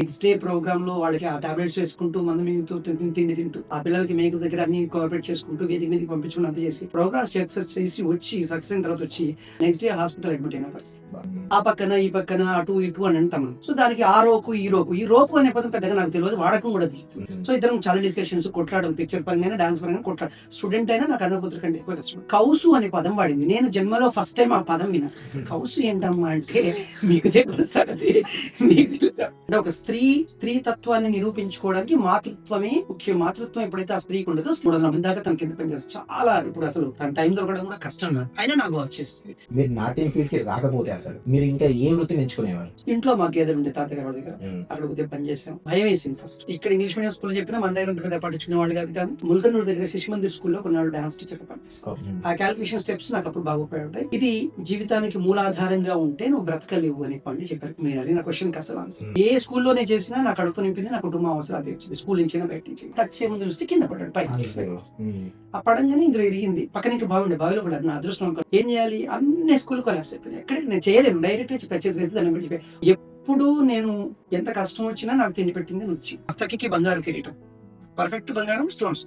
Next day programme లో వాళ్ళకి ఆ టాబ్లెట్స్ వేసుకుంటూ మందు మింగుతూ తిండి తింటూ ఆ పిల్లలకి మేకు దగ్గర అన్ని కోఆపరేట్ చేసుకుంటూ వేదిక మీదకి పంపించుకుని అంత చేసి ప్రోగ్రామ్స్ సక్సెస్ చేసి వచ్చి సక్సెస్ అయిన తర్వాత వచ్చి నెక్స్ట్ డే హాస్పిటల్ అడ్మిట్ అయిన పరిస్థితి. ఆ పక్కన ఈ పక్కన అటు ఇటు అని అంటాం. సో దానికి ఆ రోకు ఈ రోకు అనే పదం పెద్దగా నాకు తెలియదు, వాడకం కూడా తెలియదు. సో ఇద్దరం చాలా డిస్కషన్స్, కొట్లాడలు, పిక్చర్ పరంగా డాన్స్ పరంగా కొట్లాడు. స్టూడెంట్ అయినా నాకు అన్నపుత్ర కంటే ఎక్కువ కష్టం. కౌసు అనే పదం వాడింది, నేను జన్మలో ఫస్ట్ టైం ఆ పదం విన్నా. కౌసు ఏంటమ్మా అంటే మీకు తెలుసది, మీకు తెలుసు అంటే ఒక స్త్రీ తత్వాన్ని నిరూపించుకోవడానికి మాతృత్వమే ముఖ్యం. మాతృత్వం ఎప్పుడైతే ఆ స్త్రీకి ఉండదో స్టూడెంట్ ఇందాక తన కింద పనిచేస్తుంది. చాలా ఇప్పుడు అసలు తన టైం దొరకడం కూడా కష్టం, అయినా నాకు వచ్చేస్తుంది. మీరు నాట్యం ఫీల్డ్ కి రాకపోతే అసలు మీరు ఇంకా ఏ వృత్తి ఎంచుకునేవారు? ఇంట్లో మాకు ఏదో ఉండే తాతగారి దగ్గర అక్కడ ఉదయం పని చేసాం. భయం వేసింది ఫస్ట్. ఇక్కడ ఇంగ్లీష్ మీడియం స్కూల్ చెప్పినా మన దగ్గర పెద్ద పట్టించుకునే వాళ్ళు కాదు. కానీ ముల్కనూరు దగ్గర శిశు మందిర్ స్కూల్లో కొన్నాళ్ళు డాన్స్ టీచర్ పనిచేస్తాం. ఆ క్యాలిక్యులేషన్ స్టెప్స్ నాకు అప్పుడు బాగా ఉపయోగపడ్డాయి. ఇది జీవితానికి మూలాధారంగా ఉంటే నువ్వు బ్రతకలేవు అని పండి చెప్పారు. మీరు అడిగిన క్వశ్చన్ అసలు ఆన్సర్. ఏ స్కూల్లోనే చేసినా నా కడుపు నింపింది, నా కుటుంబం అవసరాలు తీర్చింది. స్కూల్ నుంచి బయట నుంచి టచ్ చేయడం చూస్తే కింద పడ్డాడు పైకి. ఆ పడంగానే ఇందులో ఇరిగింది. పక్కన ఇంకా బాగుండే బావిలో కూడా నా అదృష్టం. ఏం చేయాలి, అన్ని స్కూల్ కొలాప్స్ అయిపోయింది. ఎక్కడికి నేను చేయలేను, డైరెక్ట్ ఎప్పుడు నేను ఎంత కష్టం వచ్చినా నాకు తిండి పెట్టింది నృత్యం. అత్తకి బంగారు కిరీటం, పర్ఫెక్ట్ బంగారం స్టోన్స్.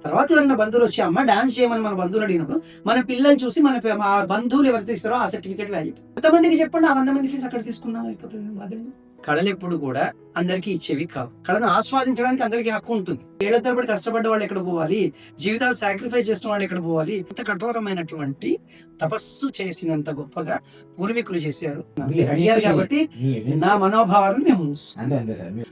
తర్వాత ఎవరైనా బంధువులు వచ్చి అమ్మ డాన్స్ చేయమని మన బంధువులు అడిగినప్పుడు మన పిల్లలు చూసి మన బంధువులు ఎవరైతే ఇస్తారో ఆ సర్టిఫికేట్ వాల్యూ ఎంతమందికి చెప్పండి, ఆ 100 మంది ఫీజు అక్కడ తీసుకున్నాం అయిపోతుంది. కళలు ఎప్పుడు కూడా అందరికీ ఇచ్చేవి కావు. కళను ఆస్వాదించడానికి అందరికీ హక్కు ఉంటుంది. ఏళ్ల తరబడి కష్టపడ్డ వాళ్ళు ఎక్కడ పోవాలి, జీవితాలు సాక్రిఫైస్ చేసిన వాళ్ళు ఎక్కడ పోవాలి. ఇంత కఠోరమైనటువంటి తపస్సు చేసినంత గొప్పగా పూర్వీకులు చేశారు. అడిగారు కాబట్టి నా మనోభావాలను మేము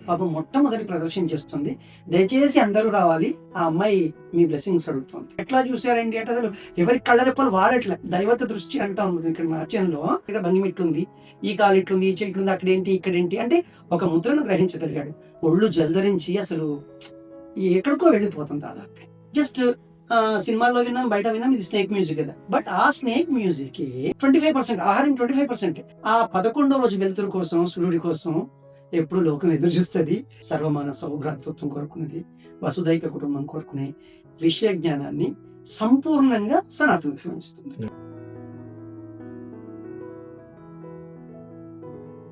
పాపం మొట్టమొదటి ప్రదర్శన చేస్తుంది. దయచేసి అందరూ రావాలి, ఆ అమ్మాయి మీ బ్లెస్సింగ్స్ అడుగుతుంది. ఎట్లా చూసారండి అంటే అసలు ఎవరి కళ్ళరెప్పలు వాడట్లే. దైవత దృష్టి అంటా ఉంది. ఇక్కడ నాట్యంలో ఇక్కడ భంగిమిట్లుంది, ఈ కాలు ఇట్లుంది, ఈ చెట్లుంది, అక్కడేంటి ఇక్కడేంటి అంటే ఒక ముద్రను గ్రహించగలిగాడు. ఒళ్ళు జల్దరించి అసలు ఎక్కడికో వెళ్ళిపోతుంది దాదాపు. జస్ట్ సినిమాల్లో విన్నాం, బయట విన్నాం, ఇది స్నేక్ మ్యూజిక్ కదా. బట్ ఆ స్నేక్ మ్యూజిక్ 25% ఆహారం, 25%. ఆ 11వ రోజు వెలుతురు కోసం, సూర్యుడి కోసం ఎప్పుడు లోకం ఎదురు చూస్తుంది. సర్వమాన సౌభ్రాతృత్వం కోరుకునేది, వసుదైక కుటుంబం కోరుకునే విషయ జ్ఞానాన్ని సంపూర్ణంగా సనాతన ధర్మం ఇస్తుంది.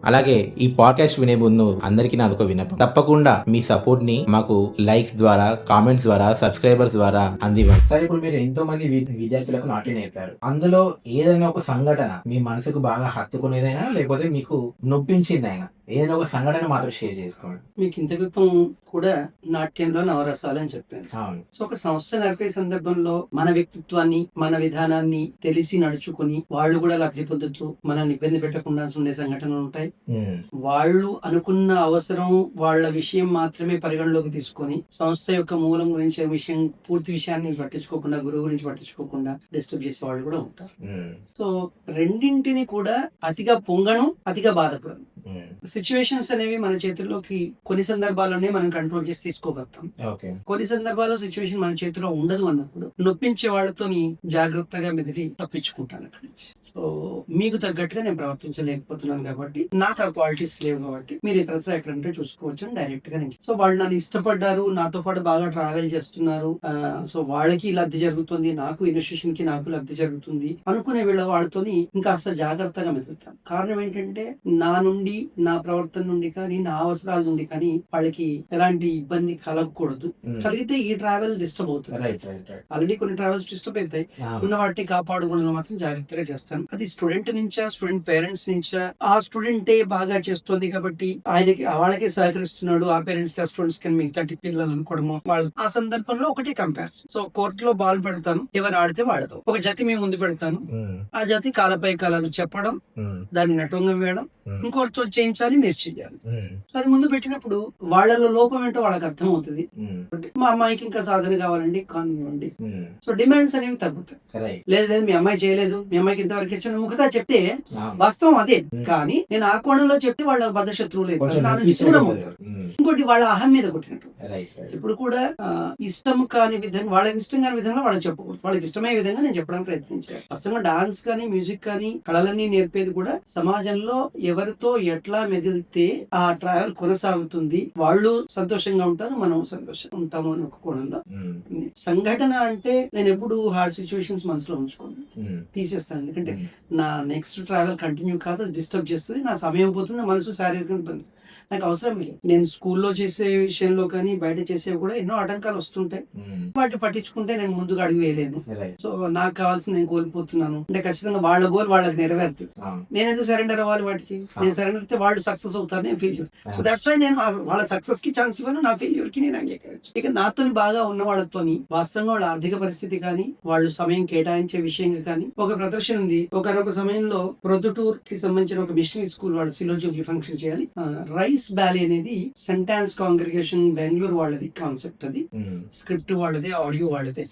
అలాగే ఈ పాడ్కాస్ట్ వినే ముందు అందరికీ నాదొక విన్నపం. తప్పకుండా మీ సపోర్ట్ ని మాకు లైక్స్ ద్వారా, కామెంట్స్ ద్వారా, సబ్స్క్రైబర్స్ ద్వారా అందివ్వండి. సరే, ఇప్పుడు మీరు ఎంతో మంది విద్యార్థులకు నాట్యం నేర్పారు. అందులో ఏదైనా ఒక సంఘటన మీ మనసుకు బాగా హత్తుకునేదైనా, లేకపోతే మీకు నొప్పించిందైనా ఏదైనా ఒక సంఘటన మాత్రం షేర్ చేసుకోండి. మీకు ఇంత క్రితం కూడా నాట్యంలో నవరసాలు అని చెప్పాను. సో ఒక సంస్థ నడిపే సందర్భంలో మన వ్యక్తిత్వాన్ని, మన విధానాన్ని తెలిసి నడుచుకుని వాళ్ళు కూడా లబ్ధి పొందుతూ మనల్ని ఇబ్బంది పెట్టకుండా ఉండే సంఘటనలు ఉంటాయి. వాళ్ళు అనుకున్న అవసరం, వాళ్ళ విషయం మాత్రమే పరిగణలోకి తీసుకొని సంస్థ యొక్క మూలం గురించి విషయం, పూర్తి విషయాన్ని పట్టించుకోకుండా, గురువు గురించి పట్టించుకోకుండా డిస్టర్బ్ చేసే వాళ్ళు కూడా ఉంటారు. సో రెండింటిని కూడా అతిగా పొంగడం, అతిగా బాధపడడం. సిచ్యువేషన్స్ అనేవి మన చేతుల్లోకి కొన్ని సందర్భాల్లోనే మనం కంట్రోల్ చేసి తీసుకోగలుగుతాం. కొన్ని సందర్భాల్లో సిచ్యువేషన్ మన చేతిలో ఉండదు అన్నప్పుడు నొప్పించే వాళ్ళతోని జాగ్రత్తగా మెదిలి తప్పించుకుంటాను అక్కడి నుంచి. సో మీకు తగ్గట్టుగా నేను ప్రవర్తించలేకపోతున్నాను కాబట్టి, నాకు ఆ క్వాలిటీస్ లేవు కాబట్టి మీరు ఇతరత్ర ఎక్కడంటే చూసుకోవచ్చు డైరెక్ట్ గా నుంచి. సో వాళ్ళు నన్ను ఇష్టపడ్డారు, నాతో పాటు బాగా ట్రావెల్ చేస్తున్నారు, సో వాళ్ళకి లబ్ధి జరుగుతుంది, నాకు ఇన్స్టిట్యూషన్ కి నాకు లబ్ధి జరుగుతుంది అనుకునే వీళ్ళ వాళ్ళతోని ఇంకా అసలు జాగ్రత్తగా మెదులుతాను. కారణం ఏంటంటే నా నుండి, నా ప్రవర్తన నుండి కానీ, నా అవసరాల నుండి కానీ వాళ్ళకి ఎలాంటి ఇబ్బంది కలగకూడదు. కలిగితే ఈ ట్రావెల్ డిస్టర్బ్ అవుతుంది. ఆల్రెడీ కొన్ని ట్రావెల్స్ డిస్టర్బ్ అవుతాయి. ఉన్న వాటిని కాపాడుకోవడం మాత్రం జాగ్రత్తగా చేస్తాను. అది స్టూడెంట్ నుంచా, స్టూడెంట్ పేరెంట్స్ నుంచా, ఆ స్టూడెంటే బాగా చేస్తుంది కాబట్టి ఆయనకి వాళ్ళకే సహకరిస్తున్నాడు, ఆ పేరెంట్స్ కి, ఆ స్టూడెంట్స్ కి మిగతా పిల్లలు అనుకోవడము, వాళ్ళు ఆ సందర్భంలో ఒకటే కంపారిజన్. సో కోర్టులో బాల్ పెడతాను, ఎవరు ఆడితే వాడతాం. ఒక జతి మేము ముందు పెడతాను, ఆ జతి కాలపై కాలాలు చెప్పడం, దాన్ని నటంగం వేయడం, ఇంకోటితో చేయించాలి, మీరు చేయాలి. అది ముందు పెట్టినప్పుడు వాళ్ళలో లోపం ఏంటో వాళ్ళకి అర్థం అవుతుంది. మా అమ్మాయికి ఇంకా సాధన కావాలండి, కానివ్వండి. సో డిమాండ్స్ అనేవి తగ్గుతాయి. లేదు మీ అమ్మాయి చేయలేదు, మీ అమ్మాయికి ఇంతవరకు ఇచ్చిన ముఖతా చెప్తే వాస్తవం అదే. కానీ నేను ఆ కోణంలో చెప్తే వాళ్ళ బద్ద శత్రువు లేదు, ఇంకోటి వాళ్ళ అహం మీద కొట్టినట్టు. ఇప్పుడు కూడా ఇష్టం కాని విధంగా, వాళ్ళకి ఇష్టం కాని విధంగా వాళ్ళకి చెప్పకూడదు, వాళ్ళకి ఇష్టమయ్యే విధంగా నేను చెప్పడానికి ప్రయత్నించాను. వాస్తవంగా డాన్స్ కానీ, మ్యూజిక్ కానీ, కళలన్నీ నేర్పేది కూడా సమాజంలో ఎవరితో ఎట్లా మెదిలితే ఆ ట్రావెల్ కొనసాగుతుంది, వాళ్ళు సంతోషంగా ఉంటారు, మనం సంతోషంగా ఉంటాము అని ఒక కోణంలో. సంఘటన అంటే నేను ఎప్పుడు హార్డ్ సిచ్యువేషన్స్ మనసులో ఉంచుకోను, తీసేస్తాను. ఎందుకంటే నా నెక్స్ట్ ట్రావెల్ కంటిన్యూ కాదు, డిస్టర్బ్ చేస్తుంది, నా సమయం పోతుంది, మనసు శారీరకంగా ఇబ్బంది. నాకు అవసరం లేదు. నేను స్కూల్లో చేసే విషయంలో కానీ బయట చేసేవి కూడా ఎన్నో ఆటంకాలు వస్తుంటాయి, వాటిని పట్టించుకుంటే నేను ముందుకు అడుగు వేయలేను. సో నాకు కావాల్సింది నేను కోల్పోతున్నాను అంటే ఖచ్చితంగా వాళ్ళ గోల్ వాళ్ళకి నెరవేరుతుంది. నేను ఎందుకు సరెండర్ అవ్వాలి వాటికి? నేను సరెండర్ అయితే వాళ్ళు సక్సెస్ అవుతారు, నేను ఫెయిల్యూర్. సో దట్స్ వై నేను వాళ్ళ సక్సెస్ కి ఛాన్స్ ఇవ్వను, నా ఫెయిల్యూర్ కి నేను అంగీకరించు. ఇక నాతో బాగా ఉన్న వాళ్ళతోని వాస్తవంగా వాళ్ళ ఆర్థిక పరిస్థితి కానీ వాళ్ళు సమయం కేటాయించే విషయంగా కానీ ఒక ప్రదర్శన ఉంది. ఒకనొక సమయంలో ప్రొద్దుటూర్ కి సంబంధించిన ఒక మిషనరీ స్కూల్ వాళ్ళు సిలోజీ ఫంక్షన్ చేయాలి. రైస్ బ్యాలీ అనేది సెంట్ ఆన్స్ కాంగ్రిగేషన్ బెంగళూరు వాళ్ళది కాన్సెప్ట్, అది స్క్రిప్ట్ వాళ్ళదే, ఆడియో వాళ్ళదే.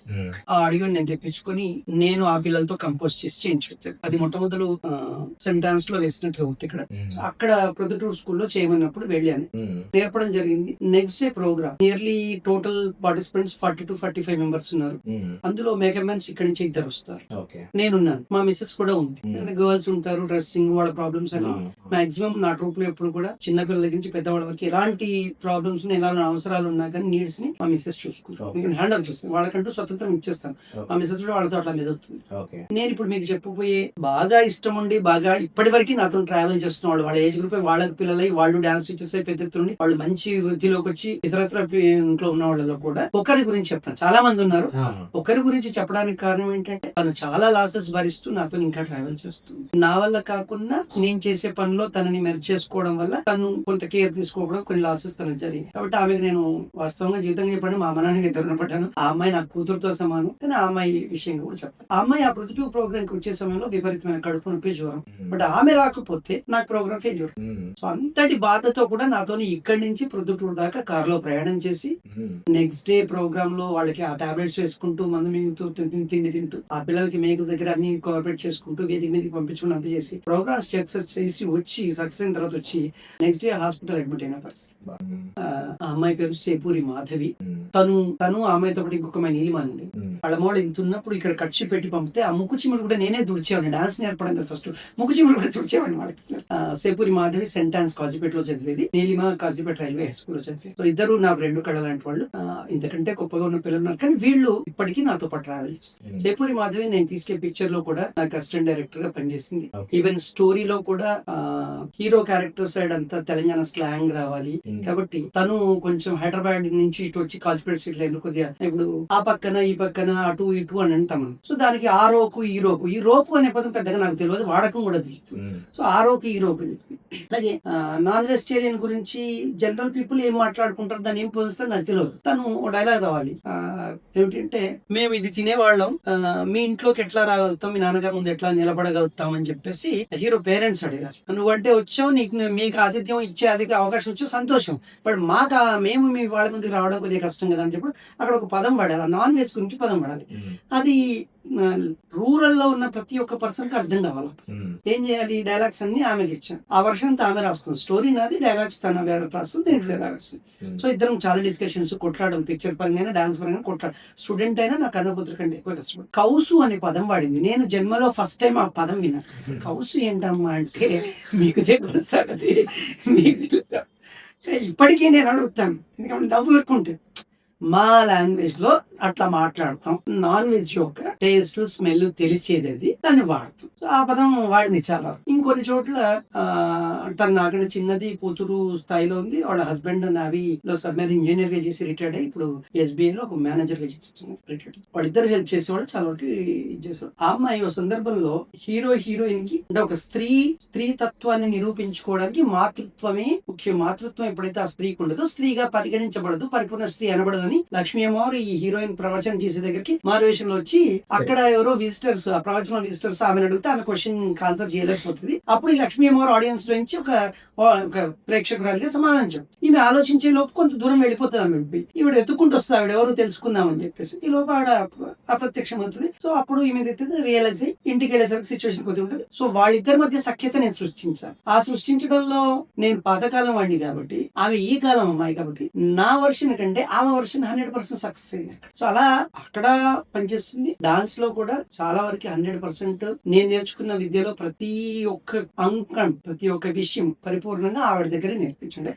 ఆ ఆడియో నేను తెప్పించుకొని నేను ఆ పిల్లలతో కంపోజ్ చేసి చేయించుతాను. అది మొట్టమొదలు సెంట్ ఆన్స్ లో వేసినట్టుగా ఉంది ఇక్కడ. అక్కడ ప్రొద్దుటూర్ స్కూల్లో చేయమన్నప్పుడు వెళ్ళాను, నేర్పడం జరిగింది. Next day programme nearly total participants 40 to 45 members ఉన్నారు. అందులో మేకప్ మ్యాన్స్ ఇక్కడ నుంచి 2 వస్తారు, నేనున్నాను, మా మిస్సెస్ కూడా ఉంది. గర్ల్స్ ఉంటారు, డ్రెస్సింగ్ వాళ్ళ ప్రాబ్లమ్స్ అని మాక్సిమం నా ట్రూప్ లో ఎప్పుడు కూడా చిన్న పిల్లల దగ్గర నుంచి పెద్దవాళ్ళ వరకు ఎలాంటి ప్రాబ్లమ్స్ ఎలా అవసరాలు ఉన్నా కానీ నీడ్స్ ని మా మిస్సెస్ చూసుకుంటారు, హ్యాండిల్ చేస్తాను, వాళ్ళకంటూ స్వతంత్రం ఇచ్చేస్తాను. మా మిస్సెస్ కూడా వాళ్ళతో అట్లా మెదులుతుంది. నేను ఇప్పుడు మీకు చెప్పబోయే బాగా ఇష్టం ఉండి బాగా ఇప్పటి వరకు నాతో ట్రావెల్ చేస్తున్న వాళ్ళు, వాళ్ళ ఏజ్ గ్రూప్ వాళ్ళకి పిల్లలై వాళ్ళు డాన్స్ టీచర్స్ అయి పెద్ద ఎత్తున వాళ్ళు మంచి వృద్ధిలోకి వచ్చి ఇతరత్ర ఇంట్లో ఉన్న వాళ్ళలో కూడా ఒకరి గురించి చెప్తాను. చాలా మంది ఉన్నారు. ఒకరి గురించి చెప్పడానికి కారణం ఏంటంటే తను చాలా లాసెస్ భరిస్తూ నాతో ఇంకా ట్రావెల్ చేస్తుంది. నా వల్ల కాకుండా నేను చేసే పనిలో తనని మెర్జ్ చేసుకోవడం వల్ల తను కొంత కేర్ తీసుకోవడం, కొన్ని లాసెస్ తనకు జరిగింది. కాబట్టి ఆమెకు నేను వాస్తవంగా జీవితంగా చెప్పండి మా అమ్మ నాన్నకి దొరకపడ్డాను. ఆ అమ్మాయి నాకు కూతురుతో సమానం, కానీ ఆ అమ్మాయి విషయంగా కూడా చెప్పాను. ఆ అమ్మాయి ఆ ప్రొద్దుటూర్ ప్రోగ్రామ్ కి వచ్చే సమయంలో విపరీతమైన కడుపు నొప్పి, జ్వరం. బట్ ఆమె రాకపోతే నాకు ప్రోగ్రామ్ ఫెయిల్యూర్. సో అంతటి బాధతో కూడా నాతోని ఇక్కడి నుంచి ప్రొద్దుటూర్ దాకా కారులో ప్రయాణం చేసి నెక్స్ట్ డే ప్రోగ్రామ్ లో వాళ్ళకి ఆ టాబ్లెట్స్ వేసుకుంటూ మందు మింగుతూ తిండి తింటూ ఆ పిల్లలకి మేకుల దగ్గర అన్ని కోఆపరేట్ చేసుకుంటూ వేదిక మీదకి పంపించుకుని అంత చేసి ప్రోగ్రామ్స్ సక్సెస్ చేసి వచ్చి సక్సెస్ అయిన తర్వాత వచ్చి నెక్స్ట్ డే హాస్పిటల్ అడ్మిట్ అయిన పరిస్థితి. ఆ అమ్మాయి పేరు సేపూరి మాధవి. తను ఆ అమ్మాయితో పాటు ఇంకొక అమ్మాయి నీలిమా అండి. వాళ్ళ మోడ ఇంత ఉన్నప్పుడు ఇక్కడ కచ్చి పెట్టి పంపితే ఆ ముక్కు చిమ్ముడు కూడా నేనే దుడిచేవాడిని. డాన్స్ నేర్పడం కదా ఫస్ట్, ముక్కు చిమ్ముడు కూడా దుడిచేవాడిని వాళ్ళకి. సేపూరి మాధవి సెంట్ ఆన్స్ కాజీపేటలో చదివేది, Neelima Kazipet railway high school లో చదివేది. సో ఇద్దరు నాకు 2 కళ లాంటి వాళ్ళు. ఇంతకంటే గొప్పగా ఉన్న పిల్లలు ఉన్నారు, కానీ వీళ్ళు ఇప్పటికీ నాతో పాటు ట్రావెల్ చేస్తారు. సేపూరి మాధవి నేను తీసుకే పిక్చర్ లో కూడా నాకు అసిస్టెంట్ డైరెక్టర్ గా పనిచేసింది. ఈవెన్ స్టోరీలో కూడా హీరో క్యారెక్టర్ సైడ్ అంతా తెలంగాణ స్లాంగ్ రావాలి కాబట్టి తను కొంచెం హైదరాబాద్ నుంచి ఇటు వచ్చి కాజీపేట సీట్ లైన్ కొద్దిగా ఇప్పుడు ఆ పక్కన ఈ పక్కన అటు ఇటు అని అంటాం. సో దానికి ఆ రోకు ఈ రోకు అనే పదం పెద్దగా నాకు తెలియదు, వాడకం కూడా తెలియదు. సో ఆ రోకు ఈ రోకు. అలాగే నాన్ వెజిటేరియన్ గురించి జనరల్ పీపుల్ ఏం మాట్లాడుకుంటారు, దాన్ని ఏం పోలిస్తారు నాకు తెలియదు. తను డైలాగ్ రావాలి, ఏమిటంటే మేము ఇది తినేవాళ్ళం, మీ ఇంట్లోకి ఎట్లా రాగలుగుతాం, మీ నాన్నగారి ముందు ఎట్లా నిలబడగలుగుతాం అని చెప్పేసి హీరో పేరెంట్స్ అడిగారు. నువ్వంటే వచ్చావు, మీకు ఆతిథ్యం ఇచ్చే అవకాశం వచ్చావు, సంతోషం. బట్ మేము మీ వాళ్ళ ముందుకు రావడం కొద్దిగా కష్టం కదా అని చెప్పి అక్కడ ఒక పదం పడాలి, నాన్ వెజ్ గురించి పదం పడాలి. అది రూరల్ లో ఉన్న ప్రతి ఒక్క పర్సన్ కి అర్థం కావాలి. ఏం చేయాలి, డైలాగ్స్ అన్ని ఆమెకి ఇచ్చాను. ఆ వర్షన్ ఆమె రాస్తుంది, స్టోరీ నాది, డైలాగ్స్ తన రాస్తుంది, దీంట్లో రాస్తుంది. సో ఇద్దరం చాలా డిస్కషన్స్, కొట్లాడడం, పిక్చర్ పరంగా డాన్స్ పరంగా కొట్లాడు. స్టూడెంట్ అయినా నాకు కన్నపుత్ర కంటే ఎక్కువ కష్టపడి కౌసు అనే పదం వాడింది. నేను జన్మలో ఫస్ట్ టైం ఆ పదం విన్నా. కౌసు ఏంటమ్మా అంటే మీకు తెలుస్తుంది, మీకు తెలియదు. ఇప్పటికీ నేను అడుగుతాను, ఎందుకంటే నవ్వు ఊరుకుంటే మా లాంగ్వేజ్ లో అట్లా మాట్లాడతాం. నాన్ వెజ్ యొక్క టేస్ట్ స్మెల్ తెలిసేది అది, దాన్ని వాడతాం. సో ఆ పదం వాడింది చాలా. ఇంకొన్ని చోట్ల తను నాకంటే చిన్నది, కూతురు స్థాయిలో ఉంది. వాళ్ళ హస్బెండ్ నావీలో సబ్మెరీన్ ఇంజనీర్ గా చేసి రిటైర్డ్ అయ్యి ఇప్పుడు SBI లో ఒక మేనేజర్ గా చేస్తున్నారు, రిటైర్డ్. వాళ్ళిద్దరు హెల్ప్ చేసేవాళ్ళు, చాలా వరకు చేసేవాళ్ళు. ఆ అమ్మాయి ఒక సందర్భంలో హీరోయిన్ కి అంటే ఒక స్త్రీ తత్వాన్ని నిరూపించుకోవడానికి మాతృత్వమే ముఖ్యం. మాతృత్వం ఎప్పుడైతే ఆ స్త్రీకి ఉండదో స్త్రీగా పరిగణించబడదు, పరిపూర్ణ స్త్రీ అనబడదు అని లక్ష్మీ అమ్మవారు ఈ హీరోయిన్ ప్రవచనం చేసే దగ్గరికి మారువేషంలో వచ్చి అక్కడ ఎవరో విజిటర్స్, ఆ ప్రవచనం విజిటర్స్ ఆమెను అడిగితే ఆమె క్వశ్చన్ ఆన్సర్ చేయలేకపోతుంది. అప్పుడు ఈ లక్ష్మీ అమ్మవారు ఆడియన్స్ లో నుంచి ఒక ప్రేక్షకురాలిగా సమాధానం చెప్పు. ఈమె ఆలోచించే లోపు కొంత దూరం వెళ్ళిపోతుంది. ఆమె ఈవిడ ఎత్తుకుంటూ వస్తుంది, ఆవిడ ఎవరు తెలుసుకుందామని చెప్పేసి. ఈ లోపు ఆవిడ అప్రత్యక్షం అవుతుంది. సో అప్పుడు ఈమె రియలైజ్ అయ్యి ఇంటికి వెళ్ళేసరికి సిచ్యువేషన్ కొద్దిగా ఉంటుంది. సో వాళ్ళిద్దరి మధ్య సఖ్యత నేను సృష్టించాను. ఆ సృష్టించడంలో నేను పాతకాలం వాడిని కాబట్టి, ఆమె ఈ కాలం అమ్మాయి కాబట్టి, నా వర్షన్ కంటే ఆమె వర్షన్ వచ్చింది 100% సక్సెస్ అయింది అక్కడ. సో అలా అక్కడ పనిచేస్తుంది. డాన్స్ లో కూడా చాలా వరకు 100% నేను నేర్చుకున్న విద్యలో ప్రతి ఒక్క అంకం, ప్రతి ఒక్క విషయం పరిపూర్ణంగా ఆవిడ దగ్గరే నేర్పించండి.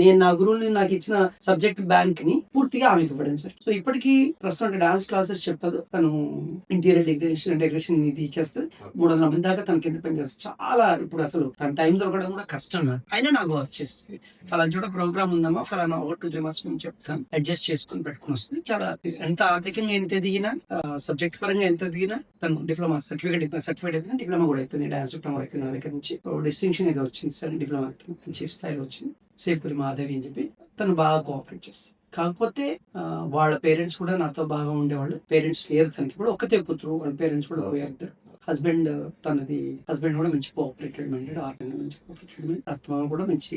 నేను నా గురువుని నాకు ఇచ్చిన సబ్జెక్ట్ బ్యాంక్ ని పూర్తిగా ఆమెకి ఇవ్వడం సార్. సో ఇప్పటికీ ప్రస్తుతం డాన్స్ క్లాసెస్ చెప్పదు. తను ఇంటీరియర్ డెకరేషన్ ఇది ఇచ్చేస్తుంది. 300 మంది దాకా తన కింద పనిచేస్తుంది. చాలా ఇప్పుడు అసలు తన టైం దొరకడం కూడా కష్టం. అయినా నాకు వర్క్ చేస్తుంది. ఫలానా చోట ప్రోగ్రామ్ ఉందమ్మా, ఫలానా 1-2 మంత్స్ మేము చెప్తాం, అడ్జస్ట్ చేసుకుని పెట్టుకుని వస్తుంది. చాలా ఎంత ఆర్థికంగా ఎంత ఎదిగినా, సబ్జెక్ట్ పరంగా ఎంత ఎదిగినా తను డిప్లొమా సర్టిఫికేట్ అయిపోయింది. డిప్లొమా కూడా అయిపోయింది. డాన్స్ డిప్లొమా అయిపోయింది. దగ్గర నుంచి డిస్టింక్షన్ ఏదో వచ్చింది సార్. డిప్లొమా మంచి స్థాయిలో వచ్చింది. సేఫ్పురి మాధవి అని చెప్పి తను బాగా కోఆపరేట్ చేస్తుంది. కాకపోతే వాళ్ళ పేరెంట్స్ కూడా నాతో బాగా ఉండేవాళ్ళు. పేరెంట్స్ లేరు తనకి. ఇప్పుడు ఒక్కతే కూతురు, వాళ్ళ పేరెంట్స్ కూడా పోయారు. హస్బెండ్ కూడా మంచి కోఆపరేటెడ్ మైండెడ్, ఆర్థికంగా మంచి కోఆపరేటెడ్ మైండెడ్. అత్తమ్మ కూడా మంచి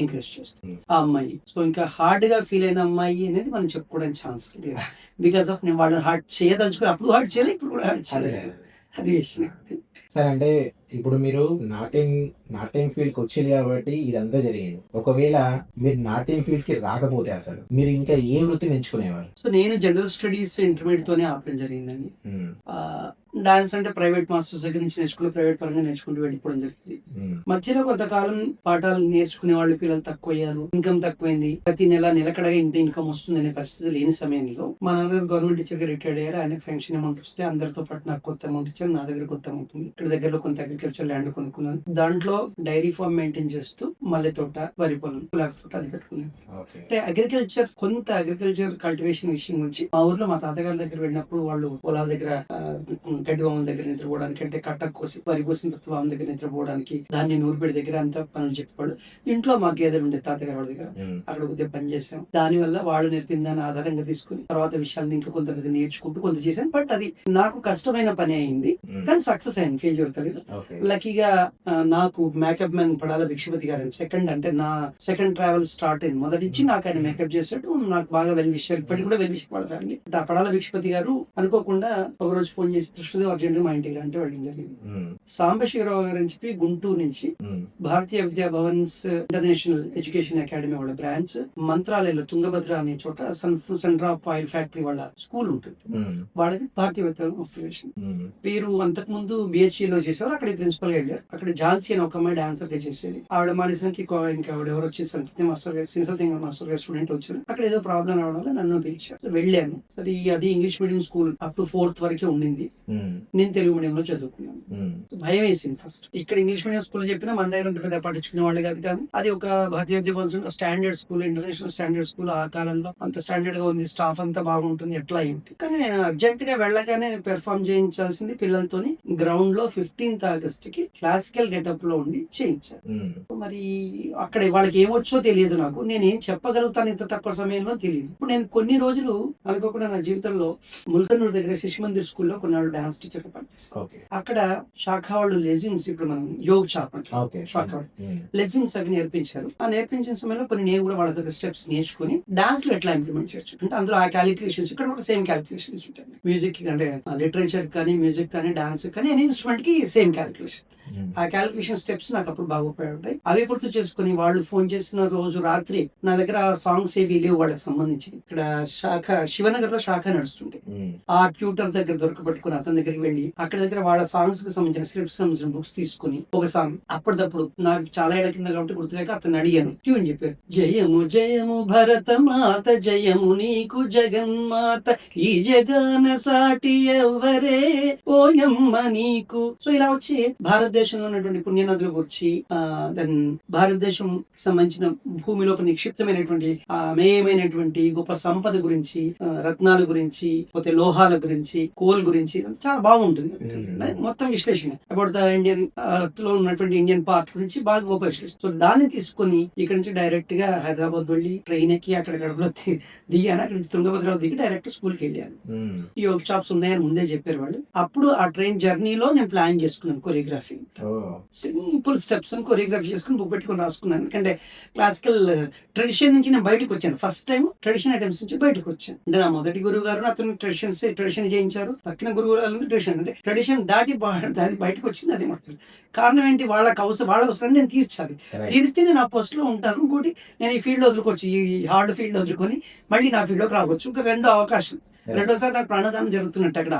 ఎంకరేజ్ చేస్తుంది ఆ అమ్మాయి. సో ఇంకా హార్డ్ గా ఫీల్ అయిన అమ్మాయి అనేది మనం చెప్పుకోవడానికి ఛాన్స్ లేదు. బికాస్ ఆఫ్ నేను వాళ్ళని హార్ట్ చేయదలుచుకుని అప్పుడు హార్ట్ చేయలేదు, ఇప్పుడు కూడా హార్ట్ చేయలేదు. అది విషయం సార్. అంటే ఇప్పుడు మీరు నాట్యం ఫీల్డ్ కి వచ్చింది కాబట్టి ఇదంతా జరిగింది. ఒకవేళ మీరు నాట్యం ఫీల్డ్ కి రాకపోతే అసలు మీరు ఇంకా ఏ వృత్తిని ఎంచుకునేవారు? సో నేను జనరల్ స్టడీస్ ఇంటర్మీడియట్ తోనే ఆపడం జరిగిందండి. డాన్స్ అంటే ప్రైవేట్ మాస్టర్స్ దగ్గర నుంచి నేర్చుకుని ప్రైవేట్ పరంగా నేర్చుకుంటూ వెళ్ళిపోవడం జరిగింది. మధ్యలో కొంతకాలం పాఠాలు నేర్చుకునే వాళ్ళు పిల్లలు తక్కువయ్యారు, ఇన్కమ్ తక్కువైంది. ప్రతి నెల నిలకడగా ఇంత ఇన్కమ్ వస్తుంది అనే పరిస్థితి లేని సమయంలో మా నాన్నగారు గవర్నమెంట్ టీచర్ గా రిటైర్డ్ అయ్యారు. ఆయనకు పెన్షన్ అమౌంట్ వస్తే అందరితో పాటు నాకు కొత్త అమౌంట్ ఇచ్చారు. నా దగ్గర కొత్త అమౌంట్ ఉంది. ఇక్కడ దగ్గరలో కొంత అగ్రికల్చర్ ల్యాండ్ కొనుక్కున్నాను. దాంట్లో డైరీ ఫార్మ్ మెయింటైన్ చేస్తూ మల్లె తోట, వరి పొలం, గులాబీ తోట అది పెట్టుకున్నాను. అంటే అగ్రికల్చర్ కల్టివేషన్ విషయం గురించి మా ఊర్లో మా తాతగారి దగ్గర వెళ్ళినప్పుడు వాళ్ళు పొలాల దగ్గర గడ్డి వాముల దగ్గర నిద్రపోవడానికి, అంటే కట్ట కోసి వరి కోసిన తర్వాత వాము దగ్గర నిద్రపోవడానికి, దాన్ని నూర్పిడి దగ్గర అంతా పనులు చెప్పేవాళ్ళు. ఇంట్లో మా గేదెలు ఉండే తాతగారి వాళ్ళ దగ్గర, అక్కడ కొద్దిగా పని చేసాం. దాని వల్ల వాళ్ళు నేర్పిన దాన్ని ఆధారంగా తీసుకుని తర్వాత విషయాలను ఇంకా కొంత నేర్చుకుంటూ కొంత చేశాను. బట్ అది నాకు కష్టమైన పని అయింది, కానీ సక్సెస్ అయింది, ఫెయిల్యూర్ కాలేదు. లక్కీగా నాకు మేకప్ మ్యాన్ పడాల భిక్షపతి గారు నా సెకండ్ ట్రావెల్ స్టార్ట్ అయింది. మొదటి నుంచి నాకు ఆయన మేకప్ చేసాడు. నాకు బాగా వెల్ విషయాలు ఇప్పటికి కూడా వెల్ విషయం ఫ్యామిలీ. ఆ పడాల భిక్షపతి గారు అనుకోకుండా ఒక రోజు ఫోన్ చేసి అర్జెంట్ మా ఇంటికి అంటే వెళ్ళడం జరిగింది. సాంబశివరావు గారు అని చెప్పి గుంటూరు నుంచి భారతీయ విద్యా భవన్స్ ఇంటర్నేషనల్ ఎడ్యుకేషన్ అకాడమీ వాళ్ళ బ్రాంచ్ మంత్రాలయంలో తుంగభద్ర అనే చోట సన్ డ్రాప్ ఆయిల్ ఫ్యాక్టరీ వాళ్ళ స్కూల్ ఉంటుంది. వాళ్ళకి భారతీయ విద్యా అఫిలియేషన్. వీరు అంతకు ముందు BHE లో చేసేవారు. అక్కడ ప్రిన్సిపల్ గా వెళ్ళారు. అక్కడ ఝాన్సీ అని ఒక అమ్మాయి డాన్సర్ గా చేసేది. ఆవిడ మానేసానికి ఇంకా ఆవిడ ఎవరు వచ్చి సంగీత మాస్టర్ గా స్టూడెంట్ వచ్చారు. అక్కడ ఏదో ప్రాబ్లం అవడం వల్ల నన్ను పిలిచారు. వెళ్ళాను. సరే అది English medium school up to 4th వరకే ఉండింది. నేను తెలుగు మీడియం లో చదువుకున్నాను. భయం వేసింది ఫస్ట్. ఇక్కడ ఇంగ్లీష్ మీడియం స్కూల్ చెప్పినా మన దగ్గర పెద్ద పట్టించుకునే వాళ్ళు కాదు. కానీ అది ఒక భారతీయ విద్యా standard school, international standard school. ఆ కాలంలో అంత స్టాండర్డ్ గా ఉంది, స్టాఫ్ అంతా బాగుంటుంది, ఎట్లా ఏంటి. కానీ నేను అర్జెంట్ గా వెళ్ళగానే పెర్ఫార్మ్ చేయించాల్సింది పిల్లలతోని గ్రౌండ్ లో 15th ఆగస్ట్ కి క్లాసికల్ గెటప్ లో ఉండి చేయించాను. మరి అక్కడ వాళ్ళకి ఏమొచ్చో తెలియదు, నాకు నేనేం చెప్పగలుగుతాను ఇంత తక్కువ సమయంలో తెలియదు. ఇప్పుడు నేను కొన్ని రోజులు అనుకోకుండా నా జీవితంలో ముల్కనూరు దగ్గర శిశు మందిర్ స్కూల్లో కొన్నాళ్ళు డాన్స్ టీచర్ పనిచేస్తాను. అక్కడ శాఖా వాళ్ళు లెజిమ్స్, ఇప్పుడు మనం యోగ్ చాప్ శాఖా లెజిమ్స్ అవి నేర్పించారు. ఆ నేర్పించిన సమయంలో కొన్ని నేను కూడా వాళ్ళ దగ్గర స్టెప్స్ నేర్చుకుని డాన్స్ లో ఎట్లా ఇంప్లిమెంట్ చేయొచ్చు అంటే అందులో ఆ క్యాలిక్యులేషన్స్ ఇక్కడ కూడా సేమ్ క్యాలిక్యులేషన్స్ ఉంటాయి. మ్యూజిక్ అంటే లిటరేచర్ కానీ మ్యూజిక్ కానీ డాన్స్ కానీ ఎనీ ఇన్స్ట్రుమెంట్ కి సేమ్ క్యాలిక్యులేషన్. ఆ క్యాలిక్యులేషన్ స్టెప్స్ నాకు అప్పుడు బాగా ఉపయోగపడ్డాయి. అవి గుర్తు చేసుకుని వాళ్ళు ఫోన్ చేసిన రోజు రాత్రి నా దగ్గర సాంగ్స్ ఏవి లేవు వాళ్ళకి సంబంధించి. ఇక్కడ శాఖ శివనగర్ లో శాఖ నడుస్తుండే. ఆ ట్యూటర్ దగ్గర దొరకబట్టుకుని అతని దగ్గరికి వెళ్ళి అక్కడ దగ్గర వాళ్ళ సాంగ్స్ కి సంబంధించిన స్క్రిప్ట్స్ సంబంధించిన బుక్స్ తీసుకుని ఒక సాంగ్ అప్పటిదప్పుడు నాకు చాలా ఏళ్ల కింద కాబట్టి గుర్తులేక అతను అడిగాను. ట్యూన్ చెప్పారు. జయము జయము భరత మాత, జయము నీకు జగన్మాత, ఈ జగన సాటి ఎవ్వరే ఓయమ్మ నీకు. సో ఇలా వచ్చి భారతదేశంలో ఉన్నటువంటి పుణ్యనదుల గురించి, దెన్ భారతదేశం సంబంధించిన భూమిలో నిక్షిప్తమైనటువంటి అమేయమైనటువంటి గొప్ప సంపద గురించి, రత్నాల గురించి, పోతే లోహాల గురించి, కోల్ గురించి చాలా బాగుంటుంది. మొత్తం విశ్లేషణ అబౌట్ ద ఇండియన్ లో ఉన్నటువంటి ఇండియన్ పార్ట్ గురించి బాగా గొప్ప విశ్లేషణ. సో దాన్ని తీసుకుని ఇక్కడ నుంచి డైరెక్ట్ గా హైదరాబాద్ వెళ్ళి ట్రైన్ ఎక్కి అక్కడ గడపలో దిగాను. అక్కడ నుంచి తుంగభద్రలో దిగి డైరెక్ట్ స్కూల్ కి వెళ్ళాను. ఈ యోగ్ షాప్స్ ఉన్నాయని ముందే చెప్పారు వాళ్ళు. అప్పుడు ఆ ట్రైన్ జర్నీలో నేను ప్లాన్ చేసుకున్నాను కొరియోగ్రఫీ. అంతా. సింపుల్ స్టెప్స్ కొరియోగ్రఫీ చేసుకుని బుక్ పెట్టుకుని రాసుకున్నాను. ఎందుకంటే క్లాసికల్ ట్రెడిషన్ నుంచి నేను బయటకు వచ్చాను. ఫస్ట్ టైం ట్రెడిషన్ ఐటమ్స్ నుంచి బయటకు వచ్చాను. అంటే నా మొదటి గురువు గారు అతను ట్రెడిషన్ చేయించారు. తక్కిన గురువు గారు ట్రెడిషన్, అంటే ట్రెడిషన్ దాటి దాని బయటకు వచ్చింది. అది మొత్తం కారణం ఏంటి, వాళ్ళ అవసరాన్ని నేను తీర్చాలి. తీరిస్తే నేను ఆ పోస్ట్ లో ఉంటాను. ఇంకోటి, నేను ఈ ఫీల్డ్ వదులుకోవచ్చు, ఈ హార్డ్ ఫీల్డ్ వదులుకొని మళ్ళీ నా ఫీల్డ్ లోకి రావచ్చు. ఇంకా రెండో అవకాశం, రెండోసారి నాకు ప్రాణదానం జరుగుతున్నట్టు అక్కడ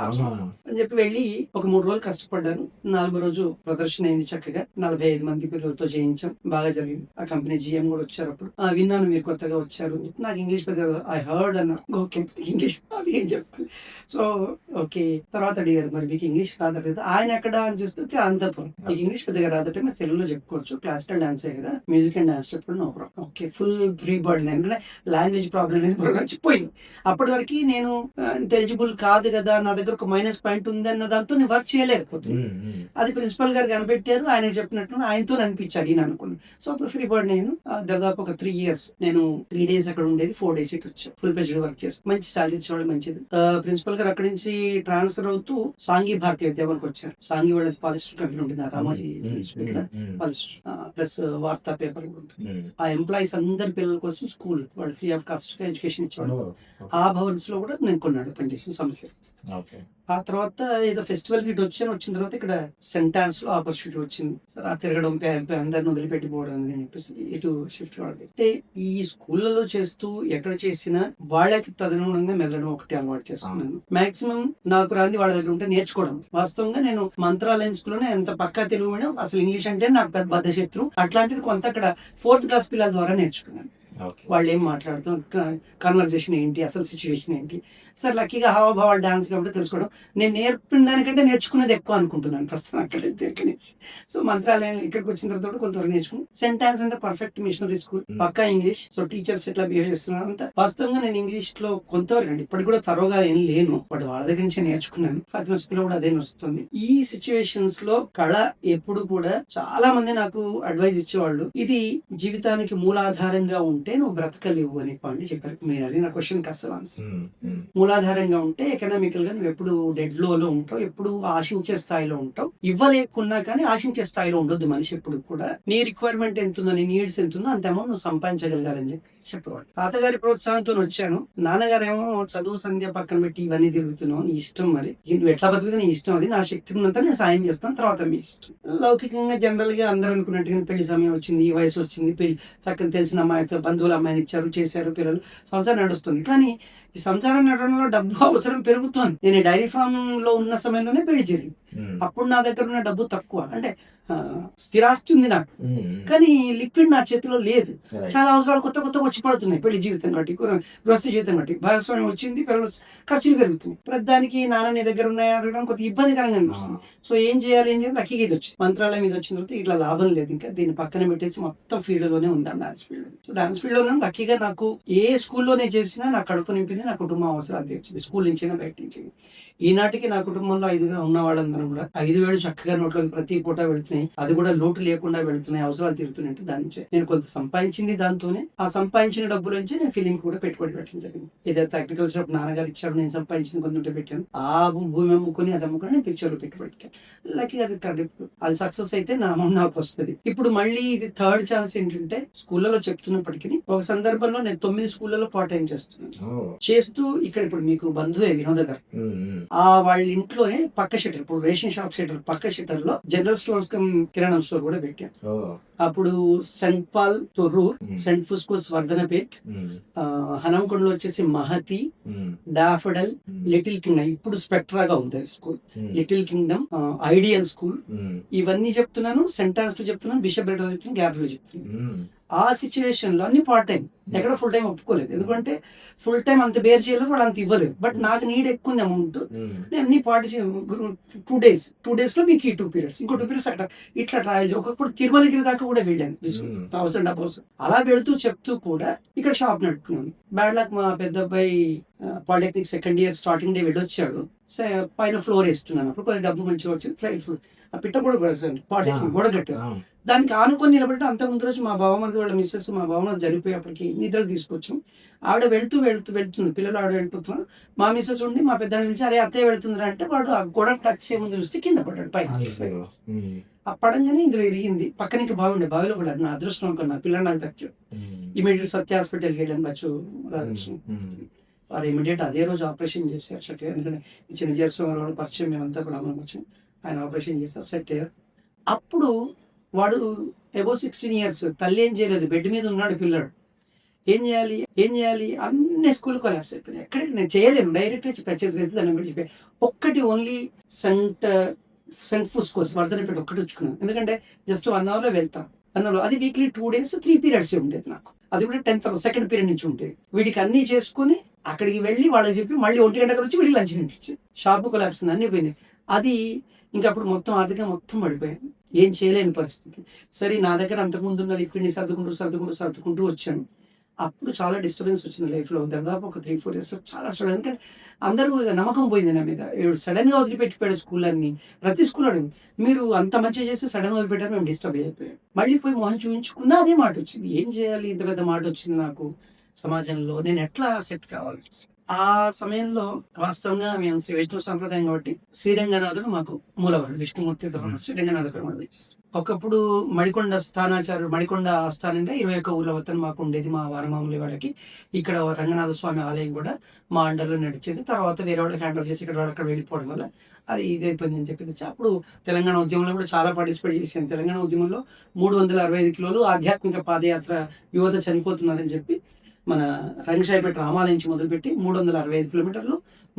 అని చెప్పి వెళ్ళి ఒక 3 రోజులు కష్టపడ్డాను. 4వ రోజు ప్రదర్శన అయింది చక్కగా. 45 మంది పిల్లలతో చేయించాం. బాగా జరిగింది. ఆ కంపెనీ GM కూడా వచ్చారు. అప్పుడు విన్నాను మీరు కొత్తగా వచ్చారు. నాకు ఇంగ్లీష్ పెద్ద ఐ హర్డ్ అన్న, ఓకే ఇంగ్లీష్ అది ఏం చెప్పాలి. సో ఓకే, తర్వాత అడిగారు మరి మీకు ఇంగ్లీష్ రాదట. ఆయన ఎక్కడ అని చూస్తే అనంతపురం. మీకు ఇంగ్లీష్ పెద్దగా రాదట, మీరు తెలుగులో చెప్పుకోవచ్చు, క్లాసికల్ డాన్స్ కదా, మ్యూజిక్ అండ్ డాన్స్ చెప్పడం no problem. Okay, full free bird. ఎందుకంటే లాంగ్వేజ్ ప్రాబ్లం అనేది వచ్చిపోయింది. అప్పటి వరకు నేను ఇంటెలిజిబుల్ కాదు కదా, నా దగ్గర ఒక మైనస్ పాయింట్ ఉంది అన్న దాంతో నేను వర్క్ చేయలేకపోతుంది. అది ప్రిన్సిపల్ గారు కనిపెట్టారు. ఆయన చెప్పినట్టు ఆయనతో అనిపించాడు నేను అనుకున్నాను. సో అప్పుడు ఫ్రీ బర్డ్ నేను దాదాపు ఒక 3 years నేను 3 days అక్కడ ఉండేది, 4 days ఇటు వచ్చాను. ఫుల్ పేజ్ వర్క్ చేస్తాను. మంచి సాలరీ ఇచ్చేవాళ్ళు, మంచిది. ప్రిన్సిపల్ గారు అక్కడి నుంచి ట్రాన్స్ఫర్ అవుతూ సాంఘీ భారతీయ విద్యాభవన్కి వచ్చారు. సాంఘీ వాళ్ళది పాలిస్టర్ కంపెనీ ఉంటుంది, రామాజీ పాలిస్టర్ ప్లస్ వార్తా పేపర్ కూడా ఉంటుంది. ఆ ఎంప్లాయీస్ అందరి పిల్లల కోసం స్కూల్ వాళ్ళు ఫ్రీ ఆఫ్ కాస్ట్ గా ఎడ్యుకేషన్ ఇచ్చేవాళ్ళు. ఆ భవన్స్ లో కూడా నేను కొన్నాడు పనిచేసిన సమస్య. ఆ తర్వాత ఏదో ఫెస్టివల్ కి వచ్చిన తర్వాత ఇక్కడ సెంట్ ఆన్స్ లో ఆపర్చునిటీ వచ్చింది. సార్ ఆ తిరగడం, అందరిని వదిలిపెట్టిపోవడం అని చెప్పేసి ఇటు షిఫ్ట్ కావడం. అంటే ఈ స్కూళ్ళలో చేస్తూ ఎక్కడ చేసినా వాళ్ళకి తదనుగుణంగా మెదలడం ఒకటి అలవాటు చేసుకున్నాను. మాక్సిమం నాకు రాంది వాళ్ళ దగ్గర ఉంటే నేర్చుకోవడం. వాస్తవంగా నేను మంత్రాలయం స్కూల్లోనే ఎంత పక్కా తెలుగు మీడియం, అసలు ఇంగ్లీష్ అంటే నాకు పెద్ద బద్ధశత్రు. అట్లాంటిది కొంత అక్కడ 4th class పిల్లల ద్వారా నేర్చుకున్నాను. వాళ్ళు ఏం మాట్లాడుతాం, కన్వర్జేషన్ ఏంటి, అసలు సిచ్యువేషన్ ఏంటి. సార్ లక్కీగా హావభావాలు డాన్స్ కాబట్టి తెలుసుకోవడం. నేను నేర్పిన దానికంటే నేర్చుకునేది ఎక్కువ అనుకుంటున్నాను ప్రస్తుతం అక్కడి నుంచి. సో మంత్రాలయం ఇక్కడికి వచ్చిన తర్వాత కొంతవరకు నేర్చుకుని. సెంట్ ఆన్స్ అంటే పర్ఫెక్ట్ మిషనరీ స్కూల్, పక్కా ఇంగ్లీష్. సో టీచర్స్ ఎట్లా బిహేవ్ చేస్తున్నారు అంతా. వాస్తవంగా నేను ఇంగ్లీష్ లో కొంతవరకు అండి, ఇప్పటికి కూడా తరోగా ఏం లేను, బట్ వాళ్ళ దగ్గర నుంచి నేర్చుకున్నాను. ఫాతిమా స్కూల్ లో కూడా అదే నడుస్తుంది. ఈ సిచ్యువేషన్స్ లో కళ ఎప్పుడు కూడా చాలా మంది నాకు అడ్వైజ్ ఇచ్చేవాళ్ళు, ఇది జీవితానికి మూలాధారంగా ఉంటే నువ్వు బ్రతకలేవు అని పాయింట్ చెప్పారు. మీరు అడిగిన క్వశ్చన్ కి అసలు ఆన్సర్. మూలాధారంగా ఉంటే ఎకనామికల్ గా నువ్వు ఎప్పుడు డెడ్ లో ఉంటావు, ఎప్పుడు ఆశించే స్థాయిలో ఉంటావు. ఇవ్వలేకున్నా కానీ ఆశించే స్థాయిలో ఉండొద్దు మనిషి ఎప్పుడు కూడా. నీ రిక్వైర్మెంట్ ఎంత ఉందో, నీ నీడ్స్ ఎంత ఉందో అంత అమౌంట్ నువ్వు సంపాదించగలగాలని చెప్పి చెప్పేవాడు. తాతగారి ప్రోత్సాహంతో వచ్చాను. నాన్నగారేమో చదువు సంధ్య పక్కన పెట్టి ఇవన్నీ తిరుగుతున్నావు, నీ ఇష్టం, మరి నువ్వు ఎట్లా బతుకుతా నీ ఇష్టం, అది నా శక్తి ఉన్నంత నేను సాయం చేస్తాను, తర్వాత మీ ఇష్టం. లౌకికంగా జనరల్ గా అందరూ అనుకున్నట్టుగా పెళ్లి సమయం వచ్చింది, ఈ వయసు వచ్చింది, పెళ్లి చక్కని తెలిసిన అమ్మాయితో బంధువులు అమ్మాయిని ఇచ్చారు, చేశారు, పిల్లలు, సంసారం నడుస్తుంది. కానీ ఈ సంసారం నడవడంలో డబ్బు అవసరం పెరుగుతోంది. నేను డైరీ ఫామ్ లో ఉన్న సమయంలోనే పెళ్లి జరిగింది. అప్పుడు నా దగ్గర ఉన్న డబ్బు తక్కువ, అంటే స్థిరాస్తి ఉంది నాకు, కానీ లిక్విడ్ నా చేతిలో లేదు. చాలా అవసరాలు కొత్త వచ్చి పడుతున్నాయి. పెళ్లి జీవితం కట్టి, గృహస్థ జీవితం కట్టి, భాగస్వామ్యం వచ్చింది, పిల్లలు ఖర్చులు పెరుగుతున్నాయి. ప్రతిదానికి నాన్న నీ దగ్గర ఉన్నాయని అడగడం కొంత ఇబ్బందికరంగా అనిపిస్తుంది. సో ఏం చేయాలి లక్కీగా ఇది వచ్చింది. మంత్రాలయం ఇది వచ్చిన తర్వాత ఇట్లా లాభం లేదు, ఇంకా దీన్ని పక్కన పెట్టేసి మొత్తం ఫీల్డ్ లోనే ఉందాం, dance field. So dance field లో లక్కీగా నాకు ఏ స్కూల్లోనే చేసినా నా కడుపు నింపింది, నా కుటుంబం అవసరాలు తీర్చింది. స్కూల్ నుంచైనా బయట నుంచి. ఈనాటికి నా కుటుంబంలో 5గా ఉన్న వాళ్ళందరం కూడా 5,000 చక్కగా నోట్లోకి ప్రతి పూట వెళుతున్నాయి. అది కూడా లోటు లేకుండా వెళుతున్నాయి, అవసరాలు తీరుతున్నాయి. దాని నుంచి నేను కొంత సంపాదించింది, దాంతోనే ఆ సంపాదించిన డబ్బుల నుంచి నేను ఫిలిం కూడా పెట్టుబడి పెట్టడం జరిగింది. ఏదైతే అగ్రికల్చర్ నాన్నగారు ఇచ్చారు, నేను సంపాదించిన కొంత పెట్టాను. ఆ భూమి అమ్ముకొని అది అమ్ముకొని నేను పిక్చర్లో పెట్టుబడి పెట్టాను. లక్కీ అది కరెక్ట్, అది సక్సెస్ అయితే నా అమౌంట్ నాకు వస్తుంది. ఇప్పుడు మళ్ళీ ఇది 3rd ఛాన్స్ ఏంటంటే, స్కూళ్ళలో చెప్తున్నప్పటికీ ఒక సందర్భంలో నేను 9 స్కూళ్ళలో పార్ట్ టైం చేస్తున్నాను. చేస్తూ ఇక్కడ ఇప్పుడు మీకు బంధువే వినోద గారు, వాళ్ళ ఇంట్లోనే పక్క షట్టర్, ఇప్పుడు రేషన్ షాప్ షట్టర్ పక్క షట్టర్ లో జనరల్ స్టోర్స్ కిరాణం స్టోర్ కూడా పెట్టాను. అప్పుడు సెంట్ పాల్ తొర్రూర్, సెంట్ ఫుస్కోస్ వర్ధనపేట్, హనంకొండలో వచ్చేసి మహతి, డాఫడల్, లిటిల్ కింగ్డమ్, ఇప్పుడు స్పెక్ట్రాగా ఉంది school, Little Kingdom, ideal school, ఇవన్నీ చెప్తున్నాను. సెంట్ ఆన్స్ లో చెప్తున్నాను, బిషప్ లో చెప్తున్నాను, గ్యాప్ లో చెప్తున్నాను. ఆ సిచ్యువేషన్ లో అన్ని పార్ట్ టైం, ఎక్కడ ఫుల్ టైం ఒప్పుకోలేదు. ఎందుకంటే ఫుల్ టైం అంత బేర్ చేయలేదు, వాళ్ళు అంత ఇవ్వలేదు. బట్ నాకు నీడ్ ఎక్కువ ఉంది అమౌంట్. నేను అన్ని పార్టీ 2 days లో మీకు ఈ 2 periods, ఇంకో 2 periods అక్కడ ఇట్లా ట్రావెల్ చేయాలి. ఒకప్పుడు తిరుమలగిరి దాకా కూడా వెళ్ళాను, 1000 అలా వెళుతూ చెప్తూ కూడా ఇక్కడ షాప్ నడుపుకున్నాను. బ్యాడ్ లక్ మా పెద్ద అబ్బాయి polytechnic second year starting day వెళ్ళొచ్చాడు. పైన ఫ్లోర్ వేస్తున్నాను, అప్పుడు కొంచెం డబ్బు మంచిగా వచ్చింది. ఫ్లైట్ ఫ్లోర్ ఆ పిట్ట కూడా కొడతాను, పాలిటెక్నిక్ గోడ కట్టారు. దానికి ఆనుకొని నిలబెట్టి అంత ముందు రోజు మా బావమరిది వాళ్ళ మిస్సెస్ మా బావమరిది జరిగిపోయేప్పటికి నిద్ర తీసుకొచ్చాం. ఆవిడ వెళ్తుంది, పిల్లలు ఆవిడ వెళ్ళిపోతున్నారు. మా మిస్సెస్ ఉండి మా పెద్దని పిలిచి అరే అత్తయ్య వెళ్తుందిరా అంటే వాడు ఆ గోడ టచ్ చేయ ముందు చూస్తే కింద పడ్డాడు పైన. ఆ పడంగానే ఇందులో ఇరిగింది. పక్కనికి బాగుండే బావిలో కూడా నా అదృష్టం అనుకున్నా, పిల్లలు నాకు తగ్గాడు. ఇమీడియట్ సత్య హాస్పిటల్కి వెళ్ళాను, బచ్చు రాధాకృష్ణ. వారు ఇమీడియట్ అదే రోజు ఆపరేషన్ చేశారు చక్కగా. ఎందుకంటే ఈ చిన్న చేసిన వాళ్ళు పరిచయం, మేమంతా బ్రాహ్మణ పరిచయం. ఆయన ఆపరేషన్ చేశారు, సెట్ అయ్యారు. అప్పుడు వాడు అబౌవ్ 16 years, తల్లి ఏం చేయలేదు, బెడ్ మీద ఉన్నాడు పిల్లాడు. ఏం చేయాలి అన్ని స్కూల్ కొలాప్స్ అయిపోయినాయి. ఎక్కడ నేను చేయలేను, డైరెక్ట్గా చెప్పి దాన్ని బట్టి చెప్పి ఒక్కటి ఓన్లీ సెంట్ ఫుడ్స్ కోసం వర్ధనపేట ఒక్కటి వచ్చుకున్నాను. ఎందుకంటే జస్ట్ 1 hourలో వెళ్తాను. 1 hour అది వీక్లీ 2 days 3 periods ఉండేది నాకు. అది కూడా 10th సెకండ్ పీరియడ్ నుంచి ఉండేది. వీడికి అన్నీ చేసుకుని అక్కడికి వెళ్ళి వాళ్ళకి చెప్పి మళ్ళీ 1 గంటకు వచ్చి వీడికి లంచ్ తినిపించి షాప్ కొలాప్స్ అన్నీ పోయినాయి. అది ఇంకా అప్పుడు మొత్తం ఆర్థికంగా మొత్తం పడిపోయాను, ఏం చేయలేని పరిస్థితి. సరే నా దగ్గర అంతకుముందు ఉన్న లిక్విడ్ని సర్దుకుంటూ వచ్చాను. అప్పుడు చాలా డిస్టర్బెన్స్ వచ్చింది లైఫ్లో. దాదాపు ఒక 3-4 years చాలా సడన్. ఎందుకంటే అందరూ నమ్మకం పోయింది నా మీద. సడన్గా వదిలిపెట్టిపోయాడు స్కూల్ అన్ని. ప్రతి స్కూల్ అడిగింది, మీరు అంత మంచిగా చేసి సడన్గా వదిలిపెట్టారు, మేము డిస్టర్బ్ అయిపోయాం. మళ్ళీ పోయి మొహం చూపించుకున్నా అదే మాట వచ్చింది. ఏం చేయాలి, ఇంత పెద్ద మాట వచ్చింది నాకు సమాజంలో, నేను ఎట్లా సెట్ కావాలి. ఆ సమయంలో వాస్తవంగా మేము శ్రీ వైష్ణవ సాంప్రదాయం కాబట్టి శ్రీరంగనాథుడు మాకు మూలవాడు. విష్ణుమూర్తి తర్వాత శ్రీరంగనాథుడు మనం తెచ్చేస్తాం. ఒకప్పుడు మడికొండ ఆస్థానం అంటే 21 ఊర్ల వద్దన మాకు ఉండేది. మా వారమాముల వాళ్ళకి ఇక్కడ రంగనాథ స్వామి ఆలయం కూడా మా అండర్లో నడిచేది. తర్వాత వేరే వాళ్ళకి హ్యాండ్ ఓవర్ చేసి ఇక్కడ వాళ్ళు అక్కడ వెళ్ళిపోవడం వల్ల అది ఇదైపోయింది అని చెప్పి అప్పుడు తెలంగాణ ఉద్యమంలో కూడా చాలా పార్టిసిపేట్ చేశాను. తెలంగాణ ఉద్యమంలో 365 కిలోలు ఆధ్యాత్మిక పాదయాత్ర యువత చనిపోతున్నారని చెప్పి మన రంగశాయిపేట రామాలయం నుంచి మొదలుపెట్టి 365 kilometers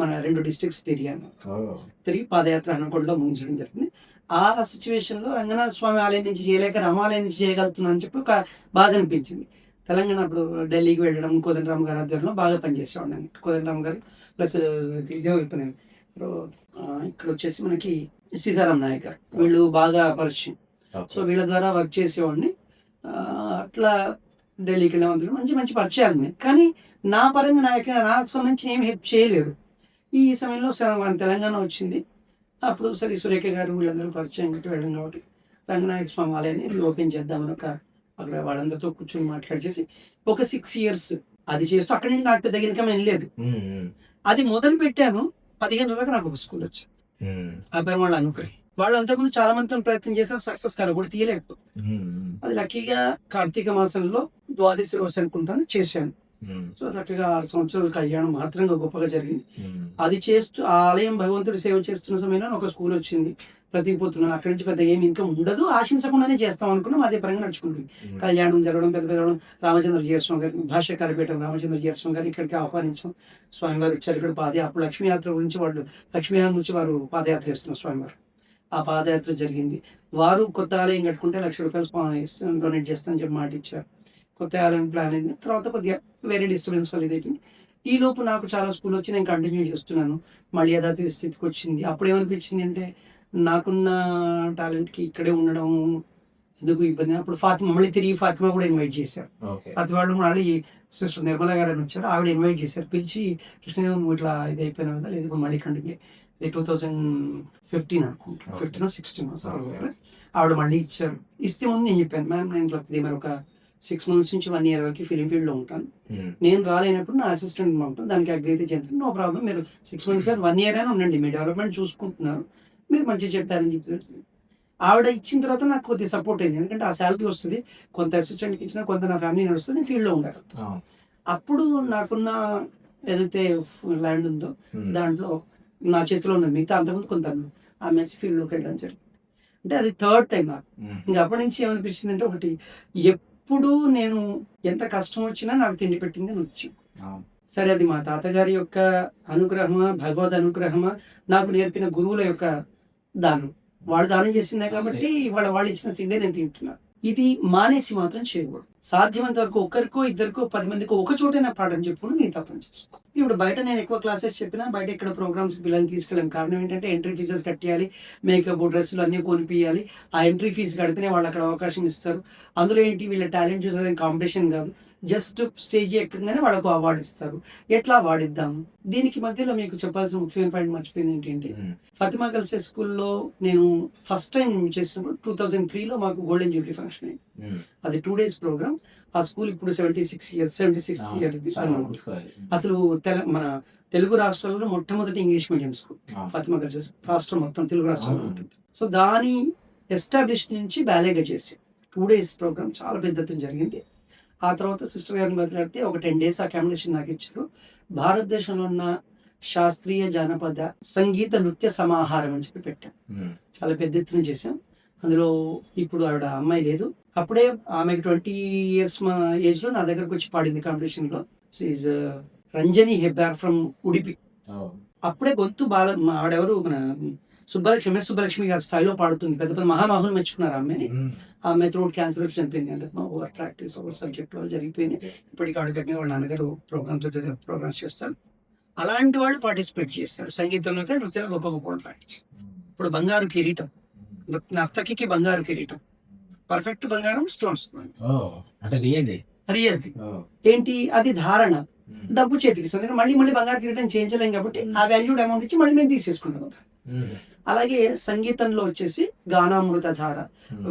మన 2 districts తిరిగి పాదయాత్ర హనుకొండలో ముగించడం జరిగింది. ఆ సిచ్యువేషన్లో రంగనాథ స్వామి ఆలయం నుంచి చేయలేక రామాలయం నుంచి చేయగలుగుతున్నాను అని చెప్పి ఒక బాధ అనిపించింది. తెలంగాణ అప్పుడు ఢిల్లీకి వెళ్ళడం, కోదండరామ్ గారి ఆధ్వర్యంలో బాగా పనిచేసేవాడిని. కోదండరామ్ గారు ప్లస్ ఇదే అయిపోయినాను. ఇక్కడ వచ్చేసి మనకి సీతారాం నాయక్ గారు, వీళ్ళు బాగా పరిచయం. సో వీళ్ళ ద్వారా వర్క్ చేసేవాడిని. అట్లా ఢిల్లీకి వెళ్ళే మంచి పరిచయాలు ఉన్నాయి. కానీ నా పరంగా నాకు సంబంధించి ఏమి హెల్ప్ చేయలేదు. ఈ సమయంలో తెలంగాణ వచ్చింది. అప్పుడు సరే సురేఖ గారు వీళ్ళందరూ పరిచయం పెట్టి వెళ్ళడం కాబట్టి రంగనాయక స్వామి ఆలయాన్ని ఓపెన్ చేద్దామని అక్కడ వాళ్ళందరితో కూర్చొని మాట్లాడి ఒక 6 years అది చేస్తూ అక్కడి నుంచి నాకు పెద్ద ఇన్కమ్ ఏం లేదు. అది మొదలు పెట్టాను. 15 రోజులకు నాకు ఒక స్కూల్ వచ్చింది. ఆ పేరు వాళ్ళు అనుకుని వాళ్ళు అంతకుముందు చాలా మంది ప్రయత్నం చేశారు, సక్సెస్ కాదు, కూడా తీయలేకపోతుంది. అది లక్కీగా కార్తీక మాసంలో ద్వాదశి రోజు అనుకుంటాను చేశాను. సో చక్కగా 6 సంవత్సరాల కళ్యాణం మాత్రంగా గొప్పగా జరిగింది. అది చేస్తూ ఆ ఆలయం భగవంతుడి సేవ చేస్తున్న సమయంలో ఒక స్కూల్ వచ్చింది, బ్రతికిపోతున్నాను. అక్కడి నుంచి పెద్ద ఏం ఇన్కమ్ ఉండదు, ఆశించకుండానే చేస్తాం అనుకున్నాం. అదే పరంగా నడుచుకుంటుంది. కళ్యాణం జరగడం, పెద్ద రామచంద్ర జీయస్వామి గారి భాష్యకారపేట రామచంద్ర జీయస్వామి గారు ఇక్కడికి ఆహ్వానించాం. స్వామివారు వచ్చారు ఇక్కడ అప్పుడు లక్ష్మీయాత్ర గురించి లక్ష్మీయాత్ర నుంచి వారు పాదయాత్ర చేస్తున్నారు స్వామివారు. ఆ పాదయాత్ర జరిగింది. వారు కొత్త ఆలయం కట్టుకుంటే ₹1,00,000 డొనేట్ చేస్తానని చెప్పి మాట ఇచ్చారు. కొత్త ఆలయం ప్లాన్ అయింది. తర్వాత కొద్దిగా వేరే డిస్టర్బెన్స్ వల్ల ఇదైపోయింది. ఈ లోపు నాకు చాలా స్కూల్ వచ్చి నేను కంటిన్యూ చేస్తున్నాను. మళ్ళీ యథాతథ స్థితికి వచ్చింది. అప్పుడు ఏమనిపించింది అంటే నాకున్న టాలెంట్కి ఇక్కడే ఉండడం ఎందుకు ఇబ్బంది. అప్పుడు మళ్ళీ తిరిగి ఫాతిమా కూడా ఇన్వైట్ చేశారు. ఫాతిమా వాళ్ళు మళ్ళీ సిస్టర్ నిర్మల గారు అని వచ్చారు, ఆవిడ ఇన్వైట్ చేశారు. పిలిచి కృష్ణదేవ్ నువ్వు ఇట్లా ఇది అయిపోయినా కదా, లేదు మళ్ళీ కంటిన్యూ. ఇది 2015 అనుకుంటా, 15 or 16 ఆవిడ మళ్ళీ ఇచ్చారు. ఇస్తే ముందు నేను చెప్పాను, మ్యామ్ నేను ఇట్లా మరి ఒక 6 months నుంచి 1 year వరకు ఫిలిం ఫీల్డ్లో ఉంటాను, నేను రాలేనప్పుడు నా అసిస్టెంట్ పంపుతాను, దానికి అగ్రీ అయితే చేస్తాను, నో ప్రాబ్లం, మీరు 6 months కాదు 1 year అయినా ఉండండి, మీ డెవలప్మెంట్ చూసుకుంటున్నారు, మీరు మంచిగా చెప్పారని చెప్పి ఆవిడ ఇచ్చిన తర్వాత నాకు కొద్దిగా సపోర్ట్ అయింది. ఎందుకంటే ఆ శాలరీ వస్తుంది, కొంత అసిస్టెంట్కి ఇచ్చినా కొంత నా ఫ్యామిలీ నడుస్తుంది, నేను ఫీల్డ్లో ఉండాలి. అప్పుడు నాకున్న ఏదైతే ల్యాండ్ ఉందో దాంట్లో నా చేతిలో ఉన్నది, మిగతా అంతకుముందు కొంత ఆ మెస్ ఫీల్డ్లోకి వెళ్ళడం జరిగింది. అంటే అది 3rd time నాకు. ఇంకా అప్పటి నుంచి ఏమనిపించింది అంటే, ఒకటి ఎప్పుడు నేను ఎంత కష్టం వచ్చినా నాకు తిండి పెట్టింది నృత్యం. సరే అది మా తాతగారి యొక్క అనుగ్రహమా, భగవద్ అనుగ్రహమా, నాకు నేర్పిన గురువుల యొక్క దానం, వాళ్ళు దానం చేసిందే కాబట్టి వాళ్ళు ఇచ్చిన తిండే నేను తింటున్నాను. ఇది మానేసి మాత్రం చేయకూడదు. సాధ్యమైనంత వరకు ఒకరికో ఇద్దరికో 10 మందికో ఒక చోటైనా పాఠం చెప్పుకుని మిగతా పని చేసుకో. ఇప్పుడు బయట నేను ఎక్కువ క్లాసెస్ చెప్పినా బయట ఇక్కడ ప్రోగ్రామ్స్ పిల్లల్ని తీసుకెళ్ళాను. కారణం ఏంటంటే ఎంట్రీ ఫీజెస్ కట్టేయాలి, మేకప్ డ్రెస్సులు అన్నీ కొనిపియాలి. ఆ ఎంట్రీ ఫీజు కడితేనే వాళ్ళు అక్కడ అవకాశం ఇస్తారు. అందులో ఏంటి, వీళ్ళ టాలెంట్ చూసేది కాంపిటీషన్ కాదు, జస్ట్ స్టేజ్ ఎక్కగానే వాళ్ళకు అవార్డు ఇస్తారు. ఎట్లా అవార్డు ఇద్దాము? దీనికి మధ్యలో మీకు చెప్పాల్సిన ముఖ్యమైన పాయింట్ మర్చిపోయింది ఏంటంటే, ఫాతిమా గర్ల్స్ హై స్కూల్లో నేను ఫస్ట్ టైం చేసినప్పుడు 2003లో మాకు గోల్డెన్ జూబ్లీ ఫంక్షన్ అయింది. అది 2 days ప్రోగ్రామ్. ఆ స్కూల్ ఇప్పుడు 76 ఇయర్. అసలు మన తెలుగు రాష్ట్రాల్లో మొట్టమొదటి English medium school Fatima girls రాష్ట్రం మొత్తం తెలుగు రాష్ట్రాల్లో ఉంటుంది. సో దాని ఎస్టాబ్లిష్ నుంచి బ్యాలేగా చేసి 2 days ప్రోగ్రామ్ చాలా పెద్ద ఎత్తున జరిగింది. ఆ తర్వాత సిస్టర్ గారిని బదిలాడితే ఒక 10 days అకామిడేషన్ నాకు ఇచ్చారు. భారతదేశంలో ఉన్న శాస్త్రీయ జానపద సంగీత నృత్య సమాహారం అని చెప్పి పెట్టాం. చాలా పెద్ద ఎత్తున చేసాం. అందులో ఇప్పుడు ఆవిడ అమ్మాయి లేదు. అప్పుడే ఆమెకి 20 years ఏజ్ లో నా దగ్గరకు వచ్చి పాడింది కాంపిటీషన్ లో. Is Ranjani Hebbar from Udupi. అప్పుడే గొంతు ఆవిడెవరు మన సుబ్బలక్ష్మి గారి స్థాయిలో పాడుతుంది. పెద్ద పెద్ద మహామహులు మెచ్చుకున్నారు ఆమెని. ఆమె త్రోట్ క్యాన్సర్ వచ్చి చనిపోయింది. అంటే ఓవర్ ప్రాక్టీస్ ఓవర్ సబ్జెక్ట్ వల్ల జరిగిపోయింది. ఇప్పటికి ఆవిడ వాళ్ళ నాన్నగారు ప్రోగ్రామ్స్ చేస్తారు. అలాంటి వాళ్ళు పార్టిసిపేట్ చేస్తారు సంగీతంలో, నృత్యంలో గొప్ప గొప్ప వాళ్ళు ప్రాక్టీస్. ఇప్పుడు బంగారు కిరీటం, నర్తకికి బంగారు కిరీటం, పర్ఫెక్ట్ బంగారం స్టోన్స్ రియల్ ఏంటి అది ధారణ, డబ్బు చేతికి ఇస్తుంది. మళ్ళీ బంగారు కిరీటం చేయించలేం కాబట్టి ఆ వాల్యూడ్ అమౌంట్ ఇచ్చి మళ్ళీ మేము తీసేసుకుంటాం. అలాగే సంగీతంలో వచ్చేసి గానామృత ధార,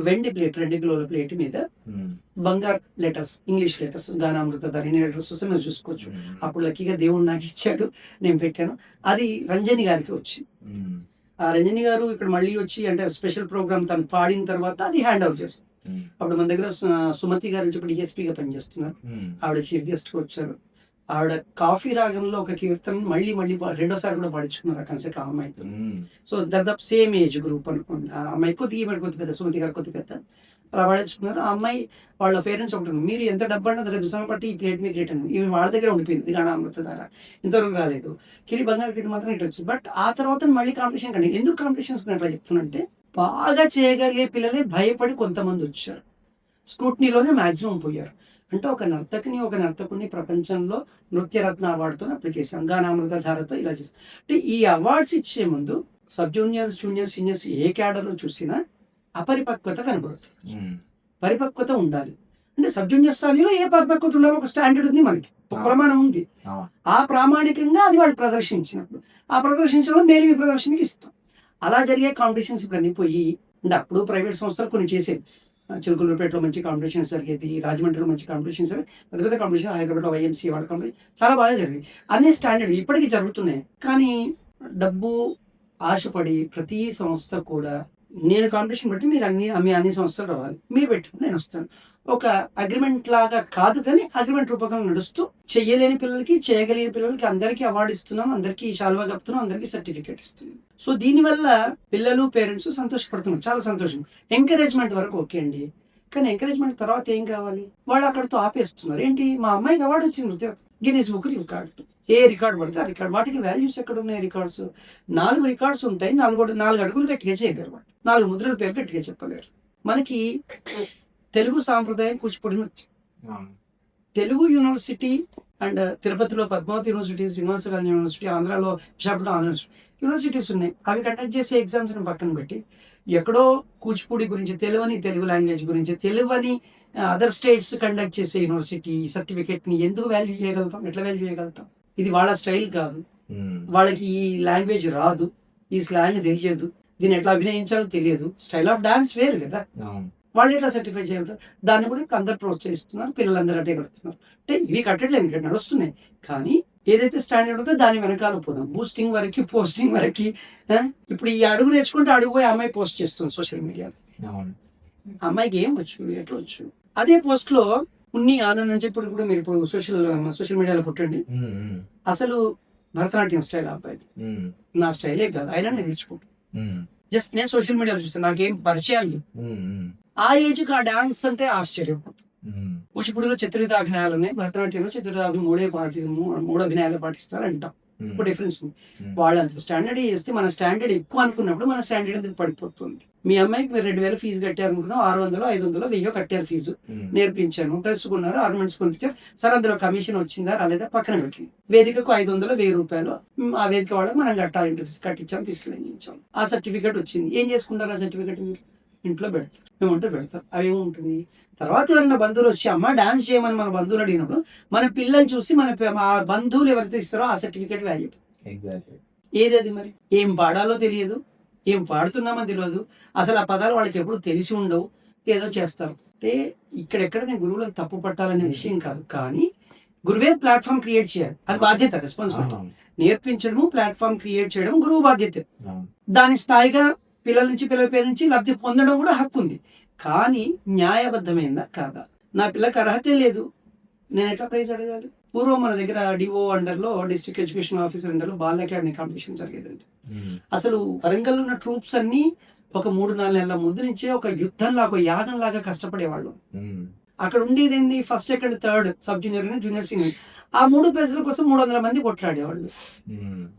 వెండి ప్లేట్ 2 కిలోల ప్లేట్ మీద బంగారు లెటర్స్, ఇంగ్లీష్ లెటర్స్, గానామృత ధార ఇన్ని లెటర్స్ వస్తే మీరు చూసుకోవచ్చు. అప్పుడు లక్కీగా దేవుడు నాకు ఇచ్చాడు, నేను పెట్టాను. అది రంజని గారికి వచ్చింది. ఆ రంజని గారు ఇక్కడ మళ్ళీ వచ్చి అంటే స్పెషల్ ప్రోగ్రామ్ తను పాడిన తర్వాత అది హ్యాండ్ ఓవర్ చేస్తారు. అప్పుడు మన దగ్గర సుమతి గారు చెప్పి డిఎస్పీగా పనిచేస్తున్నారు. ఆవిడ చీఫ్ గెస్ట్ గా వచ్చారు. ఆవిడ కాఫీ రాగంలో ఒక కీర్తన మళ్ళీ రెండోసారి కూడా పాడించుకున్నారు ఆ కన్సర్ట్ ఆ అమ్మాయితో. సో దాదాపు సేమ్ ఏజ్ గ్రూప్ అనుకోండి. ఆ అమ్మాయి కొద్దిగా పెద్ద, సుమతి గారు కొద్ది పెద్ద, అలా పాడించుకున్నారు. ఆ అమ్మాయి వాళ్ళ పేరెంట్స్ ఒకటి, మీరు ఎంత డబ్బు అంటే అంత విషయం పట్టి ఈ ప్లేట్ మీకు రిటర్న్, ఇవి వాళ్ళ దగ్గర ఉండిపోయింది. గానామృత ధార ఇంతవరకు రాలేదు. బంగారు కిరీటం మాత్రం ఇట్లా వచ్చింది. బట్ ఆ తర్వాత మళ్ళీ కాంపిటీషన్ కండి. ఎందుకు కాంపిటీషన్స్ అట్లా చెప్తున్నంటే, బాగా చేయగలిగే పిల్లలే భయపడి కొంతమంది వచ్చారు. స్కూట్నీలోనే మాక్సిమం పోయారు. అంటే ఒక నర్తకుని ప్రపంచంలో నృత్యరత్న అవార్డుతో అప్పుడు చేశాం. గానామృత ధారతో ఇలా చేసాం. అంటే ఈ అవార్డ్స్ ఇచ్చే ముందు సబ్ జూనియర్స్, జూనియర్స్, సీనియర్స్ ఏ క్యాడర్లో చూసినా అపరిపక్వత కనబడుతుంది. పరిపక్వత ఉండాలి. అంటే సబ్ జూనియర్ స్థాయిలో ఏ పరిపక్వత ఉండాలో ఒక స్టాండర్డ్ ఉంది, మనకి ఒక ప్రమాణం ఉంది. ఆ ప్రామాణికంగా అది వాళ్ళు ప్రదర్శించినప్పుడు ఆ ప్రదర్శించడంలో మేలు మీ ప్రదర్శనకి ఇస్తాం. అలా జరిగే కాంపిటీషన్స్ ఇప్పుడు అన్ని పోయి, అంటే అప్పుడు ప్రైవేట్ సంస్థలు కొన్ని చేసేవి. చిలుకలూరుపేటలో మంచి కాంపిటీషన్స్ జరిగేది, రాజమండ్రిలో మంచి కాంపిటీషన్స్ జరిగేది, పెద్ద పెద్ద కాంపిటీషన్, హైదరాబాద్లో వైఎంసీ వాళ్ళ కాంపిటీషన్ చాలా బాగా జరిగింది. అన్ని స్టాండర్డ్ ఇప్పటికీ జరుగుతున్నాయి. కానీ డబ్బు ఆశపడి ప్రతి సంస్థ కూడా నేను కాంపిటీషన్ పెట్టి మీరు అన్ని సంస్థలు రావాలి, మీరు పెట్టుకుని నేను వస్తాను, ఒక అగ్రిమెంట్ లాగా కాదు, కానీ అగ్రిమెంట్ రూపకంగా నడుస్తూ చెయ్యలేని పిల్లలకి, చేయగలిగిన పిల్లలకి అందరికీ అవార్డు ఇస్తున్నాం, అందరికీ శాల్వా కప్పుతున్నాం, అందరికీ సర్టిఫికేట్ ఇస్తున్నాం. సో దీనివల్ల పిల్లలు, పేరెంట్స్ సంతోషపడుతున్నారు. చాలా సంతోషం. ఎంకరేజ్మెంట్ వరకు ఓకే అండి, కానీ ఎంకరేజ్మెంట్ తర్వాత ఏం కావాలి? వాళ్ళు అక్కడితో ఆపేస్తున్నారు. ఏంటి, మా అమ్మాయికి అవార్డు వచ్చింది, గిన్నీస్ బుక్ రికార్డు, ఏ రికార్డు పడితే ఆ రికార్డు. వాటికి వాల్యూస్ ఎక్కడ ఉన్నాయి? రికార్డ్స్ 4 రికార్డ్స్ ఉంటాయి. 4 అడుగులు గట్టిగా చేయగలరు, 4 ముద్రల పేరు గట్టిగా చెప్పలేరు. మనకి తెలుగు సాంప్రదాయం కూచిపూడి నృత్యం, తెలుగు యూనివర్సిటీ అండ్ తిరుపతిలో పద్మావతి యూనివర్సిటీ, ఆంధ్రాలో విశాఖపట్నం యూనివర్సిటీస్ ఉన్నాయి. అవి కండక్ట్ చేసే ఎగ్జామ్స్ పక్కన పెట్టి ఎక్కడో కూచిపూడి గురించి తెలియని, తెలుగు లాంగ్వేజ్ గురించి తెలియని అదర్ స్టేట్స్ కండక్ట్ చేసే యూనివర్సిటీ సర్టిఫికేట్ని ఎందుకు వాల్యూ చేయగలుగుతాం? ఎట్లా వాల్యూ చేయగలుగుతాం? ఇది వాళ్ళ స్టైల్ కాదు, వాళ్ళకి ఈ లాంగ్వేజ్ రాదు, ఈ స్లాంగ్ తెలియదు, దీన్ని ఎట్లా అభినయించాలో తెలియదు, స్టైల్ ఆఫ్ డాన్స్ వేరు కదా, వాళ్ళు ఎట్లా సర్టిఫై చేయగలుగుతారు? దాన్ని కూడా ఇప్పుడు అందరు ప్రోత్సహిస్తున్నారు, పిల్లలందరూ అటే కడుతున్నారు. అంటే ఇవి కట్టట్లేదు, ఇక్కడ నడుస్తున్నాయి. కానీ ఏదైతే స్టాండర్డ్ ఉందో దాని వెనకాల పోదాం, బూస్టింగ్ వరకు, పోస్టింగ్ వరకు. ఇప్పుడు ఈ అడుగు నేర్చుకుంటే అడుగు పోయి అమ్మాయి పోస్ట్ చేస్తుంది సోషల్ మీడియాలో. అమ్మాయికి ఏం వచ్చు, ఎట్లా వచ్చు? అదే పోస్ట్ లో ఉన్ని ఆనంద్ అని చెప్పి కూడా మీరు ఇప్పుడు సోషల్ మీడియాలో పుట్టండి, అసలు భరతనాట్యం స్టైల్ అబ్బాయిది, నా స్టైలే కాదు, అయినా నేను నేర్చుకుంటాను. జస్ట్ నేను సోషల్ మీడియాలో చూస్తాను, నాకేం పరిచయాలు. ఆ ఏజ్ కి ఆ డాన్స్ అంటే ఆశ్చర్యం. కూచిపూడిలో చతుర్విధ అభినయాలు ఉన్నాయి, భరతనాట్యంలో చతుర్విధ 3 అభినయాలు పాటిస్తారు అంటాం. ఒక డిఫరెన్స్ ఉంది. వాళ్ళు అంత స్టాండర్డ్ చేస్తే మన స్టాండర్డ్ ఎక్కువ అనుకున్నప్పుడు మన స్టాండర్డ్ ఎందుకు పడిపోతుంది? మీ అమ్మాయికి మీరు 2000 ఫీజు కట్టారు అనుకున్నాం, 600, 500, 1000 కట్టారు ఫీజు, నేర్పించాను, డ్రెస్ కొన్నారు, ఆర్నమెంట్స్ కొనిచ్చారు, సరే అందులో కమిషన్ వచ్చిందా రాలేదా పక్కన పెట్టింది. వేదికకు 500, 1000 రూపాయలు ఆ వేదిక వాళ్ళకి మనం కట్టాలి, కట్టించాం, తీసుకెళ్ళించాం, ఆ సర్టిఫికేట్ వచ్చింది. ఏం చేసుకుంటారు ఆ సర్టిఫికేట్? మీరు ఇంట్లో పెడతారు, ఏమంటే పెడతారు. అవి ఏముంటుంది, తర్వాత ఎవరైనా బంధువులు వచ్చి అమ్మ డాన్స్ చేయమని మన బంధువులు అడిగినప్పుడు మన పిల్లలు చూసి మా బంధువులు ఎవరైతే ఇస్తారో ఆ సర్టిఫికేట్ వాల్యూ. ఏది అది మరి, ఏం పాడాలో తెలియదు, ఏం పాడుతున్నామో తెలియదు, అసలు ఆ పదాలు వాళ్ళకి ఎప్పుడు తెలిసి ఉండవు, ఏదో చేస్తారు. అంటే ఇక్కడెక్కడ నేను గురువులను తప్పు పట్టాలనే విషయం కాదు, కానీ గురువే ప్లాట్ఫామ్ క్రియేట్ చేయాలి, అది బాధ్యత, రెస్పాన్సిబిలిటీ. నేర్పించడము, ప్లాట్ఫామ్ క్రియేట్ చేయడం గురువు బాధ్యత. దాని స్థాయిగా పిల్లల నుంచి పిల్లల పేరు నుంచి లబ్ధి పొందడం కూడా హక్కు ఉంది, కానీ న్యాయబద్ధమైందా కాదా? నా పిల్లకి అర్హతే లేదు, నేను ఎట్లా ప్రైజ్ అడగాలి? పూర్వం మన దగ్గర డిఓ అండర్లో, డిస్ట్రిక్ట్ ఎడ్యుకేషన్ ఆఫీసర్ అండర్లో బాల్ అకాడమీ కాంపిటీషన్ జరిగేదండి. అసలు వరంగల్ ఉన్న ట్రూప్స్ అన్ని ఒక 3-4 నెలల ముందు నుంచే ఒక యుద్ధంలాగా, ఒక యాగంలాగా కష్టపడేవాళ్ళు. అక్కడ ఉండేది ఏంది, first second third, sub junior junior senior, ఆ 3 ప్రైజ్ల కోసం 300 మంది కొట్లాడేవాళ్ళు.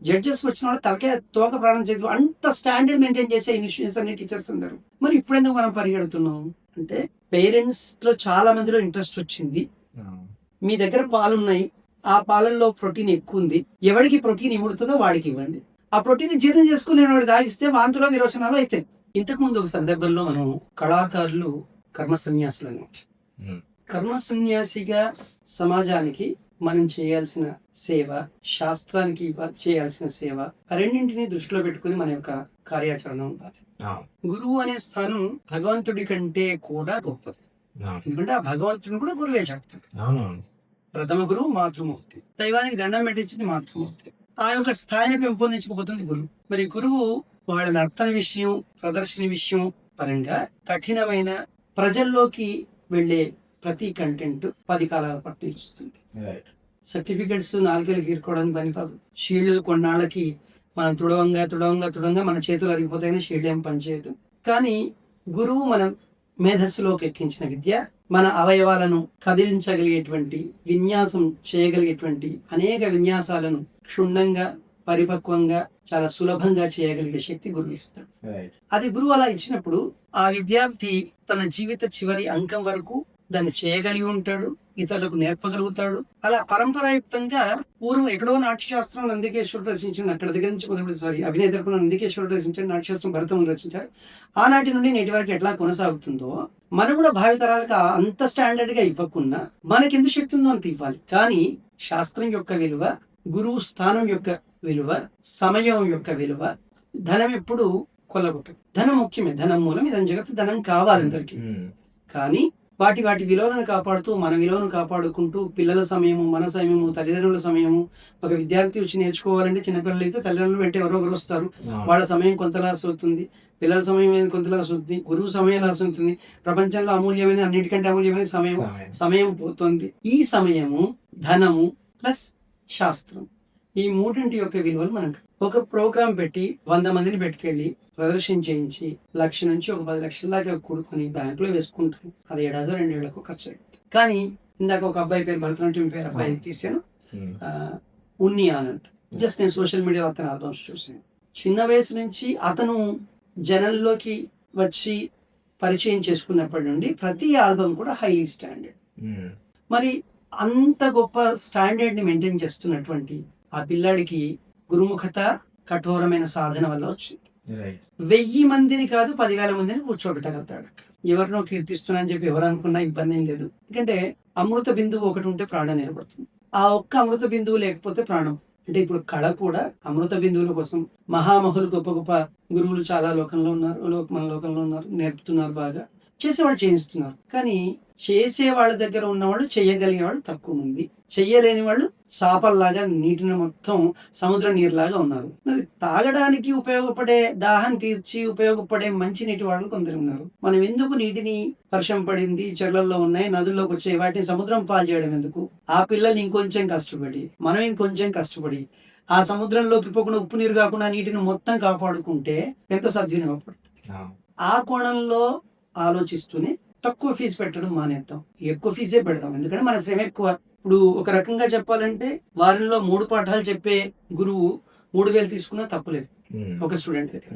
జడ్జెస్ వచ్చిన వాళ్ళు తలకే తోక ప్రాణం చేసి అంత స్టాండర్డ్ మెయింటైన్ చేసే ఇన్స్టిట్యూషన్స్ అన్ని టీచర్స్ అందరు. మరి ఇప్పుడెందుకు మనం పరిగెడుతున్నాం అంటే, పేరెంట్స్ లో చాలా మందిలో ఇంట్రెస్ట్ వచ్చింది, మీ దగ్గర పాలు ఉన్నాయి, ఆ పాలల్లో ప్రోటీన్ ఎక్కువ ఉంది, ఎవరికి ప్రోటీన్ ఇముడుతుందో వాడికి ఇవ్వండి, ఆ ప్రోటీన్ జీర్ణం చేసుకుని వాడు దాగిస్తే వాంతులో విరోచనాలు అయితే. ఇంతకు ముందు ఒక సందర్భంలో మనం కళాకారులు కర్మ సన్యాసులు అన్నమాట. కర్మ సన్యాసిగా సమాజానికి మనం చేయాల్సిన సేవ, శాస్త్రానికి చేయాల్సిన సేవ, ఆ రెండింటిని దృష్టిలో పెట్టుకుని మన యొక్క కార్యాచరణ ఉండాలి. గురువు అనే స్థానం భగవంతుడి కంటే కూడా గొప్పది, ఎందుకంటే ఆ భగవంతుడిని కూడా గురువే చెప్తాడు. ప్రథమ గురువు మాతృమూర్తి, దైవానికి దండం పెట్టించింది మాతృమూర్తి. ఆ యొక్క స్థాయిని పెంపొందించుకోబోతుంది గురువు. మరి గురువు వాళ్ళ నర్తన విషయం, ప్రదర్శన విషయం పరంగా కఠినమైన ప్రజల్లోకి వెళ్ళే ప్రతి కంటెంట్ 10 కాలాల పట్టు ఇస్తుంది. సర్టిఫికెట్స్ 4 ఏళ్ళు గీరుకోవడానికి పనికాదు, షీల్డ్లు కొన్నాళ్ళకి మనం తుడవంగా మన చేతులు అరిగిపోతాయని షీల్డ్ ఏం పనిచేయదు. కానీ గురువు మన మేధస్సులోకి ఎక్కించిన విద్య, మన అవయవాలను కదిలించగలిగేటువంటి, విన్యాసం చేయగలిగేటువంటి అనేక విన్యాసాలను క్షుణ్ణంగా, పరిపక్వంగా, చాలా సులభంగా చేయగలిగే శక్తి గురువు ఇస్తాడు. అది గురువు అలా ఇచ్చినప్పుడు ఆ విద్యార్థి తన జీవిత చివరి అంకం వరకు దాన్ని చేయగలిగి ఉంటాడు, ఇతరులకు నేర్పగలుగుతాడు. అలా పరంపరాయుక్తంగా పూర్వం ఎక్కడో నాట్యశాస్త్రం నందికేశ్వరుడు రచించింది, అక్కడ దగ్గర నుంచి మొదలుపెట్టి అభినయ దర్పణ నందికేశ్వరుడు రచించాడు, నాట్యశాస్త్రం భరతముని రచించారు. ఆనాటి నుండి నేటి వరకు ఎట్లా కొనసాగుతుందో మనం కూడా భావితరాలకు అంత స్టాండర్డ్ గా ఇవ్వకుండా మనకి ఎంత శక్తి ఉందో అంత ఇవ్వాలి. కానీ శాస్త్రం యొక్క విలువ, గురువు స్థానం యొక్క విలువ, సమయం యొక్క విలువ, ధనం ఎప్పుడు కొల్లగొట్టదు. ధనం ముఖ్యమే, ధనం మూలం ఇదని జగత్తు, ధనం కావాలి అందరికి. కానీ వాటి విలువలను కాపాడుతూ, మన విలువను కాపాడుకుంటూ, పిల్లల సమయము, మన సమయము, తల్లిదండ్రుల సమయము, ఒక విద్యార్థి వచ్చి నేర్చుకోవాలంటే చిన్నపిల్లలు అయితే తల్లిదండ్రులు వెంట ఎవరో ఒకరు వస్తారు, వాళ్ళ సమయం కొంత లాస్ అవుతుంది, పిల్లల సమయం కొంత లాస్ అవుతుంది, గురువు సమయం లాస్ అవుతుంది. ప్రపంచంలో అమూల్యమైన, అన్నిటికంటే అమూల్యమైన సమయం పోతుంది. ఈ సమయము, ధనము ప్లస్ శాస్త్రం, ఈ మూడింటి యొక్క విలువలు మనకు ఒక ప్రోగ్రాం పెట్టి 100 మందిని పెట్టుకెళ్ళి ప్రదర్శన చేయించి 1,00,000 నుంచి ఒక 10 లక్షల దాకా కూడుకొని బ్యాంకులో వేసుకుంటాం. అది 1 ఏడాదో 2 ఏళ్లకు ఖర్చు అవుతుంది. కానీ ఇందాక ఒక అబ్బాయి పేరు, భరతనాట్యం పేరు అబ్బాయి తీసాను, ఉన్ని ఆనంద్. జస్ట్ నేను సోషల్ మీడియాలో అతని ఆల్బమ్స్ చూసాను. చిన్న వయసు నుంచి అతను జనంలోకి వచ్చి పరిచయం చేసుకున్నప్పటి నుండి ప్రతి ఆల్బమ్ కూడా హైలీ స్టాండర్డ్. మరి అంత గొప్ప స్టాండర్డ్ ని మెయింటైన్ చేస్తున్నటువంటి ఆ పిల్లాడికి గురుముఖత, కఠోరమైన సాధన వల్ల వచ్చింది. 1000 మందిని కాదు 10,000 మందిని కూర్చోబెట్టగలుగుతాడు. ఎవరినో కీర్తిస్తున్నా అని చెప్పి ఎవరు అనుకున్నా ఇబ్బంది ఏం లేదు, ఎందుకంటే అమృత బిందువు ఒకటి ఉంటే ప్రాణం నిలబడుతుంది. ఆ ఒక్క అమృత బిందువు లేకపోతే ప్రాణం. అంటే ఇప్పుడు కళ కూడా అమృత బిందువుల కోసం మహామహులు, గొప్ప గొప్ప గురువులు చాలా లోకంలో ఉన్నారు, మన లోకంలో ఉన్నారు, నేర్పుతున్నారు, బాగా చేసేవాళ్ళు చేయిస్తున్నారు. కానీ చేసే వాళ్ళ దగ్గర ఉన్నవాళ్ళు, చెయ్యగలిగే వాళ్ళు తక్కువ మంది, చెయ్యలేని వాళ్ళు చాపల్లాగా నీటిని మొత్తం సముద్ర నీరులాగా ఉన్నారు. మరి తాగడానికి ఉపయోగపడే, దాహం తీర్చి ఉపయోగపడే మంచి నీటి వాళ్ళు కొందరు ఉన్నారు. మనం ఎందుకు నీటిని, వర్షం పడింది, చెర్లల్లో ఉన్నాయి, నదుల్లోకి వచ్చే వాటిని సముద్రం పాలు చేయడం ఎందుకు? ఆ పిల్లల్ని ఇంకొంచెం కష్టపడి, మనం ఇంకొంచెం కష్టపడి ఆ సముద్రంలోకి పోకుండా, ఉప్పు నీరు కాకుండా నీటిని మొత్తం కాపాడుకుంటే ఎంతో సద్వినియోగపడుతుంది. ఆ కోణంలో ఆలోచిస్తూనే తక్కువ ఫీజు పెట్టడం మానేద్దాం, ఎక్కువ ఫీజే పెడదాం. ఎందుకంటే మన శ్రమ ఎక్కువ. ఇప్పుడు ఒక రకంగా చెప్పాలంటే వారంలో 3 పాఠాలు చెప్పే గురువు 3,000 తీసుకున్నా తప్పులేదు ఒక స్టూడెంట్ దగ్గర.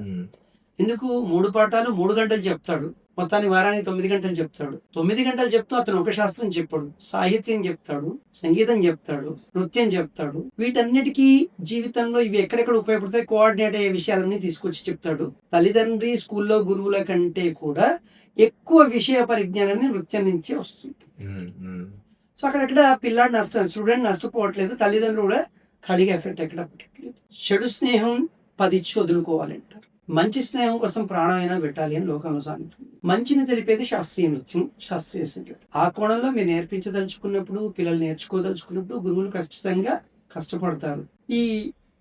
ఎందుకు 3 పాఠాలు 3 గంటలు చెప్తాడు, మొత్తానికి వారానికి 9 గంటలు చెప్తాడు. 9 గంటలు చెప్తూ అతను ఒక శాస్త్రం చెప్పాడు, సాహిత్యం చెప్తాడు, సంగీతం చెప్తాడు, నృత్యం చెప్తాడు. వీటన్నిటికీ జీవితంలో ఇవి ఎక్కడెక్కడ ఉపయోగపడతాయి, కోఆర్డినేట్ అయ్యే విషయాలన్నీ తీసుకొచ్చి చెప్తాడు. తల్లిదండ్రి స్కూల్లో గురువుల కంటే కూడా ఎక్కువ విషయ పరిజ్ఞానాన్ని నృత్యం నుంచే వస్తుంది. సో అక్కడెక్కడ పిల్లాడు స్టూడెంట్ నష్టపోవట్లేదు, తల్లిదండ్రులు కూడా ఖాళీగా ఎఫెక్ట్ ఎక్కడ పెట్టట్లేదు. చెడు స్నేహం 10 ఇచ్చి వదులుకోవాలంటారు. మంచి స్నేహం కోసం ప్రాణమైనా పెట్టాలి అని లోకంలో సాగుతుంది. మంచిని తెలిపేది శాస్త్రీయ నృత్యం, శాస్త్రీయ సంగీతం. ఆ కోణంలో మీరు నేర్పించదలుచుకున్నప్పుడు, పిల్లలు నేర్చుకోదలుచుకున్నప్పుడు గురువులు ఖచ్చితంగా కష్టపడతారు. ఈ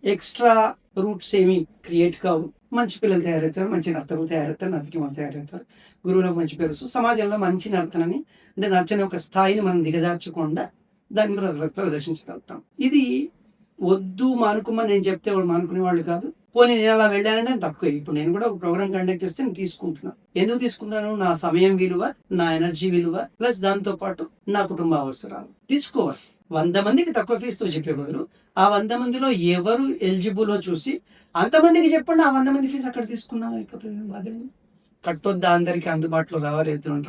ఎక్స్ట్రా రూట్స్ ఏమి క్రియేట్ కావు. మంచి పిల్లలు తయారవుతారు, మంచి నర్తకులు తయారవుతారు, నర్తకిమలు తయారవుతారు. గురువులకు మంచి పేరు వస్తుంది. సమాజంలో మంచి నర్తనని, అంటే నర్చన ఒక స్థాయిని మనం దిగజార్చకుండా దాన్ని ప్రదర్శించగలుగుతాం. ఇది వద్దు మానుకోమని నేను చెప్తే వాడు మానుకునే వాళ్ళు కాదు. పోనీ నేను అలా వెళ్ళానంటే తక్కువ. ఇప్పుడు నేను కూడా ఒక ప్రోగ్రామ్ కండక్ట్ చేస్తే నేను తీసుకుంటున్నాను. ఎందుకు తీసుకుంటాను? నా సమయం విలువ, నా ఎనర్జీ విలువ, ప్లస్ దాంతో పాటు నా కుటుంబ అవసరాలు తీసుకోవాలి. 100 మందికి తక్కువ ఫీజుతో చెప్పే బదులు ఆ 100 మందిలో ఎవరు ఎలిజిబుల్లో చూసి అంతమందికి చెప్పండి, ఆ 100 మంది ఫీజు అక్కడ తీసుకున్నాం అయిపోతుంది. బాధ్యత కట్టొద్దా, అందరికీ అందుబాటులో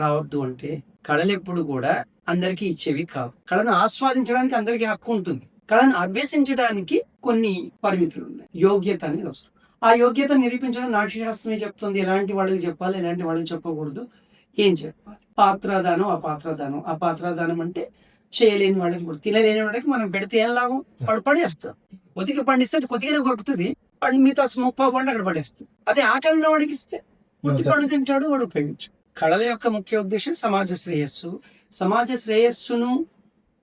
రావద్దు అంటే కళలు ఎప్పుడు కూడా అందరికీ ఇచ్చేవి కావు. కళను ఆస్వాదించడానికి అందరికీ హక్కు ఉంటుంది. కళను అభ్యసించడానికి కొన్ని పరిమితులు ఉన్నాయి. యోగ్యత అనేది అవసరం. ఆ యోగ్యత నిరూపించడం నాట్యశాస్త్రమే చెప్తుంది. ఎలాంటి వాళ్ళకి చెప్పాలి, ఎలాంటి వాళ్ళకి చెప్పకూడదు, ఏం చెప్పాలి. పాత్రదానం, అపాత్రదానం అంటే చేయలేని వాళ్ళకి, ఇప్పుడు తినలేని వాళ్ళకి మనం పెడితే ఏం లాభం? వాడు పడేస్తాం. కొద్దిగా పండిస్తే కొద్దిగానే కొడుతుంది, మిగతా 30 పండు అక్కడ పడేస్తుంది. అదే ఆకలిన వాడికి ఇస్తే కొద్ది పండు తింటాడు, వాడు ఉపయోగించు. కళల యొక్క ముఖ్య ఉద్దేశం సమాజ శ్రేయస్సు. సమాజ శ్రేయస్సును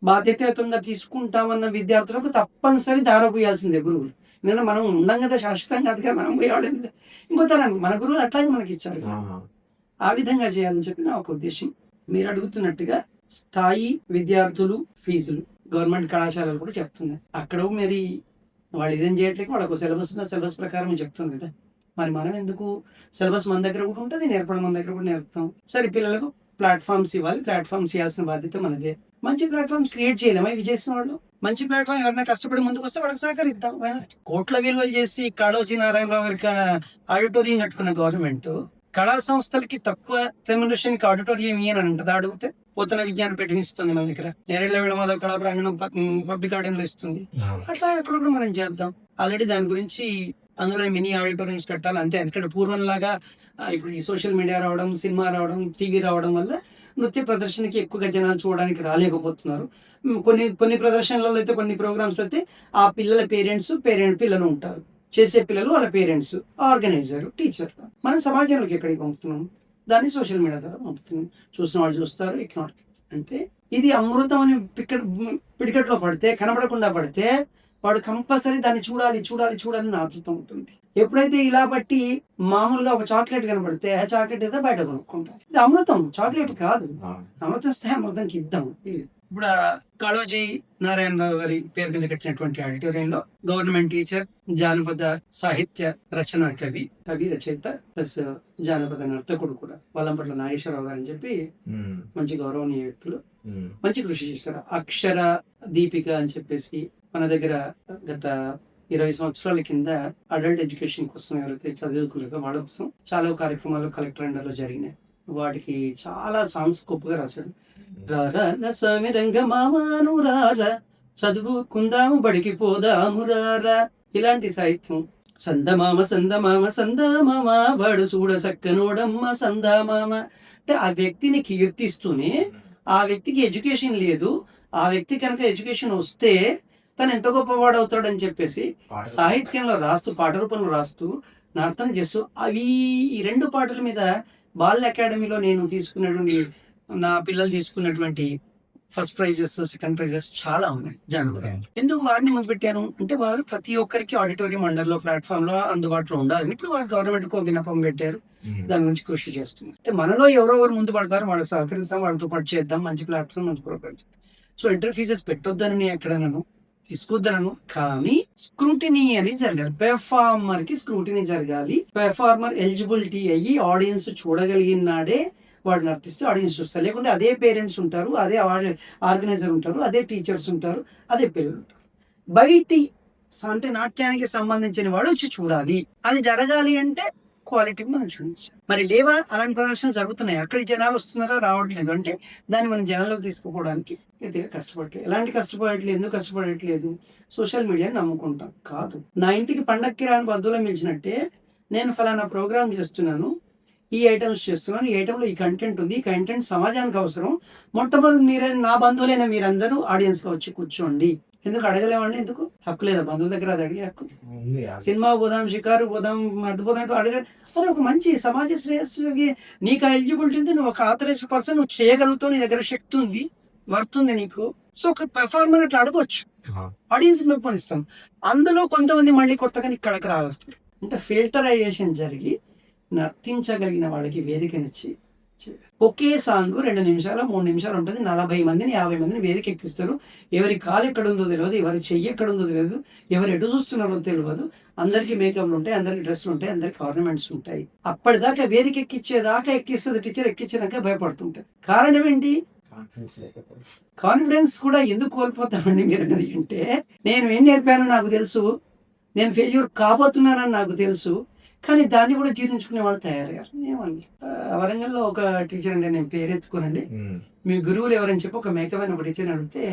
బాధ్యతయుతంగా తీసుకుంటామన్న విద్యార్థులకు తప్పనిసరి దారపోయాల్సిందే గురువులు. ఎందుకంటే మనం ఉండం కదా, శాశ్వతం కాదు కదా, మనం పోయేవాడు ఇంకో తరానికి మన గురువులు అట్లాగే మనకి ఇచ్చారు. ఆ విధంగా చేయాలని చెప్పి నా ఒక ఉద్దేశం. మీరు అడుగుతున్నట్టుగా స్థాయి విద్యార్థులు ఫీజులు గవర్నమెంట్ కళాశాలలు కూడా చెప్తున్నాయి. అక్కడ మరి వాళ్ళు ఇదేం చేయట్లేదు, వాళ్ళకు సిలబస్ ఉన్న సిలబస్ ప్రకారం చెప్తుంది కదా. మరి మనం ఎందుకు? సిలబస్ మన దగ్గర కూడా ఉంటుంది, నేర్పడం మన దగ్గర కూడా నేర్పుతాం. సరే, పిల్లలకు ప్లాట్ఫామ్స్ ఇవ్వాలి, ప్లాట్ఫామ్స్ ఇవ్వాల్సిన బాధ్యత మనదే. మంచి ప్లాట్ఫామ్స్ క్రియేట్ చేయలేమా ఇవి చేసిన వాళ్ళు? మంచి ప్లాట్ఫామ్ ఎవరైనా కష్టపడి ముందుకు వస్తే వాళ్ళకి సహకరిద్దాం. కోట్ల విలువలు చేసి కాళోజీ నారాయణరావు గారికి ఆడిటోరియం కట్టుకున్న గవర్నమెంట్ కళా సంస్థలకి తక్కువ రెమ్యునరేషన్ కి ఆడిటోరియం ఇయ్యని అంటది. అడిగితే పోతన విజ్ఞానపీఠం ఇస్తుంది మన దగ్గర, నేరేళ్ల మాధవ కళా ప్రాంగణం పబ్లిక్ ఆడియన్లో ఇస్తుంది. అట్లా ఎక్కడ కూడా మనం చేద్దాం. ఆల్రెడీ దాని గురించి అందులో మినీ ఆడిటోరియంస్ పెట్టాలి అంతే. ఎందుకంటే పూర్వంలాగా ఇప్పుడు ఈ సోషల్ మీడియా రావడం, సినిమా రావడం, టీవీ రావడం వల్ల నృత్య ప్రదర్శనకి ఎక్కువగా జనాలు చూడడానికి రాలేకపోతున్నారు. కొన్ని ప్రదర్శనలలో అయితే, కొన్ని ప్రోగ్రామ్స్లో అయితే ఆ పిల్లల పిల్లలు ఉంటారు, చేసే పిల్లలు వాళ్ళ పేరెంట్స్, ఆర్గనైజర్, టీచర్. మనం సమాజంలోకి ఎక్కడికి పంపుతున్నాం? దాన్ని సోషల్ మీడియా ద్వారా పంపుతున్నాం. చూసిన వాళ్ళు చూస్తారు, ఎక్కిన అంటే ఇది అమృతం అని పిడికట్లో పడితే, కనబడకుండా పడితే వాడు కంపల్సరీ దాన్ని చూడాలని ఆతృత ఉంటుంది. ఎప్పుడైతే ఇలా బట్టి మామూలుగా ఒక చాక్లెట్ కనబడితే ఆ చాక్లెట్ ఏదో బయట కొనుక్కుంటారు. ఇది అమృతం, చాక్లెట్ కాదు. అమృతం స్థాయి అమృతంకి ఇద్దాం. ఇప్పుడు కాళోజీ నారాయణరావు గారి పేరు కింద కట్టినటువంటి ఆడిటోరియంలో గవర్నమెంట్ టీచర్, జానపద సాహిత్య రచన కవి రచయిత ప్లస్ జానపద నర్తకుడు కూడా వల్లంపట్ల నాగేశ్వరరావు గారు అని చెప్పి మంచి గౌరవనీయ వ్యక్తులు, మంచి కృషి చేశారు. అక్షర దీపిక అని చెప్పేసి మన దగ్గర గత 20 సంవత్సరాల కింద అడల్ట్ ఎడ్యుకేషన్ కోసం ఎవరైతే చదువుకున్నారో వాళ్ళ కోసం చాలా కార్యక్రమాలు కలెక్టర్ అండర్లో జరిగినాయి. వాటికి చాలా సాంగ్స్ గొప్పగా రాశాడు. రారా నసామి రంగ మామాను రారా, చదువుకుందాము బడికి పోదాము రారా, ఇలాంటి సాహిత్యం. సందమామ వాడు చూడ సక్కనోడమ్మ సందామామ అంటే ఆ వ్యక్తిని కీర్తిస్తూనే, ఆ వ్యక్తికి ఎడ్యుకేషన్ లేదు, ఆ వ్యక్తి కనుక ఎడ్యుకేషన్ వస్తే తను ఎంత గొప్పవాడు అవుతాడని చెప్పేసి సాహిత్యంలో రాస్తూ, పాట రూపంలో రాస్తూ, నర్తన చేస్తూ, ఈ 2 పాటల మీద బాల్ అకాడమీలో నేను తీసుకున్నటువంటి, నా పిల్లలు తీసుకున్నటువంటి ఫస్ట్ ప్రైజెస్, సెకండ్ ప్రైజెస్ చాలా ఉన్నాయి జానపద. ఎందుకు వారిని ముందు పెట్టాను అంటే, వారు ప్రతి ఒక్కరికి ఆడిటోరియం అండర్లో ప్లాట్ఫామ్ లో అందుబాటులో ఉండాలని ఇప్పుడు వారు గవర్నమెంట్ కు విన్నపం పెట్టారు. దాని గురించి కృషి చేస్తున్నారు. అంటే మనలో ఎవరెవరు ముందు పడతారు వాళ్ళకి సహకరిద్దాం, వాళ్ళతో పాటు చేద్దాం, మంచి ప్లాట్ఫామ్, మంచి ప్రోగ్రామ్. సో ఎంట్రీ ఫీజెస్ పెట్టొద్దని ఎక్కడనను, తీసుకొద్దనను, కానీ స్క్రూటినీ అని జరగాలి. పెర్ఫార్మర్ కి స్క్రూటినీ జరగాలి. పెర్ఫార్మర్ ఎలిజిబిలిటీ అయ్యి ఆడియన్స్ చూడగలిగినాడే వాడు నర్తిస్తే ఆడియన్స్ చూస్తారు. లేకుంటే అదే పేరెంట్స్ ఉంటారు, అదే ఆర్గనైజర్ ఉంటారు, అదే టీచర్స్ ఉంటారు, అదే పిల్లలు ఉంటారు. బయటి అంటే నాట్యానికి సంబంధించిన వాడు వచ్చి చూడాలి. అది జరగాలి అంటే క్వాలిటీ మనం చూపించాలి. మరి లేవా అలాంటి ప్రదర్శనలు జరుగుతున్నాయి, అక్కడికి జనాలు వస్తున్నారా రావట్లేదు అంటే దాన్ని మనం జనాల్లోకి తీసుకుపోవడానికి గట్టిగా కష్టపడట్లేదు. ఎలాంటి కష్టపడట్లేదు, ఎందుకు కష్టపడట్లేదు? సోషల్ మీడియాని నమ్ముకుంటాం కాదు. నా ఇంటికి పండక్కి రాని బంధువులను పిలిచినట్టే నేను ఫలానా ప్రోగ్రామ్ చేస్తున్నాను, ఈ ఐటమ్స్ చేస్తున్నాను, ఈ ఐటమ్లో ఈ కంటెంట్ ఉంది, ఈ కంటెంట్ సమాజానికి అవసరం, మొట్టమొదటి మీరే నా బంధువులైన మీరందరూ ఆడియన్స్గా వచ్చి కూర్చోండి. ఎందుకు అడగలేమండి? ఎందుకు హక్కు లేదా బంధువుల దగ్గర? అది అడిగే హక్కు. సినిమా పోదాం, షికారు పోదాం, అడ్డు పోదాం అడిగే మరి ఒక మంచి సమాజ శ్రేయస్సుకి నీకు ఆ ఎలిజిబిలిటీ ఉంది, నువ్వు ఒక ఆథరైజ్డ్ పర్సన్, నువ్వు చేయగలుగుతావు, నీ దగ్గర శక్తి ఉంది, వర్త్ ఉంది నీకు. సో ఒక పెర్ఫార్మర్ అట్లా అడగొచ్చు, ఆడియన్స్ మెప్పనిస్తాం. అందులో కొంతమంది మళ్ళీ కొత్తగా ఇక్కడికి రాగలుగుతారు. అంటే ఫిల్టరైజేషన్ జరిగి నర్తించగలిగిన వాళ్ళకి వేదికనిచ్చి ఒకే సాంగ్ 2 నిమిషాలు 3 నిమిషాలు ఉంటుంది, 40 మందిని 50 మందిని వేదిక ఎక్కిస్తారు. ఎవరి కాలు ఎక్కడ ఉందో తెలియదు, ఎవరి చెయ్యి ఎక్కడ ఉందో తెలియదు, ఎవరు ఎటు చూస్తున్నారో తెలియదు. అందరికి మేకప్లు ఉంటాయి, అందరికి డ్రెస్లు ఉంటాయి, అందరికి ఆర్నమెంట్స్ ఉంటాయి. అప్పటిదాకా వేదిక ఎక్కించేదాకా ఎక్కిస్తుంది టీచర్, ఎక్కించాక భయపడుతుంటారు. కారణం ఏంటి? కాన్ఫిడెన్స్ కూడా ఎందుకు కోల్పోతామండి మీరు అనేది అంటే, నేను ఏం నేర్పానో నాకు తెలుసు, నేను ఫెయిల్యూర్ కాబోతున్నానని నాకు తెలుసు, కానీ దాన్ని కూడా జీర్ణించుకునే వాళ్ళు తయారయ్యారు. ఏమని వరంగల్లో ఒక టీచర్ అంటే, నేను పేరెత్తుకోనండి, మీ గురువులు ఎవరని చెప్పి ఒక మేకమైన ఒక టీచర్ని అడిగితే,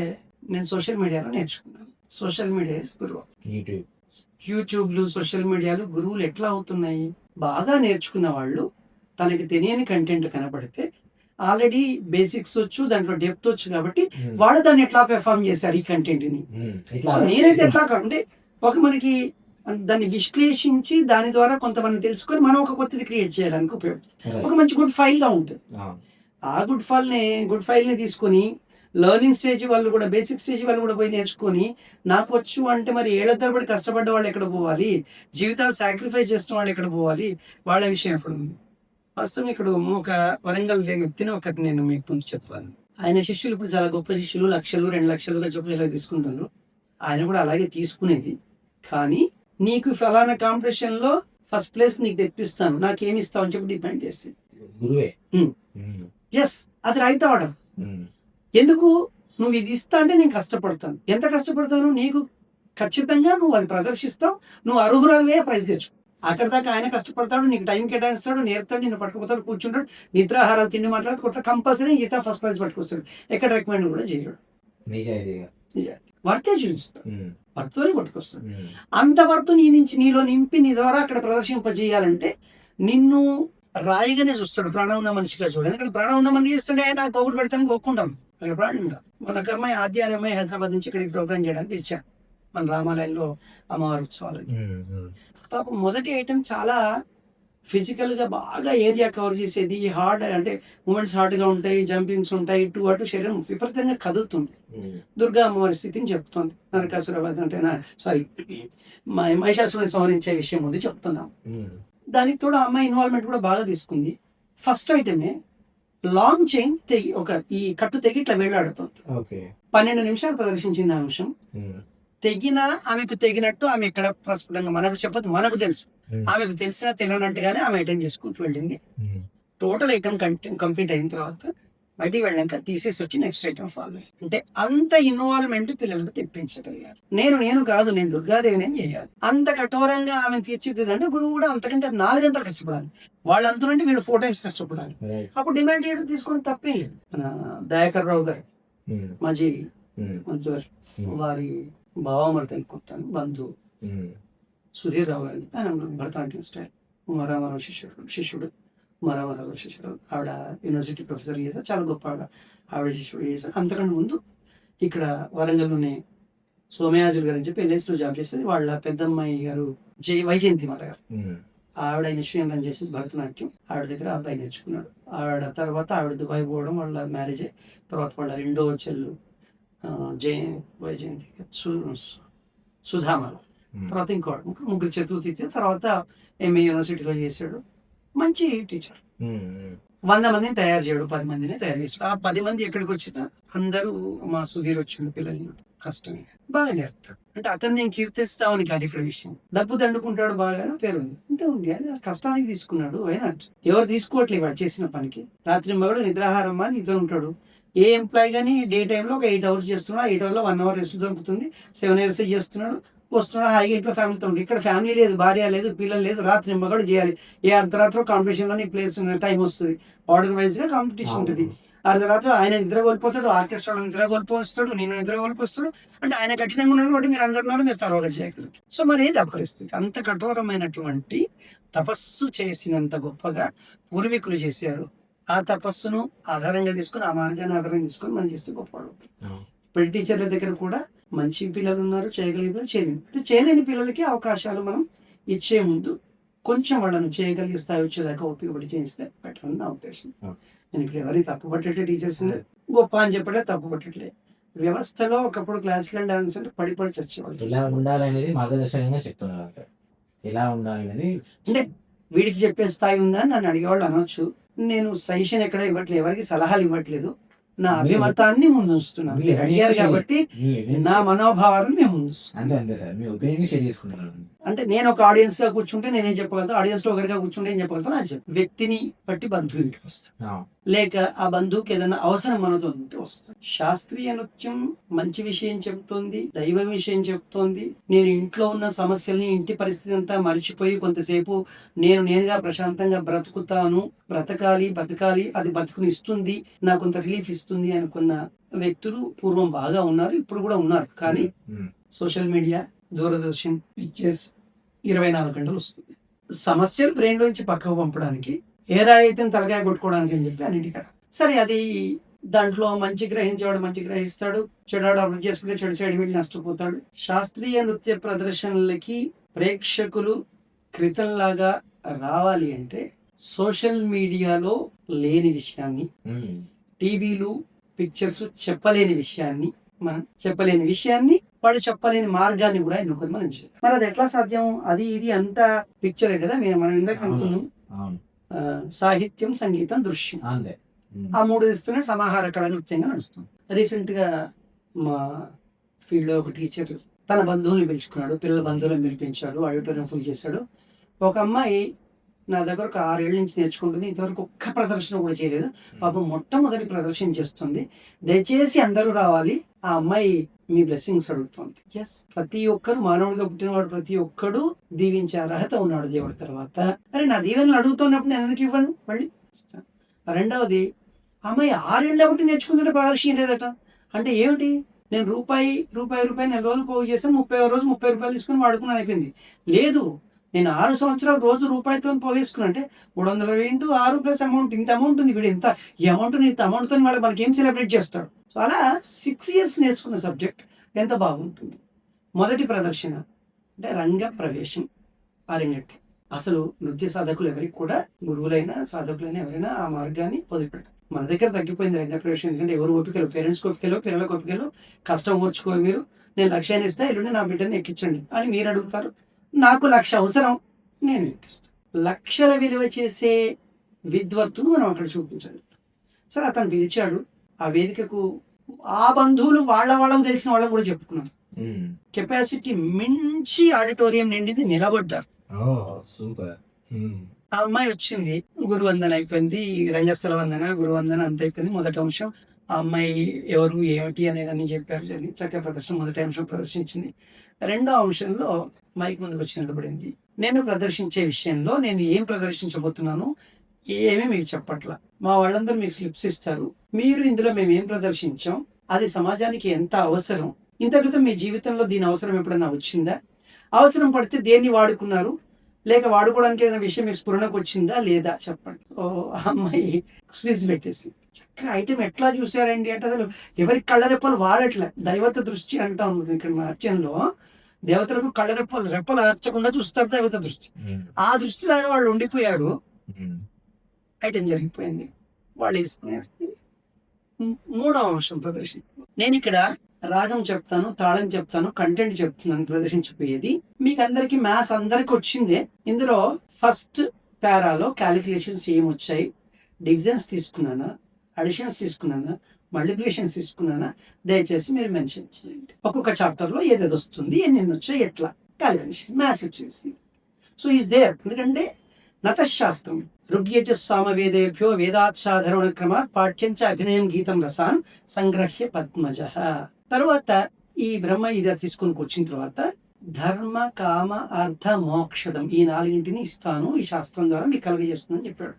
నేను సోషల్ మీడియాలో నేర్చుకున్నాను. సోషల్ మీడియా ఇస్ గురువు. యూట్యూబ్లు, సోషల్ మీడియాలు గురువులు ఎట్లా అవుతున్నాయి? బాగా నేర్చుకున్న వాళ్ళు తనకి తెలియని కంటెంట్ కనబడితే ఆల్రెడీ బేసిక్స్ వచ్చు, దాంట్లో డెప్త్ వచ్చు కాబట్టి వాళ్ళు దాన్ని ఎట్లా పెర్ఫామ్ చేశారు ఈ కంటెంట్ ని. నేనైతే ఎట్లా అంటే ఒక మనకి దాన్ని విశ్లేషించి దాని ద్వారా కొంతమంది తెలుసుకొని మనం ఒక కొత్తది క్రియేట్ చేయడానికి ఉపయోగపడుతుంది. ఒక మంచి గుడ్ ఫైల్ గా ఉంటుంది. ఆ గుడ్ ఫైల్ ని తీసుకొని లెర్నింగ్ స్టేజ్ వాళ్ళు కూడా, బేసిక్ స్టేజ్ వాళ్ళు కూడా పోయి నేర్చుకొని నాకు వచ్చు అంటే మరి ఏళ్ల తరబడి కష్టపడ్డ వాళ్ళు ఎక్కడ పోవాలి, జీవితాలు సాక్రిఫైస్ చేసిన వాళ్ళు ఎక్కడ పోవాలి, వాళ్ళ విషయం ఎక్కడ ఉంది. ప్రస్తుతం ఇక్కడ ఒక వరంగల్ వ్యక్తిని ఒకటి నేను మీకు ముందు చెప్పాను. ఆయన శిష్యులు ఇప్పుడు చాలా గొప్ప శిష్యులు, లక్షలు 2 లక్షలుగా చెప్పి ఇలా తీసుకుంటున్నారు. ఆయన కూడా అలాగే తీసుకునేది. కానీ నీకు ఫలానా కాంపిటీషన్ లో ఫస్ట్ ప్లేస్ నీకు తెప్పిస్తాను, నాకేమి ఇస్తావు అని చెప్పి డిపెండ్ చేస్తుంది గురువే. ఎస్, అది రైట్ ఆర్డర్. ఎందుకు? నువ్వు ఇది ఇస్తా అంటే నేను కష్టపడతాను. ఎంత కష్టపడతాను? నీకు ఖచ్చితంగా నువ్వు అది ప్రదర్శిస్తావు, నువ్వు అర్హురాలువే ప్రైజ్ తెచ్చు. అక్కడ దాకా ఆయన కష్టపడతాడు, నీకు టైం కేటాయిస్తాడు, నేర్పుతాడు, నిన్ను పట్టుకుపోతాడు, కూర్చుంటాడు, నిద్రాహారాలు తిండి మాట్లాడుతూ కొత్త కంపల్సరీ జీతా ఫస్ట్ ప్రైజ్ పట్టుకొస్తాడు. ఎక్కడ రికమెండ్ కూడా చేయడు, వర్తే చూపిస్తాడు, వర్తోనే పట్టుకొస్తాడు. అంత వర్తు నీలో నింపి నీ ద్వారా అక్కడ ప్రదర్శింపజేయాలంటే నిన్ను రాయిగానే చూస్తాడు, ప్రాణం ఉన్న మనిషిగా చూడు. ఎందుకంటే ప్రాణం ఉన్న మనిషి చేస్తుండే నాకు ఒకటి పెడతాను ఒక్కుంటాం, అక్కడ ప్రాణం కాదు. మనకు అమ్మాయి ఆద్యాన్ని అమ్మాయి హైదరాబాద్ నుంచి ఇక్కడికి ప్రోగ్రామ్ చేయడానికి ఇచ్చాను మన రామాలయంలో అమ్మవారి ఉత్సవాలు. పాపం మొదటి ఐటమ్ చాలా ఫిజికల్ గా బాగా ఏరియా కవర్ చేసేది, హార్డ్ అంటే మూమెంట్స్ హార్డ్ గా ఉంటాయి, జంపింగ్స్ ఉంటాయి, ఇటు అటు శరీరం విపరీతంగా కదులుతుంది. దుర్గా అమ్మవారి స్థితిని చెప్తుంది. నరకాసురవధ అంటే మహిషాసురుని సంహరించే విషయం ఉంది చెప్తున్నాం. దానికి తోడు అమ్మాయి ఇన్వాల్వ్మెంట్ కూడా బాగా తీసుకుంది. ఫస్ట్ ఐటమే లాంగ్ చైన్ తెగి ఈ కట్టు తెగి ఇట్లా వెళ్ళాడుతుంది. 12 నిమిషాలు ప్రదర్శించింది ఆ అంశం. ఆమెకు తెగినట్టు ఆమె ఇక్కడ ప్రస్ఫుటంగా మనకు చెప్పదు, మనకు తెలుసు, ఆమెకు తెలిసినా తెలియనట్టుగానే ఆమె అటెండ్ చేసుకుంటూ వెళ్ళింది. టోటల్ ఐటమ్ కంప్లీట్ అయిన తర్వాత బయటికి వెళ్ళాక తీసేసి వచ్చి నెక్స్ట్ ఐటమ్ ఫాలో అయ్యి. అంటే అంత ఇన్వాల్వ్మెంట్ పిల్లలకు తెప్పించగలిగారు. నేను కాదు, నేను దుర్గాదేవిని చేయాలి. అంత కఠోరంగా ఆమె తీర్చిదిద్దంటే గురువు కూడా అంతకంటే 4 గంటలు కష్టపడాలి. వాళ్ళంతనంటే వీళ్ళు 4 times కష్టపడాలి. అప్పుడు డిమాండ్ చేయడం తీసుకొని తప్పేం లేదు. మన దయాకర్ రావు గారు మాజీ మంత్రివర్గం వారి భావమర్త అనుకుంటాను బంధువు సుధీర్ రావు గారు ఆయన భరతనాట్యం స్టైల్ ఉమారామారావు శిష్యుడు ఉమారామారావు గారు శిష్యుడు. ఆవిడ యూనివర్సిటీ ప్రొఫెసర్ చేశారు, చాలా గొప్ప ఆవిడ శిష్యుడు చేశారు. అంతకంటే ముందు ఇక్కడ వరంగల్లోనే సోమయాజులు గారు అని చెప్పి ఎల్ఐసిలో జాబ్ చేసేది. వాళ్ళ పెద్దమ్మాయి గారు వైజయంతి మాల గారు, ఆవిడ ఇన్స్టిట్యూషన్ రన్ చేసి భరతనాట్యం ఆవిడ దగ్గర అబ్బాయి నేర్చుకున్నాడు. ఆవిడ తర్వాత ఆవిడ దుబాయ్ పోవడం, వాళ్ళ మ్యారేజ్ తర్వాత వాళ్ళ 2వ చెల్లు వైజయంతి సుధామాల, తర్వాత ఇంకోటి ముగ్గురు చతుర్థి, తర్వాత ఎంఏ యూనివర్సిటీలో చేశాడు. మంచి టీచర్. 100 మందిని తయారు చేయడు, 10 మందిని తయారు చేశాడు. ఆ 10 మంది ఎక్కడికి వచ్చినా అందరూ మా సుధీర్ వచ్చిండు పిల్లలు కష్టమే బాగా నేర్పుతాడు. అంటే అతను నేను కీర్తిస్తామని కాదు ఇక్కడ విషయం. డబ్బు దండుకుంటాడు బాగా పేరు ఉంది అంటే ఉంది, అని కష్టానికి తీసుకున్నాడు. అయినా ఎవరు తీసుకోవట్లేదు వాడు చేసిన పనికి. రాత్రి మగడు నిద్రాహారం అని నీతో ఉంటాడు. ఏ ఎంప్లాయ్ కానీ డే టైంలో ఒక 8 hours చేస్తున్నాడు, 8 hours 1 hour రెస్ట్ దొరుకుతుంది, 7 hours చేస్తున్నాడు, వస్తున్నాడు హాయిగా ఇంట్లో ఫ్యామిలీతో ఉండి. ఇక్కడ ఫ్యామిలీ లేదు, భార్య లేదు, పిల్లలు లేదు, రాత్రి మగడు చేయాలి. ఏ అర్ధరాత్రి కాంపిటీషన్లో నీ ప్లేస్ టైం వస్తుంది, ఆర్డర్ వైజ్గా కాంపిటీషన్ ఉంటుంది. అర్ధరాత్రి ఆయన నిద్ర కోల్పోతాడు, ఆర్కెస్ట్రాలో నిద్ర కోల్పోస్తాడు, నేను నిద్ర కోల్పోస్తాడు. అంటే ఆయన కఠినంగా ఉన్నాడు కాబట్టి మీరు అందరు ఉన్నారు, మీరు తర్వాత చేయగలరు. సో మరి ఏది అపరిస్థితి? అంత కఠోరమైనటువంటి తపస్సు చేసినంత గొప్పగా పూర్వీకులు చేశారు. ఆ తపస్సును ఆధారంగా తీసుకొని, ఆ మార్గాన్ని ఆధారంగా తీసుకొని మనం చేస్తే గొప్పవాడు అవుతాం. ఇప్పుడు టీచర్ల దగ్గర కూడా మంచి పిల్లలు ఉన్నారు, చేయగలిగే పిల్లలు, చేయలేని అయితే చేయలేని పిల్లలకి అవకాశాలు మనం ఇచ్చే ముందు కొంచెం వాళ్ళను చేయగలిగే స్థాయి వచ్చేదాకా ఉపయోగపడి చేయిస్తే బెటర్ అని నా ఉద్దేశం. నేను ఇక్కడ ఎవరికి తప్పు పట్టట్లే, టీచర్స్ గొప్ప అని చెప్పట్లే, తప్పు పట్టట్లే. వ్యవస్థలో ఒకప్పుడు క్లాసికల్ డాన్స్ అంటే పడి చచ్చేవాళ్ళు. ఎలా ఉండాలనేది మార్గదర్శకంగా చెప్తున్నారు అంతే. ఎలా ఉండాలనేది అంటే వీడికి చెప్పే స్థాయి ఉందా అని నన్ను అడిగేవాళ్ళు అనొచ్చు. నేను సజెషన్ ఎక్కడ ఇవ్వట్లేదు, ఎవరికి సలహాలు ఇవ్వట్లేదు. నా అభిమతాన్ని ముందు ఉంచుతున్నాను. మీరు అడిగారు కాబట్టి నా మనోభావాలను మేము ముందు అంతే సార్, మీ ఒపీనియన్ షేర్ చేసుకుంటున్నాను. అంటే నేను ఒక ఆడియన్స్ గా కూర్చుంటే నేనేం చెప్పగలుగుతాను, ఆడియన్స్ లో ఒకరిగా కూర్చుంటే ఏం చెప్పగలుగుతాను అది చెప్పి. వ్యక్తిని బట్టి బంధువు ఇంటికి వస్తాను, లేక ఆ బంధువుకి ఏదైనా అవసరం మనతో ఉంటే వస్తాను. శాస్త్రీయ నృత్యం మంచి విషయం చెప్తోంది, దైవ విషయం చెప్తోంది. నేను ఇంట్లో ఉన్న సమస్యల్ని, ఇంటి పరిస్థితి అంతా మర్చిపోయి కొంతసేపు నేనుగా ప్రశాంతంగా బ్రతకాలి, అది బతుకుని ఇస్తుంది, నాకు కొంత రిలీఫ్ ఇస్తుంది అనుకున్న వ్యక్తులు పూర్వం బాగా ఉన్నారు, ఇప్పుడు కూడా ఉన్నారు. కానీ సోషల్ మీడియా, దూరదర్శన్, పిక్చర్స్ 24 గంటలు వస్తుంది. సమస్యలు బ్రెయిన్ లోంచి పక్కకు పంపడానికి, ఏ రాయితీని తలకాయ కొట్టుకోవడానికి అని చెప్పి అన్నిటికీ. సరే, అది దాంట్లో మంచి గ్రహించేవాడు మంచి గ్రహిస్తాడు, చెడాడు అభివృద్ధి చేసుకుంటే చెడు సైడ్ వెళ్ళి నష్టపోతాడు. శాస్త్రీయ నృత్య ప్రదర్శనలకి ప్రేక్షకులు క్రితంలాగా రావాలి అంటే సోషల్ మీడియాలో లేని విషయాన్ని, టీవీలు, పిక్చర్స్ చెప్పలేని విషయాన్ని, వాడు చెప్పలేని మార్గాన్ని కూడా ఎన్నుకొని మనం చేయాలి. మరి అది ఎట్లా సాధ్యం? అది ఇది అంతా పిక్చరే కదా. మనం ఇందాక అనుకున్నాం, సాహిత్యం, సంగీతం, దృశ్యం, ఆ 3 ఇస్తూనే సమాహార కళ నృత్యంగా నడుస్తుంది. రీసెంట్ గా మా ఫీల్డ్ లో ఒక టీచర్ తన బంధువుని పిలుచుకున్నాడు, పిల్లల బంధువులను పిలిపించాడు, ఆడిటోరియం ఫుల్ చేశాడు. ఒక అమ్మాయి నా దగ్గర ఒక 6 ఏళ్ళ నుంచి నేర్చుకుంటుంది, ఇంతవరకు ఒక్క ప్రదర్శన కూడా చేయలేదు. పాపం మొట్టమొదటి ప్రదర్శన చేస్తుంది. దయచేసి అందరూ రావాలి, ఆ అమ్మాయి మీ బ్లెస్సింగ్స్ అడుగుతుంది. ఎస్, ప్రతి ఒక్కరు మానవుడిగా పుట్టినవాడు, ప్రతి ఒక్కడు దీవించే అర్హత ఉన్నాడు దేవుడి తర్వాత. అరే, నా దీవెనలు అడుగుతున్నప్పుడు నేను ఎందుకు ఇవ్వను? మళ్ళీ రెండవది, అమ్మాయి 6 ఏళ్ళ బట్టి నేర్చుకుంటుంటే ప్రదర్శన లేదట. అంటే ఏమిటి? నేను రూపాయి 4 రోజులు పోగు చేశాను, 30వ రోజు 30 రూపాయలు తీసుకుని వాడుకున్నాను అయిపోయింది. లేదు, నేను 6 సంవత్సరాలు రోజు రూపాయితో పోగేసుకున్నా అంటే 320 ఇంటూ 6 ప్లస్ అమౌంట్, ఇంత అమౌంట్ ఉంది. వీడు ఇంత ఈ అమౌంట్తో వాడు మనకి ఏం సెలబ్రేట్ చేస్తాడు? సో అలా 6 years నేర్చుకున్న సబ్జెక్ట్ ఎంత బాగుంటుంది. మొదటి ప్రదర్శన అంటే రంగ ప్రవేశం, అరంగేట్రం. అసలు నృత్య సాధకులు ఎవరికి కూడా, గురువులైనా సాధకులైనా ఎవరైనా ఆ మార్గాన్ని వదిలిపెట్టారు. మన దగ్గర తగ్గిపోయింది రంగ ప్రవేశం. ఎందుకంటే ఎవరు ఓపికలు, పేరెంట్స్కి ఓపికలు, పిల్లలకు ఓపికలు, కష్టం ఓర్చుకోరు. మీరు నేను 1,00,000 ఇస్తా, ఎల్లుండి నా బిడ్డని ఎక్కించండి అని మీరు అడుగుతారు. నాకు 1,00,000 అవసరం, నేను ఎక్కిస్తాను. లక్షల విలువ చేసే విద్వత్తును మనం అక్కడ చూపించాలి. సరే, అతను పిలిచాడు. ఆ వేదికకు ఆ బంధువులు వాళ్ళకు తెలిసిన వాళ్ళకు కూడా చెప్పుకున్నారు. కెపాసిటీ మించి ఆడిటోరియం నిండింది, నిలబడ్డారు. ఆ అమ్మాయి వచ్చింది, గురువందన అయిపోయింది, రంగస్థల వందన, గురువందన అంత అయిపోయింది. మొదటి అంశం ఆ అమ్మాయి ఎవరు ఏమిటి అనేదాన్ని చెప్పారు. చక్కగా ప్రదర్శన మొదటి అంశం ప్రదర్శించింది. రెండో అంశంలో మైక్ ముందుకు వచ్చి నిలబడింది. నేను ప్రదర్శించే విషయంలో నేను ఏం ప్రదర్శించబోతున్నాను ఏమీ మీకు చెప్పట్లా. మా వాళ్ళందరూ మీకు స్లిప్స్ ఇస్తారు, మీరు ఇందులో మేము ఏం ప్రదర్శించాం, అది సమాజానికి ఎంత అవసరం, ఇంత క్రితం మీ జీవితంలో దీని అవసరం ఎప్పుడైనా వచ్చిందా, అవసరం పడితే దేన్ని వాడుకున్నారు, లేక వాడుకోవడానికి ఏదైనా విషయం మీకు స్ఫురణకు వచ్చిందా లేదా చెప్పండి. ఓ అమ్మాయి స్విజ్ పెట్టేసి చక్కగా ఐటమ్ ఎట్లా చూసారండి అంటే అసలు ఎవరి కళ్ళరెప్పలు వాడట్లే. దైవత దృష్టి అంటా ఉంది ఇక్కడ నాట్యంలో. దేవతలకు రెప్పలు ఆర్చకుండా చూస్తారు దైవత దృష్టి. ఆ దృష్టిలాగా వాళ్ళు ఉండిపోయారు. ఐటమ్ జరిగిపోయింది, వాళ్ళు వేసుకున్నారు. 3వ అంశం ప్రదర్శన. నేను ఇక్కడ రాగం చెప్తాను, తాళం చెప్తాను, కంటెంట్ చెప్తున్నాను ప్రదర్శించిపోయేది. మీకు అందరికి మ్యాథ్స్ అందరికి వచ్చిందే. ఇందులో ఫస్ట్ పారాలో క్యాలిక్యులేషన్స్ ఏమొచ్చాయి, డివిజన్స్ తీసుకున్నానా, అడిషన్స్ తీసుకున్నానా, మల్టిప్లికేషన్స్ తీసుకున్నానా, దయచేసి మీరు మెన్షన్ చేయండి. ఒక్కొక్క చాప్టర్లో ఏదేది వస్తుంది, ఎన్ని వచ్చాయి, ఎట్లా క్యాలిక్యులేషన్, మ్యాథ్స్ వచ్చేసింది. So is there. ఎందుకంటే నతశాస్త్రం ఋగ్యజస్సామవేదేభ్యో వేదాచ్ఛాధరణ క్రమాత్ పాఠ్యంచ అభినయం గీతం రసాన్ సంగ్రహ్య పద్మజ. తర్వాత ఈ బ్రహ్మ ఇది తీసుకుని వచ్చిన తర్వాత ధర్మ కామ అర్థ మోక్షదం ఈ 4 ఇస్తాను ఈ శాస్త్రం ద్వారా మీకు కలుగజేస్తుందని చెప్పాడు.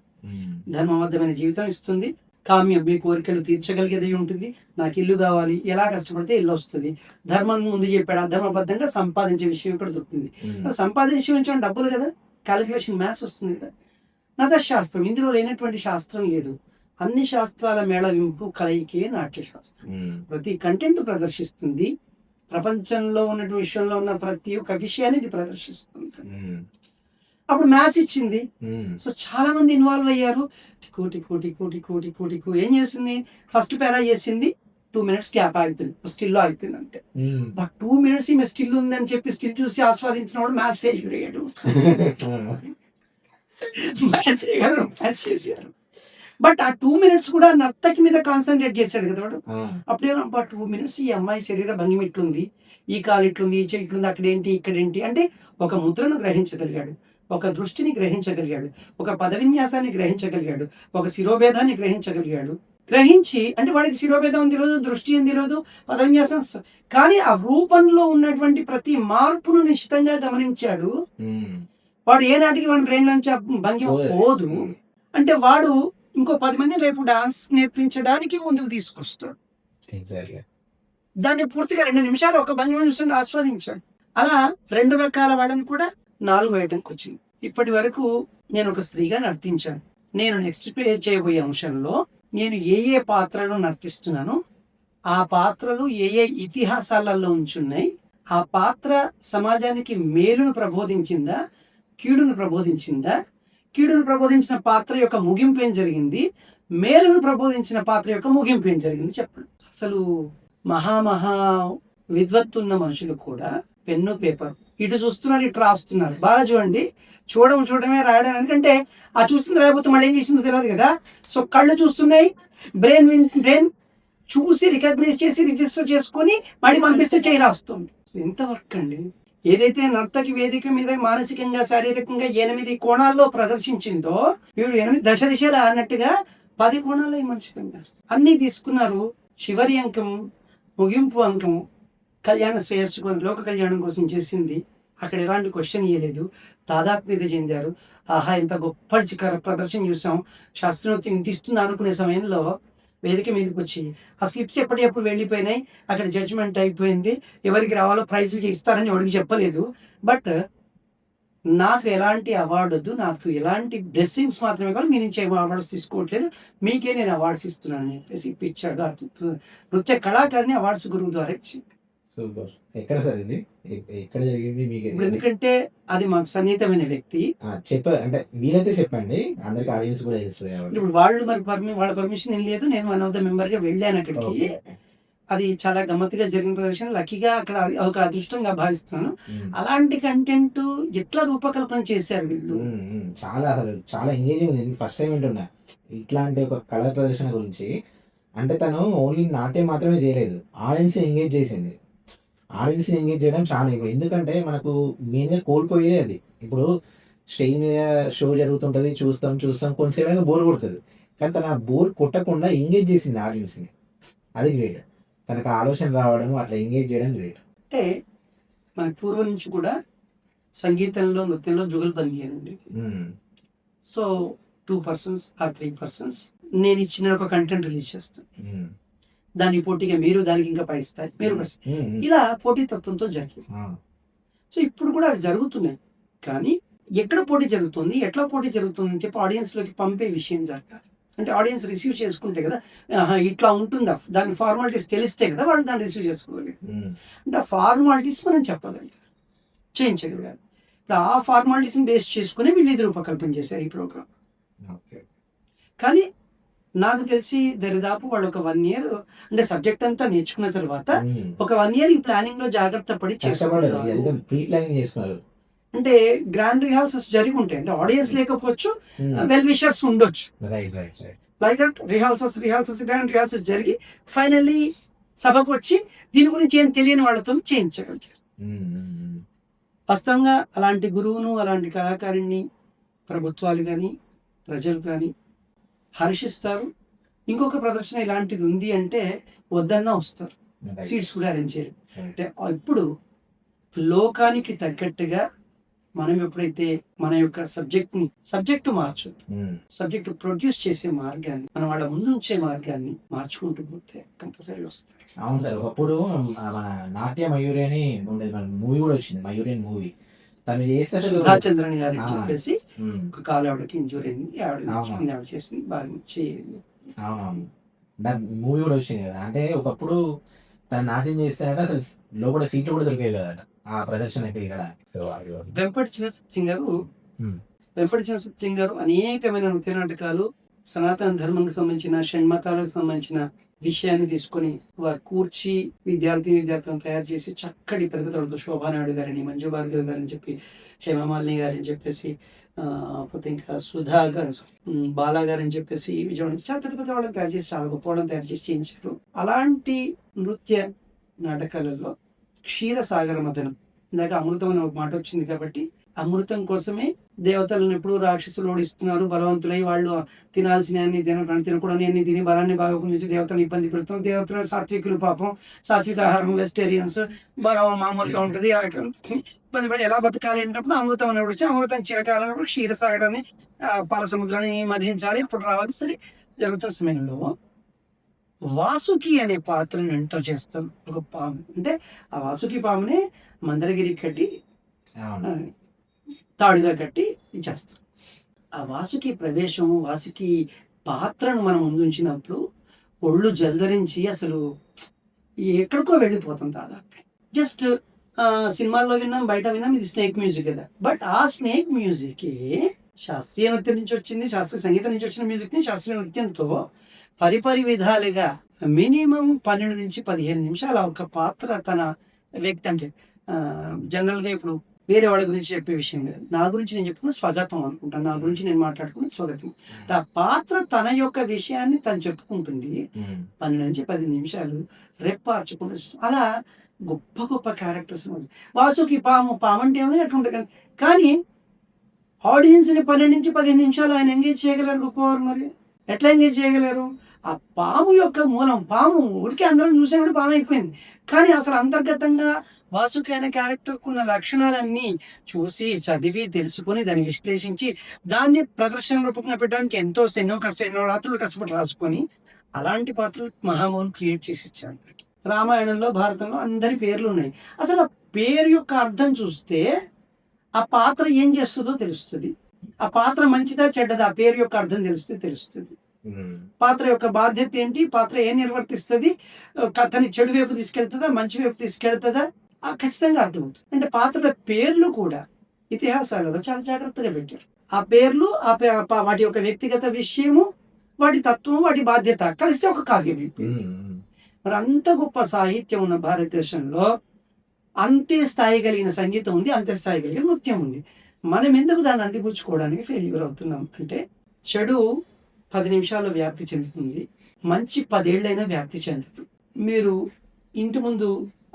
ధర్మబద్ధమైన జీవితం ఇస్తుంది, కామ్యం మీ కోరికలు తీర్చగలిగేది ఉంటుంది, నాకు ఇల్లు కావాలి, ఎలా కష్టపడితే ఇల్లు వస్తుంది. ధర్మం ముందు చెప్పాడు, అధర్మబద్ధంగా సంపాదించే విషయం ఇక్కడ దొరుకుతుంది. సంపాదించడం డబ్బులు కదా, క్యాలిక్యులేషన్ మ్యాథ్స్ వస్తుంది కదా. నతశాస్త్రం, ఇందులో లేనటువంటి శాస్త్రం లేదు. అన్ని శాస్త్రాల మేళవింపు కలయికే నాట్యశాస్త్రం. ప్రతి కంటెంట్ ప్రదర్శిస్తుంది, ప్రపంచంలో ఉన్నటువంటి విషయంలో ఉన్న ప్రతి ఒక్క విషయాన్ని ఇది ప్రదర్శిస్తుంది. అప్పుడు మ్యాథ్స్ ఇచ్చింది. సో చాలా మంది ఇన్వాల్వ్ అయ్యారు. కోటి కోటి కోటి కోటి కోటి ఏం చేసింది, ఫస్ట్ పేరా చేసింది, 2 minutes గ్యాప్ ఆగిపోయింది, స్టిల్ ఆగిపోయింది అంతే. బట్ 2 minutes ఈమె స్టిల్ ఉందని చెప్పి స్టిల్ చూసి ఆస్వాదించిన వాడు మ్యాథ్స్ ఫెయిల్యూర్ అయ్యాడు. మ్యాథ్స్ చేశారు. బట్ ఆ 2 minutes కూడా నర్తకి మీద కాన్సన్ట్రేట్ చేశాడు కదా వాడు. అప్పుడేమో 2 minutes ఈ అమ్మాయి శరీర భంగిమ ఇట్లుంది, ఈ కాలు ఇట్లుంది, ఈ చెయ్యి ఇట్లుంది, అక్కడేంటి ఇక్కడేంటి అంటే ఒక ముద్రను గ్రహించగలిగాడు, ఒక దృష్టిని గ్రహించగలిగాడు, ఒక పదవిన్యాసాన్ని గ్రహించగలిగాడు, ఒక శిరోభేదాన్ని గ్రహించగలిగాడు. గ్రహించి అంటే వాడికి శిరోభేదం తెలియదు, దృష్టి ఏం తెలియదు, పదవిన్యాసం, కానీ ఆ రూపంలో ఉన్నటువంటి ప్రతి మార్పును నిశ్చితంగా గమనించాడు. వాడు ఏనాటికి వాడి బ్రెయిన్ నుంచి ఆ భంగిమ పోదు. అంటే వాడు ఇంకో 10 మంది రేపు డాన్స్ నేర్పించడానికి ముందుకు తీసుకొస్తాడు. దాన్ని పూర్తిగా 2 నిమిషాలు ఒక భంగిమ చూసి ఆస్వాదించాడు. అలా 2 రకాల వాళ్ళని కూడా 4 ఐటెంకి వచ్చింది. ఇప్పటి వరకు నేను ఒక స్త్రీగా నర్తించాను. నేను నెక్స్ట్ చేయబోయే అంశంలో నేను ఏ పాత్రలు నర్తిస్తున్నానో ఆ పాత్రలు ఏ ఇతిహాసాలలో ఉంచున్నాయి, ఆ పాత్ర సమాజానికి మేలును ప్రబోధించిందా, కీడును ప్రబోధించిందా, కీడును ప్రబోధించిన పాత్ర యొక్క ముగింపు ఏం జరిగింది, మేలును ప్రబోధించిన పాత్ర యొక్క ముగింపు ఏం జరిగింది చెప్పండి. అసలు మహా విద్వత్తున్న మనుషులు కూడా పెన్ను పేపర్ ఇటు చూస్తున్నారు, ఇటు రాస్తున్నారు. బాగా చూడండి, చూడడమే రాయడం. ఎందుకంటే ఆ చూస్తుంది రాయబోతే మళ్ళీ ఏం చేసిందో తెలియదు కదా. సో కళ్ళు చూస్తున్నాయి, బ్రెయిన్ చూసి రికగ్నైజ్ చేసి రిజిస్టర్ చేసుకొని మళ్ళీ పంపిస్తే చేయి రాస్తుంది. ఎంత వర్క్ అండి. ఏదైతే నర్తకి వేదిక మీద మానసికంగా శారీరకంగా 8 కోణాల్లో ప్రదర్శించిందో, వీడు 8 దశ అన్నట్టుగా 10 కోణాల్లో ఈ మనిషి పనిచేస్తుంది. అన్నీ తీసుకున్నారు. చివరి అంకం, ముగింపు అంకం కళ్యాణ శ్రేయస్సు కోసం, లోక కళ్యాణం కోసం చేసింది. అక్కడ ఎలాంటి క్వశ్చన్ ఇవ్వలేదు, తాదాత్మ్యత చెందారు. ఆహా ఎంత గొప్ప ప్రదర్శన చూసాం, శాస్త్రోక్తి ఇంత ఇస్తుంది అనుకునే సమయంలో వేదిక మీదకి వచ్చి ఆ స్లిప్స్ ఎప్పటికప్పుడు వెళ్ళిపోయినాయి, అక్కడ జడ్జిమెంట్ అయిపోయింది, ఎవరికి రావాలో ప్రైజులు ఇస్తారని ఎవరికి చెప్పలేదు. బట్ నాకు ఎలాంటి అవార్డు వద్దు, నాకు ఎలాంటి బ్లెస్సింగ్స్ మాత్రమే కాదు, మీ నుంచి ఏమో అవార్డ్స్ తీసుకోవట్లేదు, మీకే నేను అవార్డ్స్ ఇస్తున్నాను అని చెప్పేసి ఇప్పించాడు. నృత్య కళాకారిని అవార్డ్స్ గురువు ద్వారా ఇచ్చింది. సూపర్. ఎక్కడ సార్ ఇది, ఎక్కడ జరిగింది మీకు? ఎందుకంటే అది మాకు సన్నిహితమైన వ్యక్తి. అంటే మీరైతే చెప్పండి, అందరికి ఆడియన్స్ కూడా తెలుస్తుంది. ఇప్పుడు వాళ్ళు మరి వాళ్ళ పర్మిషన్ ఏం లేదు, నేను 1 of the member గా వెళ్ళాను అక్కడికి. అది చాలా గమ్మత్తుగా జరిగిన ప్రదర్శన. లక్కీగా అక్కడ ఒక అదృష్టంగా భావిస్తున్నాను. అలాంటి కంటెంట్ ఎట్లా రూపకల్పన చేశారు వీళ్ళు, చాలా అసలు చాలా ఎంగేజింగ్ ఉంది. ఫస్ట్ టైం వింటున్నా ఇట్లాంటి ఒక కళా ప్రదర్శన గురించి. అంటే తను ఓన్లీ నాట్యం మాత్రమే చేయలేదు, ఆడియన్స్ ఎంగేజ్ చేసింది. ఆడియన్స్ ఎంగేజ్ చేయడం చాలా ఎక్కువ. ఎందుకంటే మనకు మెయిన్గా కోల్పోయేది అది. ఇప్పుడు స్టేజ్ మీద షో జరుగుతుంటుంది, చూస్తాం కొంచెంసేపు బోర్ కొడుతుంది, కానీ తన బోర్ కొట్టకుండా ఎంగేజ్ చేసింది ఆడియన్స్ని. అది గ్రేట్. తనకు ఆలోచన రావడం, అట్లా ఎంగేజ్ చేయడం గ్రేట్. అంటే మన పూర్వం నుంచి కూడా సంగీతంలో, నృత్యంలో జుగల్బందీ అని ఉండేది. సో 2 persons or 3 persons నేను ఇచ్చిన ఒక కంటెంట్ రిలీజ్ చేస్తాను, దాని పోటీగా మీరు దానికి ఇంకా పై స్థాయి మీరు, ఇలా పోటీతత్వంతో జరిగింది. సో ఇప్పుడు కూడా అవి జరుగుతున్నాయి, కానీ ఎక్కడ పోటీ జరుగుతుంది, ఎట్లా పోటీ జరుగుతుంది అని చెప్పి ఆడియన్స్లోకి పంపే విషయం జరగాలి. అంటే ఆడియన్స్ రిసీవ్ చేసుకుంటే కదా, ఇట్లా ఉంటుందా, దాని ఫార్మాలిటీస్ తెలిస్తే కదా వాళ్ళు దాన్ని రిసీవ్ చేసుకోగలిగారు. అంటే ఆ ఫార్మాలిటీస్ మనం చెప్పగలిగారు, చేయించగలిగారు. ఇప్పుడు ఆ ఫార్మాలిటీస్ని బేస్ చేసుకుని వీళ్ళు ఇది రూపకల్పన చేశారు ఈ ప్రోగ్రామ్. కానీ నాకు తెలిసి దరిదాపు వాళ్ళు ఒక 1 year అంటే సబ్జెక్ట్ అంతా నేర్చుకున్న తర్వాత ఒక 1 year ఈ ప్లానింగ్ లో జాగ్రత్త పడి చేసుకున్నారు. అంటే గ్రాండ్ రిహార్సల్స్ జరిగి ఉంటాయి, అంటే ఆడియన్స్ లేకపోవచ్చు, వెల్ విషర్స్ ఉండొచ్చు. Like that rehearsals grand rehearsals జరిగి ఫైనల్లీ సభకు వచ్చి దీని గురించి ఏం తెలియని వాళ్ళతో చేయించగలిగారు. వాస్తవంగా అలాంటి గురువును, అలాంటి కళాకారుణ్ణి ప్రభుత్వాలు కానీ ప్రజలు కానీ హర్షిస్తారు. ఇంకొక ప్రదర్శన ఇలాంటిది ఉంది అంటే వద్దన్నా వస్తారు, సీట్స్ కూడా అరేంజ్ చేయరు. అంటే ఇప్పుడు లోకానికి తగ్గట్టుగా మనం ఎప్పుడైతే మన యొక్క సబ్జెక్టు మార్చొద్దు, సబ్జెక్టు ప్రొడ్యూస్ చేసే మార్గాన్ని, మనం వాళ్ళ ముందు ఉంచే మార్గాన్ని మార్చుకుంటూ పోతే కంపల్సరీ వస్తాయి. అవును సార్. ఒకప్పుడు మన నాట్య మయూరి అని ఉండేది, మన మూవీ కూడా వచ్చింది, మయూరి అని మూవీ. తను చేస్తే అసలు సుధాచంద్రన్ గారు ఆ, చెప్పేసి ఉమ్, ఒక కాలు ఆవిడకి ఇంజూరీ అయింది, ఆవిడ అవును. నేర్చుకుంది, ఆవిడ చేసింది బాగా మంచి. అవునవును. మూవీ కూడా వచ్చింది కదా. అంటే ఒకప్పుడు తను నాట్యం చేస్తానంటే అసలు లోపల సీట్లు కూడా దొరికేవి కదట ఆ ప్రదర్శనకి ఇక్కడ. వెంపటి చిన్నసత్యం గారు అనేకమైన నృత్య నాటకాలు, సనాతన ధర్మంకి సంబంధించిన షణ్మతాలకు సంబంధించిన విషయాన్ని తీసుకొని వారు కూర్చి విద్యార్థులను తయారు చేసి చక్కటి పెద్ద పెద్ద శోభానాయుడు గారని, మంజు భార్గవి గారని చెప్పి, హేమమాలిని గారని చెప్పేసి, పోతే ఇంకా సుధా గారు, బాలా గారని చెప్పేసి విజయవాడ చాలా పెద్ద పెద్ద వాళ్ళని తయారు చేసి, చాలా గొప్ప వాళ్ళని తయారు చేసి చేయించారు. అలాంటి నృత్య నాటకాలలో క్షీరసాగర మథనం, ఇందాక అమృతం అనే ఒక మాట వచ్చింది కాబట్టి, అమృతం కోసమే దేవతలను ఎప్పుడు రాక్షసులు ఓడిస్తున్నారు, బలవంతులై వాళ్ళు తినాల్సిన అన్ని తినకూడని అన్ని తిని బలాన్ని బాగా పొందించి దేవతలను ఇబ్బంది పెడుతున్నారు. దేవతలు సాత్వికులు, పాపం సాత్విక ఆహారం, వెజిటేరియన్స్, బలం మామూలుగా ఉంటుంది, ఇబ్బంది పడి ఎలా బతకాలి అనేటప్పుడు అమృతం అనేప్పుడు వచ్చి, అమృతం చిరకాలన్నప్పుడు క్షీరసాగరాన్ని పాల సముద్రాన్ని మధించాలి, అప్పుడు రావాలి. సరే జరుగుతున్న సమయంలో వాసుకి అనే పాత్రను ఎంటర్ చేస్తాం. ఒక పాము అంటే ఆ వాసుకి పాముని మందరగిరి కట్టి తాడుగా కట్టి ఇచ్చేస్తాం. ఆ వాసుకి ప్రవేశం, వాసుకి పాత్రను మనం ముందుంచినప్పుడు ఒళ్ళు జల్దరించి అసలు ఎక్కడికో వెళ్ళిపోతాం దాదాపు. జస్ట్ సినిమాల్లో విన్నాం, బయట విన్నాం, ఇది స్నేక్ మ్యూజిక్ కదా. బట్ ఆ స్నేక్ మ్యూజిక్ శాస్త్రీయ నృత్యం నుంచి వచ్చింది, శాస్త్రీయ సంగీతం నుంచి వచ్చిన మ్యూజిక్ని శాస్త్రీయ నృత్యంతో పరిపరి విధాలుగా మినిమం 12 నుంచి 15 నిమిషాల ఒక పాత్ర తన వ్యక్తి, అంటే జనరల్గా ఇప్పుడు వేరే వాళ్ళ గురించి చెప్పే విషయం లేదు, నా గురించి నేను చెప్పుకున్న స్వాగతం అనుకుంటాను, నా గురించి నేను మాట్లాడుకున్న స్వాగతం. ఆ పాత్ర తన యొక్క విషయాన్ని తను చెప్పుకుంటుంది 12 నుంచి 10 నిమిషాలు రెప్పార్చకుండా. అలా గొప్ప గొప్ప క్యారెక్టర్స్. వాసుకి పాము అంటే ఏమో అట్లుంటుంది కదా, కానీ ఆడియన్స్ని 12 నుంచి 15 నిమిషాలు ఆయన ఎంగేజ్ చేయగలరు గొప్పవారు. మరి ఎట్లా ఎంగేజ్ చేయగలరు? ఆ పాము యొక్క మూలం, పాము ఉడికి అందరం చూసేవాడు పాము అయిపోయింది, కానీ అసలు అంతర్గతంగా వాసుకి అనే క్యారెక్టర్కు ఉన్న లక్షణాలన్నీ చూసి, చదివి, తెలుసుకొని, దాన్ని విశ్లేషించి, దాన్ని ప్రదర్శన రూపంగా పెట్టడానికి ఎన్నో రాత్రులు కష్టపడి రాసుకొని అలాంటి పాత్రలు మహామౌన్ క్రియేట్ చేసి ఇచ్చారు. రామాయణంలో, భారతంలో అందరి పేర్లు ఉన్నాయి. అసలు ఆ పేరు యొక్క అర్థం చూస్తే ఆ పాత్ర ఏం చేస్తుందో తెలుస్తుంది. ఆ పాత్ర మంచిదా చెడ్డదా ఆ పేరు యొక్క అర్థం తెలిస్తే తెలుస్తుంది. పాత్ర యొక్క బాధ్యత ఏంటి, పాత్ర ఏం నిర్వర్తిస్తుంది, కథని చెడు వైపు తీసుకెళ్తుందా, మంచి వైపు తీసుకెళ్తుందా, ఖచ్చితంగా అర్థమవుతుంది. అంటే పాత్రల పేర్లు కూడా ఇతిహాసాలలో చాలా జాగ్రత్తగా పెట్టారు. ఆ పేర్లు, వాటి యొక్క వ్యక్తిగత విషయము, వాటి తత్వం, వాటి బాధ్యత కలిస్తే ఒక కావ్యం. మరి అంత గొప్ప సాహిత్యం ఉన్న భారతదేశంలో అంతే స్థాయి కలిగిన సంగీతం ఉంది, అంతే స్థాయి కలిగిన నృత్యం ఉంది. మనం ఎందుకు దాన్ని అందిపుచ్చుకోవడానికి ఫెయిల్యూర్ అవుతున్నాం అంటే, చెడు 10 నిమిషాల్లో వ్యాప్తి చెందుతుంది, మంచి 10 ఏళ్ళైనా వ్యాప్తి చెందుతుంది. మీరు ఇంటి ముందు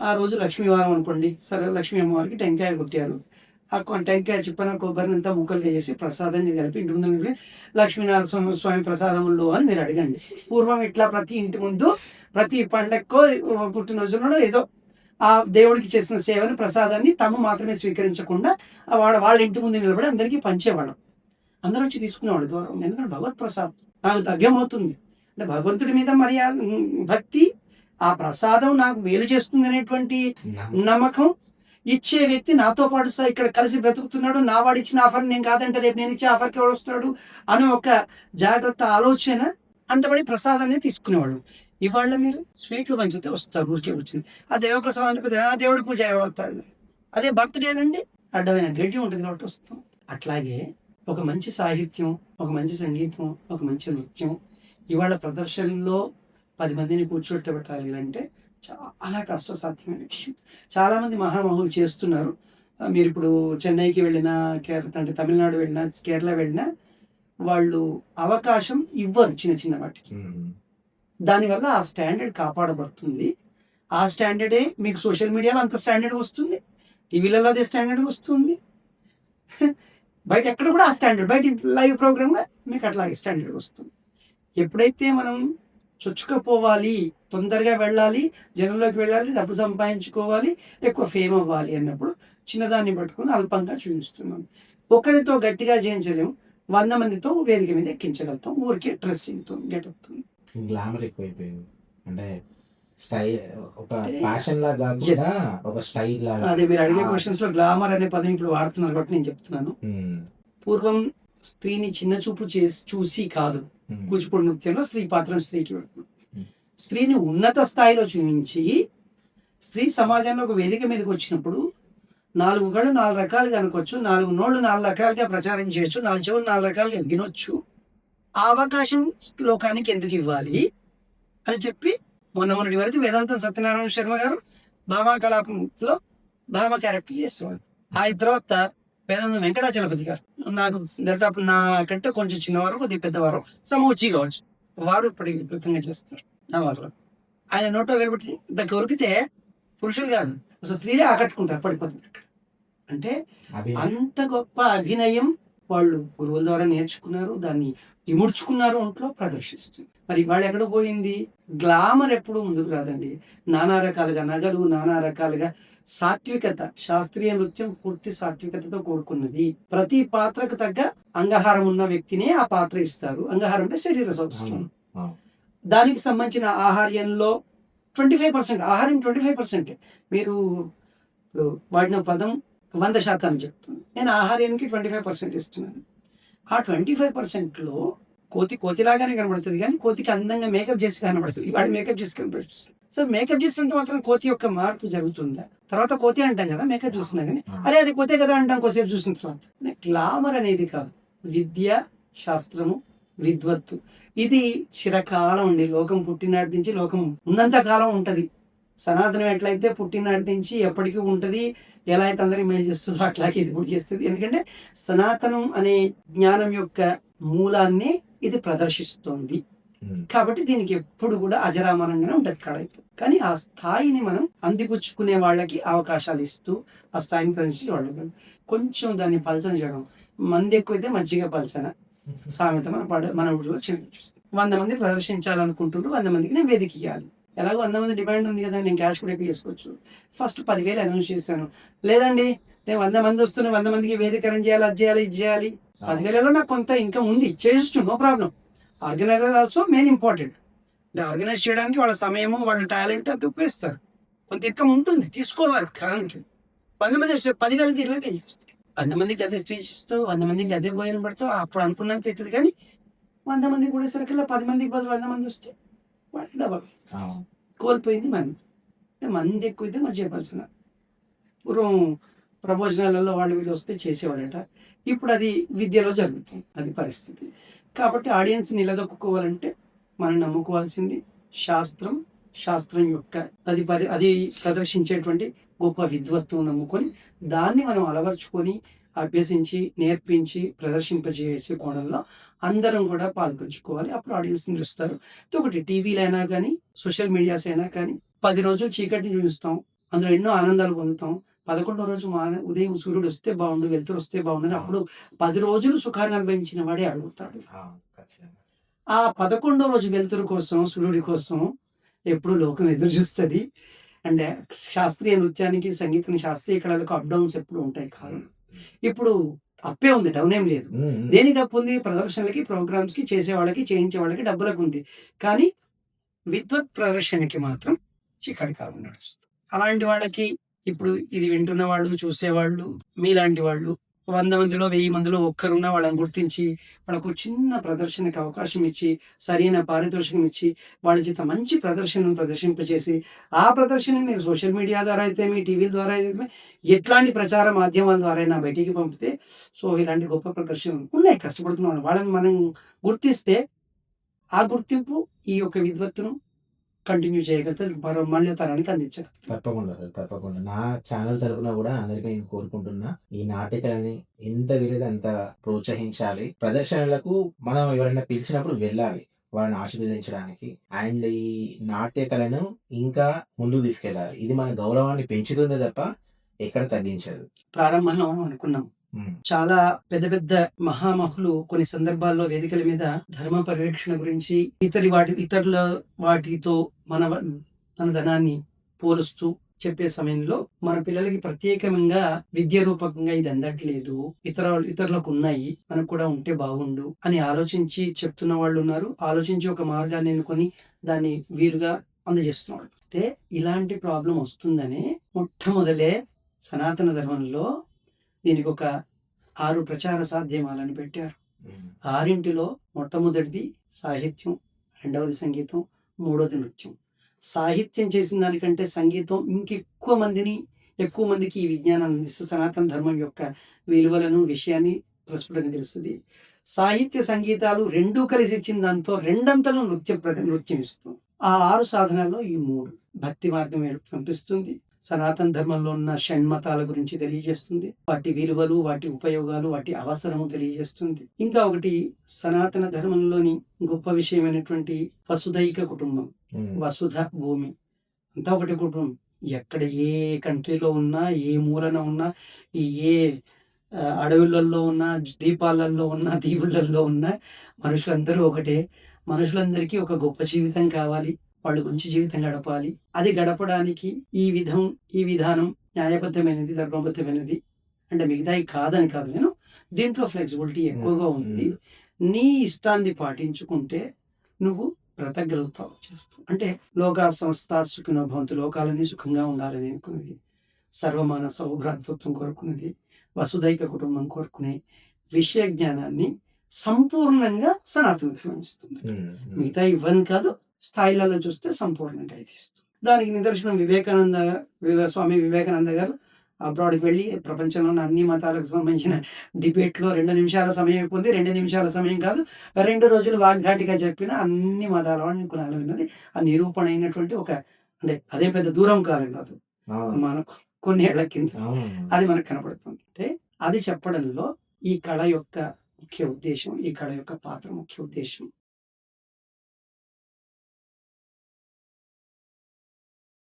ఆ రోజు లక్ష్మీవారం అనుకోండి, సరే లక్ష్మీ అమ్మవారికి టెంకాయ కొట్టారు, ఆ టెంకాయ చిప్పన కొబ్బరిని అంతా ముక్కలుగా చేసి ప్రసాదంగా కలిపి ఇంటి ముందు లక్ష్మీనారాయణ స్వామి ప్రసాదములు అని మీరు అడగండి. పూర్వం ఇట్లా ప్రతి ఇంటి ముందు ప్రతి పండక్కో పుట్టినరోజులో ఏదో ఆ దేవుడికి చేసిన సేవని, ప్రసాదాన్ని తమ మాత్రమే స్వీకరించకుండా వాళ్ళ ఇంటి ముందు నిలబడి అందరికీ పంచేవాళ్ళం. అందరూ వచ్చి తీసుకునేవాడు గౌరవం, ఎందుకంటే భగవత్ ప్రసాదం నాకు లభ్యమవుతుంది అంటే భగవంతుడి మీద మర్యాద, భక్తి, ఆ ప్రసాదం నాకు మేలు చేస్తుంది అనేటువంటి నమ్మకం. ఇచ్చే వ్యక్తి నాతో పాటు ఇక్కడ కలిసి బ్రతుకుతున్నాడు, నా వాడు ఇచ్చిన ఆఫర్ నేను కాదంటే రేపు నేను ఇచ్చే ఆఫర్కి ఎవడు వస్తాడు అనే ఒక జాగ్రత్త ఆలోచన అంతబడి ప్రసాదాన్ని తీసుకునేవాళ్ళు. ఇవాళ మీరు స్వీట్లు పంచితే వస్తారు ఊరికే కూర్చుని, ఆ దేవ ప్రసాదం అనిపితే ఆ దేవుడి పూజ అవుతాడు, అదే బర్త్డేనండి అడ్డమైన గడ్డి ఉంటుంది కాబట్టి వస్తాం. అట్లాగే ఒక మంచి సాహిత్యం, ఒక మంచి సంగీతం, ఒక మంచి నృత్యం ఇవాళ ప్రదర్శనలో 10 మందిని కూర్చోబెట్టాలి అంటే చాలా కష్టసాధ్యమైన విషయం. చాలామంది మహామహులు చేస్తున్నారు. మీరు ఇప్పుడు చెన్నైకి వెళ్ళినా, అంటే తమిళనాడు వెళ్ళినా, కేరళ వెళ్ళినా వాళ్ళు అవకాశం ఇవ్వరు చిన్న చిన్న వాటికి. దానివల్ల ఆ స్టాండర్డ్ కాపాడబడుతుంది. ఆ స్టాండర్డే మీకు సోషల్ మీడియాలో అంత స్టాండర్డ్ వస్తుంది, టీవీలలో అదే స్టాండర్డ్ వస్తుంది, బయట ఎక్కడ కూడా ఆ స్టాండర్డ్, బయట లైవ్ ప్రోగ్రామ్గా మీకు అట్లాగే స్టాండర్డ్ వస్తుంది. ఎప్పుడైతే మనం చొచ్చుకపోవాలి తొందరగా వెళ్ళాలి, జనంలోకి వెళ్ళాలి, డబ్బు సంపాదించుకోవాలి, ఎక్కువ ఫేమ్ అవ్వాలి అన్నప్పుడు చిన్నదాన్ని పట్టుకొని అల్పంగా చూపిస్తున్నాం. ఒకరితో గట్టిగా చేయించలేము, 100 మందితో వేదిక మీద ఎక్కించగలుగుతాం. ఊరికే డ్రెస్సింగ్‌తో, గెటప్‌తో. గ్లామర్ ఎక్కువైపోయింది. అంటే స్టైల్ ఒక అంటే ఫ్యాషన్ లాగా యెస్. కాకుండా ఒక స్టైల్ లాగా. అదే మీరు అడిగే ఆ! క్వెషన్స్‌లో గ్లామర్ అనే పదం ఇప్పుడు వాడుతున్నారు కాబట్టి నేను చెప్తున్నాను. హ్మ్. పూర్వం స్త్రీని చిన్న చూపు చూసి కాదు. హ్మ్. కూచిపూడి నృత్యంలో స్త్రీ పాత్రను స్త్రీకి పెట్టడం. హ్మ్. స్త్రీని ఉన్నత స్థాయిలో చూపించి, స్త్రీ సమాజంలో ఒక వేదిక మీదకి వచ్చినప్పుడు 4 కళ్ళు 4 రకాలుగా అనుకోవచ్చు. 4 నోళ్ళు 4 రకాలుగా ప్రచారం చేయొచ్చు. 4 చెవులు 4 రకాలుగా వినొచ్చు. ఆ అవకాశం లోకానికి ఎందుకు ఇవ్వాలి అని చెప్పి మొన్నటి వరకు వేదాంతం సత్యనారాయణ శర్మ గారు భామా కలాపంలో భామ క్యారెక్టర్ చేసేవారు. ఆయన తర్వాత వేదాంతం వెంకటాచలపతి గారు, నాకు దాదాపు నాకంటే కొంచెం చిన్నవారు, కొద్దిగా పెద్దవారు, సమూచి కావచ్చు. వారు ఇప్పటికి విపరీతంగా చేస్తారు ఆ వాళ్ళు. ఆయన నోట్లో వేలుపెట్టి దగ్గర కొరికితే పురుషులు కాదు, అసలు స్త్రీలే ఆకట్టుకుంటారు, పడిపోతుంది అక్కడ. అంటే అభినయం. అంత గొప్ప అభినయం వాళ్ళు గురువుల ద్వారా నేర్చుకున్నారు, దాన్ని ఇముడ్చుకున్నారు, ఒంట్లో ప్రదర్శిస్తుంది. మరి ఇవాళ ఎక్కడ పోయింది? గ్లామర్ ఎప్పుడు ముందుకు రాదండి. నానా రకాలుగా నగలు, నానా రకాలుగా సాత్వికత. శాస్త్రీయ నృత్యం పూర్తి సాత్వికతతో కూడుకున్నది. ప్రతి పాత్రకు తగ్గ అంగహారం ఉన్న వ్యక్తినే ఆ పాత్ర ఇస్తారు. అంగహారం అంటే శరీర సౌష్ఠవం. అవును. దానికి సంబంధించిన ఆహార్యంలో 25% ఆహారం 25%. మీరు ఇప్పుడు వాడిన పదం 100% చెప్తుంది. నేను ఆహార్యానికి 25% ఇస్తున్నాను. ఆ 25%లో కోతి కోతిలాగానే కనబడుతుంది కానీ కోతికి అందంగా మేకప్ చేసి కనబడుతుంది. వాడు మేకప్ చేసి కనబడుతుంది. సో మేకప్ చేసినంత మాత్రం కోతి యొక్క మార్పు జరుగుతుందా? తర్వాత కోతి అంటాం కదా మేకప్ చేస్తున్నా కానీ, అరే అది కోతే కదా అంటాం కొద్దిసేపు చూసిన తర్వాత. గ్లామర్ అనేది కాదు, విద్య, శాస్త్రము, విద్వత్తు. ఇది చిరకాలం అండి. లోకం పుట్టినాటి నుంచి లోకం ఉన్నంత కాలం ఉంటది. సనాతనం ఎట్లయితే పుట్టినాటి నుంచి ఎప్పటికీ ఉంటది. ఎలా అయితే అందరికి మేలు చేస్తుందో అట్లాగే ఇది కూడా చేస్తుంది. ఎందుకంటే సనాతనం అనే జ్ఞానం యొక్క మూలాన్ని ఇది ప్రదర్శిస్తోంది. హ్మ్. కాబట్టి దీనికి ఎప్పుడు కూడా అజరామరంగానే ఉంటది కడైపు. కానీ ఆ స్థాయిని మనం అందిపుచ్చుకునే వాళ్ళకి అవకాశాలు ఇస్తూ ఆ స్థాయిని ప్రదర్శించే వాళ్ళకి కొంచెం దాన్ని పలచన చేయడం. మంది ఎక్కువైతే మజ్జిగ పలచన సామెత మన ఊళ్ళో చూస్తుంది. 100 మంది ప్రదర్శించాలనుకుంటుండ్రు, 100 మందికి నేను వేదిక ఇవ్వాలి. ఎలాగో 100 మంది డిమాండ్ ఉంది కదా, నేను క్యాష్ కూడా ఎక్కువ చేసుకోవచ్చు. ఫస్ట్ 10,000 అనౌన్స్ చేశాను. లేదండి నేను 100 మంది వస్తున్నా, 100 మందికి వేదిక అరేంజ్ చేయాలి, అది చేయాలి, ఇది చేయాలి. 10,000లో నాకు కొంత ఇన్కమ్ ఉంది, చేయొచ్చు, no problem. Organiser also main important. Organise చేయడానికి వాళ్ళ సమయము, వాళ్ళ టాలెంట్ అది ఉపయోగిస్తారు. కొంత ఇన్కమ్ ఉంటుంది, తీసుకోవాలి. కానీ 100 మంది 10,000కి 20 పే చేస్తారు. 100 మందికి అదే స్టేజ్ ఇస్తావు, 100 మందికి అదే భోజనం పెడతావు, అప్పుడు అనుకున్నంత అవుతుంది. కానీ 100 మందికి కూడా సరికల్లా 10 మందికి బదులు 100 మంది వస్తే వాడికి డబల్ కోల్పోయింది మనం. అంటే మంది ఎక్కువైతే మంచిగా చెప్పాల్సిన. పూర్వం ప్రవచనాలలో వాళ్ళు వీళ్ళు వస్తే చేసేవాడట. ఇప్పుడు అది విద్యలో జరుగుతుంది, అది పరిస్థితి. కాబట్టి ఆడియన్స్ నిలదొక్కుకోవాలంటే మనం నమ్ముకోవాల్సింది శాస్త్రం, శాస్త్రం యొక్క అది ప్రదర్శించేటువంటి గొప్ప విద్వత్తును నమ్ముకొని దాన్ని మనం అలవర్చుకొని అభ్యసించి నేర్పించి ప్రదర్శింపజేసే కోణంలో అందరం కూడా పాల్పంచుకోవాలి. అప్పుడు ఆడియన్స్ నిలుస్తారు. ఒకటి టీవీలో అయినా కానీ, సోషల్ మీడియాస్ అయినా కానీ 10 రోజులు చీకటిని చూపిస్తాం, అందులో ఎన్నో ఆనందాలు పొందుతాం. 11వ రోజు ఉదయం సూర్యుడు వస్తే బాగుండు, వెలుతురు వస్తే బాగుండు. అప్పుడు 10 రోజులు సుఖాన్ని అనుభవించిన వాడే అడుగుతాడు. ఆ 11వ రోజు వెలుతురు కోసం, సూర్యుడి కోసం ఎప్పుడు లోకం ఎదురు చూస్తుంది. అంటే శాస్త్రీయ నృత్యానికి, సంగీతానికి, శాస్త్రీయ కళలకు అప్ డౌన్స్ ఎప్పుడు ఉంటాయి కాదు. ఇప్పుడు అప్పే ఉంది, డౌన్ ఏం లేదు. దేనికి అప్పు ఉంది? ప్రదర్శనలకి, ప్రోగ్రామ్స్కి, చేసేవాళ్ళకి, చేయించే వాళ్ళకి, డబ్బులకు ఉంది. కానీ విద్వత్ ప్రదర్శనకి మాత్రం చీకటి కాలం నడుస్తుంది. అలాంటి వాళ్ళకి ఇప్పుడు ఇది వింటున్న వాళ్ళు, చూసేవాళ్ళు, మీలాంటి వాళ్ళు 100 మందిలో 1000 మందిలో ఒక్కరున్న వాళ్ళని గుర్తించి వాళ్ళకు చిన్న ప్రదర్శనకి అవకాశం ఇచ్చి, సరైన పారితోషికం ఇచ్చి, వాళ్ళ చేత మంచి ప్రదర్శనను ప్రదర్శింపచేసి, ఆ ప్రదర్శనని మీరు సోషల్ మీడియా ద్వారా అయితే, మీ టీవీ ద్వారా అయితే, ఎట్లాంటి ప్రచార మాధ్యమాల ద్వారా అయినా బయటికి పంపితే, సో ఇలాంటి గొప్ప ప్రదర్శనలు ఉన్నాయి. కష్టపడుతున్న వాళ్ళని మనం గుర్తిస్తే ఆ గుర్తింపు ఈ యొక్క విద్వత్తును కంటిన్యూ చేయగలుగుతారు, మళ్ళీ తరానికి అందించగలుగుతారు. తప్పకుండా సార్, తప్పకుండా. నా ఛానల్ తరపున కూడా అందరికీ నేను కోరుకుంటున్నా, ఈ నాటికలని ఎంత వీలైతే అంత ప్రోత్సహించాలి. ప్రదర్శనలకు మనం ఎవరైనా పిలిచినప్పుడు వెళ్ళాలి, వాళ్ళని ఆశీర్వదించడానికి. అండ్ ఈ నాట్య కళను ఇంకా ముందుకు తీసుకెళ్ళాలి. ఇది మన గౌరవాన్ని పెంచుతుంది తప్ప ఎక్కడ తగ్గించదు. ప్రారంభంలో మనం అనుకున్నాం చాలా పెద్ద పెద్ద మహామహులు కొన్ని సందర్భాల్లో వేదికల మీద ధర్మ పరిరక్షణ గురించి ఇతరుల వాటితో మన ధనాన్ని పోలుస్తూ చెప్పే సమయంలో మన పిల్లలకి ప్రత్యేకంగా విద్య రూపకంగా ఇది అందట్లేదు, ఇతరులకు ఉన్నాయి, మనకు కూడా ఉంటే బాగుండు అని ఆలోచించి చెప్తున్న వాళ్ళు ఉన్నారు. ఆలోచించి ఒక మార్గాన్ని ఎన్నుకొని దాన్ని వీలుగా అందజేస్తున్నారు. అయితే ఇలాంటి ప్రాబ్లం వస్తుందని మొట్టమొదలే సనాతన ధర్మంలో దీనికి ఒక 6 ప్రచార సాధ్యమాలని పెట్టారు. 6 మొట్టమొదటిది సాహిత్యం, రెండవది సంగీతం, మూడవది నృత్యం. సాహిత్యం చేసిన దానికంటే సంగీతం ఎక్కువ మందికి ఈ విజ్ఞానాన్ని అందిస్తూ సనాతన ధర్మం యొక్క విలువలను విషయాన్ని ప్రస్ఫుటంగా తెలుస్తుంది. సాహిత్య సంగీతాలు రెండూ కలిసి ఇచ్చిన దాంతో రెండంతలు నృత్యం ఇస్తుంది. ఆ 6 సాధనాల్లో ఈ 3 భక్తి మార్గం పంపిస్తుంది. సనాతన ధర్మంలో ఉన్న షణ్మతాల గురించి తెలియజేస్తుంది. వాటి విలువలు, వాటి ఉపయోగాలు, వాటి అవసరము తెలియజేస్తుంది. ఇంకా ఒకటి సనాతన ధర్మంలోని గొప్ప విషయమైనటువంటి వసుదైక కుటుంబం, వసుధ భూమి అంతా ఒకటి కుటుంబం. ఎక్కడ ఏ కంట్రీలో ఉన్నా, ఏ మూలన ఉన్నా, ఏ అడవులలో ఉన్నా, దీపాలలో ఉన్నా, దీవులలో ఉన్నా మనుషులందరూ ఒకటే. మనుషులందరికీ ఒక గొప్ప జీవితం కావాలి, వాళ్ళు మంచి జీవితం గడపాలి. అది గడపడానికి ఈ విధానం న్యాయబద్ధమైనది, ధర్మబద్ధమైనది. అంటే మిగతాయి కాదని కాదు, నేను దీంట్లో ఫ్లెక్సిబిలిటీ ఎక్కువగా ఉంది. నీ ఇష్టాన్ని పాటించుకుంటే నువ్వు బ్రతకగలుగుతావు చేస్తావు. అంటే లోకా సంస్థ సుఖినో భవంతు, లోకాలన్నీ సుఖంగా ఉండాలని అనుకున్నది, సర్వమాన సౌభ్రాతృత్వం కోరుకున్నది, వసుదైక కుటుంబం కోరుకునే విషయ జ్ఞానాన్ని సంపూర్ణంగా సనాతన ధర్మం ఇస్తుంది. మిగతా ఇవ్వని కాదు, స్థాయిలలో చూస్తే సంపూర్ణంగా ఇది ఇస్తుంది. దానికి నిదర్శనం స్వామి వివేకానంద గారు అబ్రాడ్కి వెళ్ళి ప్రపంచంలో ఉన్న అన్ని మతాలకు సంబంధించిన డిబేట్లో 2 నిమిషాల సమయం అయిపోయింది. 2 నిమిషాల సమయం కాదు, 2 రోజులు వాగ్దాటిగా చెప్పిన అన్ని మతాల వాళ్ళని కులాలు విన్నది. ఆ నిరూపణ అయినటువంటి అంటే అదే పెద్ద దూరం కాలం కాదు, మనకు కొన్ని ఏళ్ల కింద అది మనకు కనపడుతుంది. అంటే అది చెప్పడంలో ఈ కళ యొక్క ముఖ్య ఉద్దేశం, ఈ కళ యొక్క పాత్ర ముఖ్య ఉద్దేశం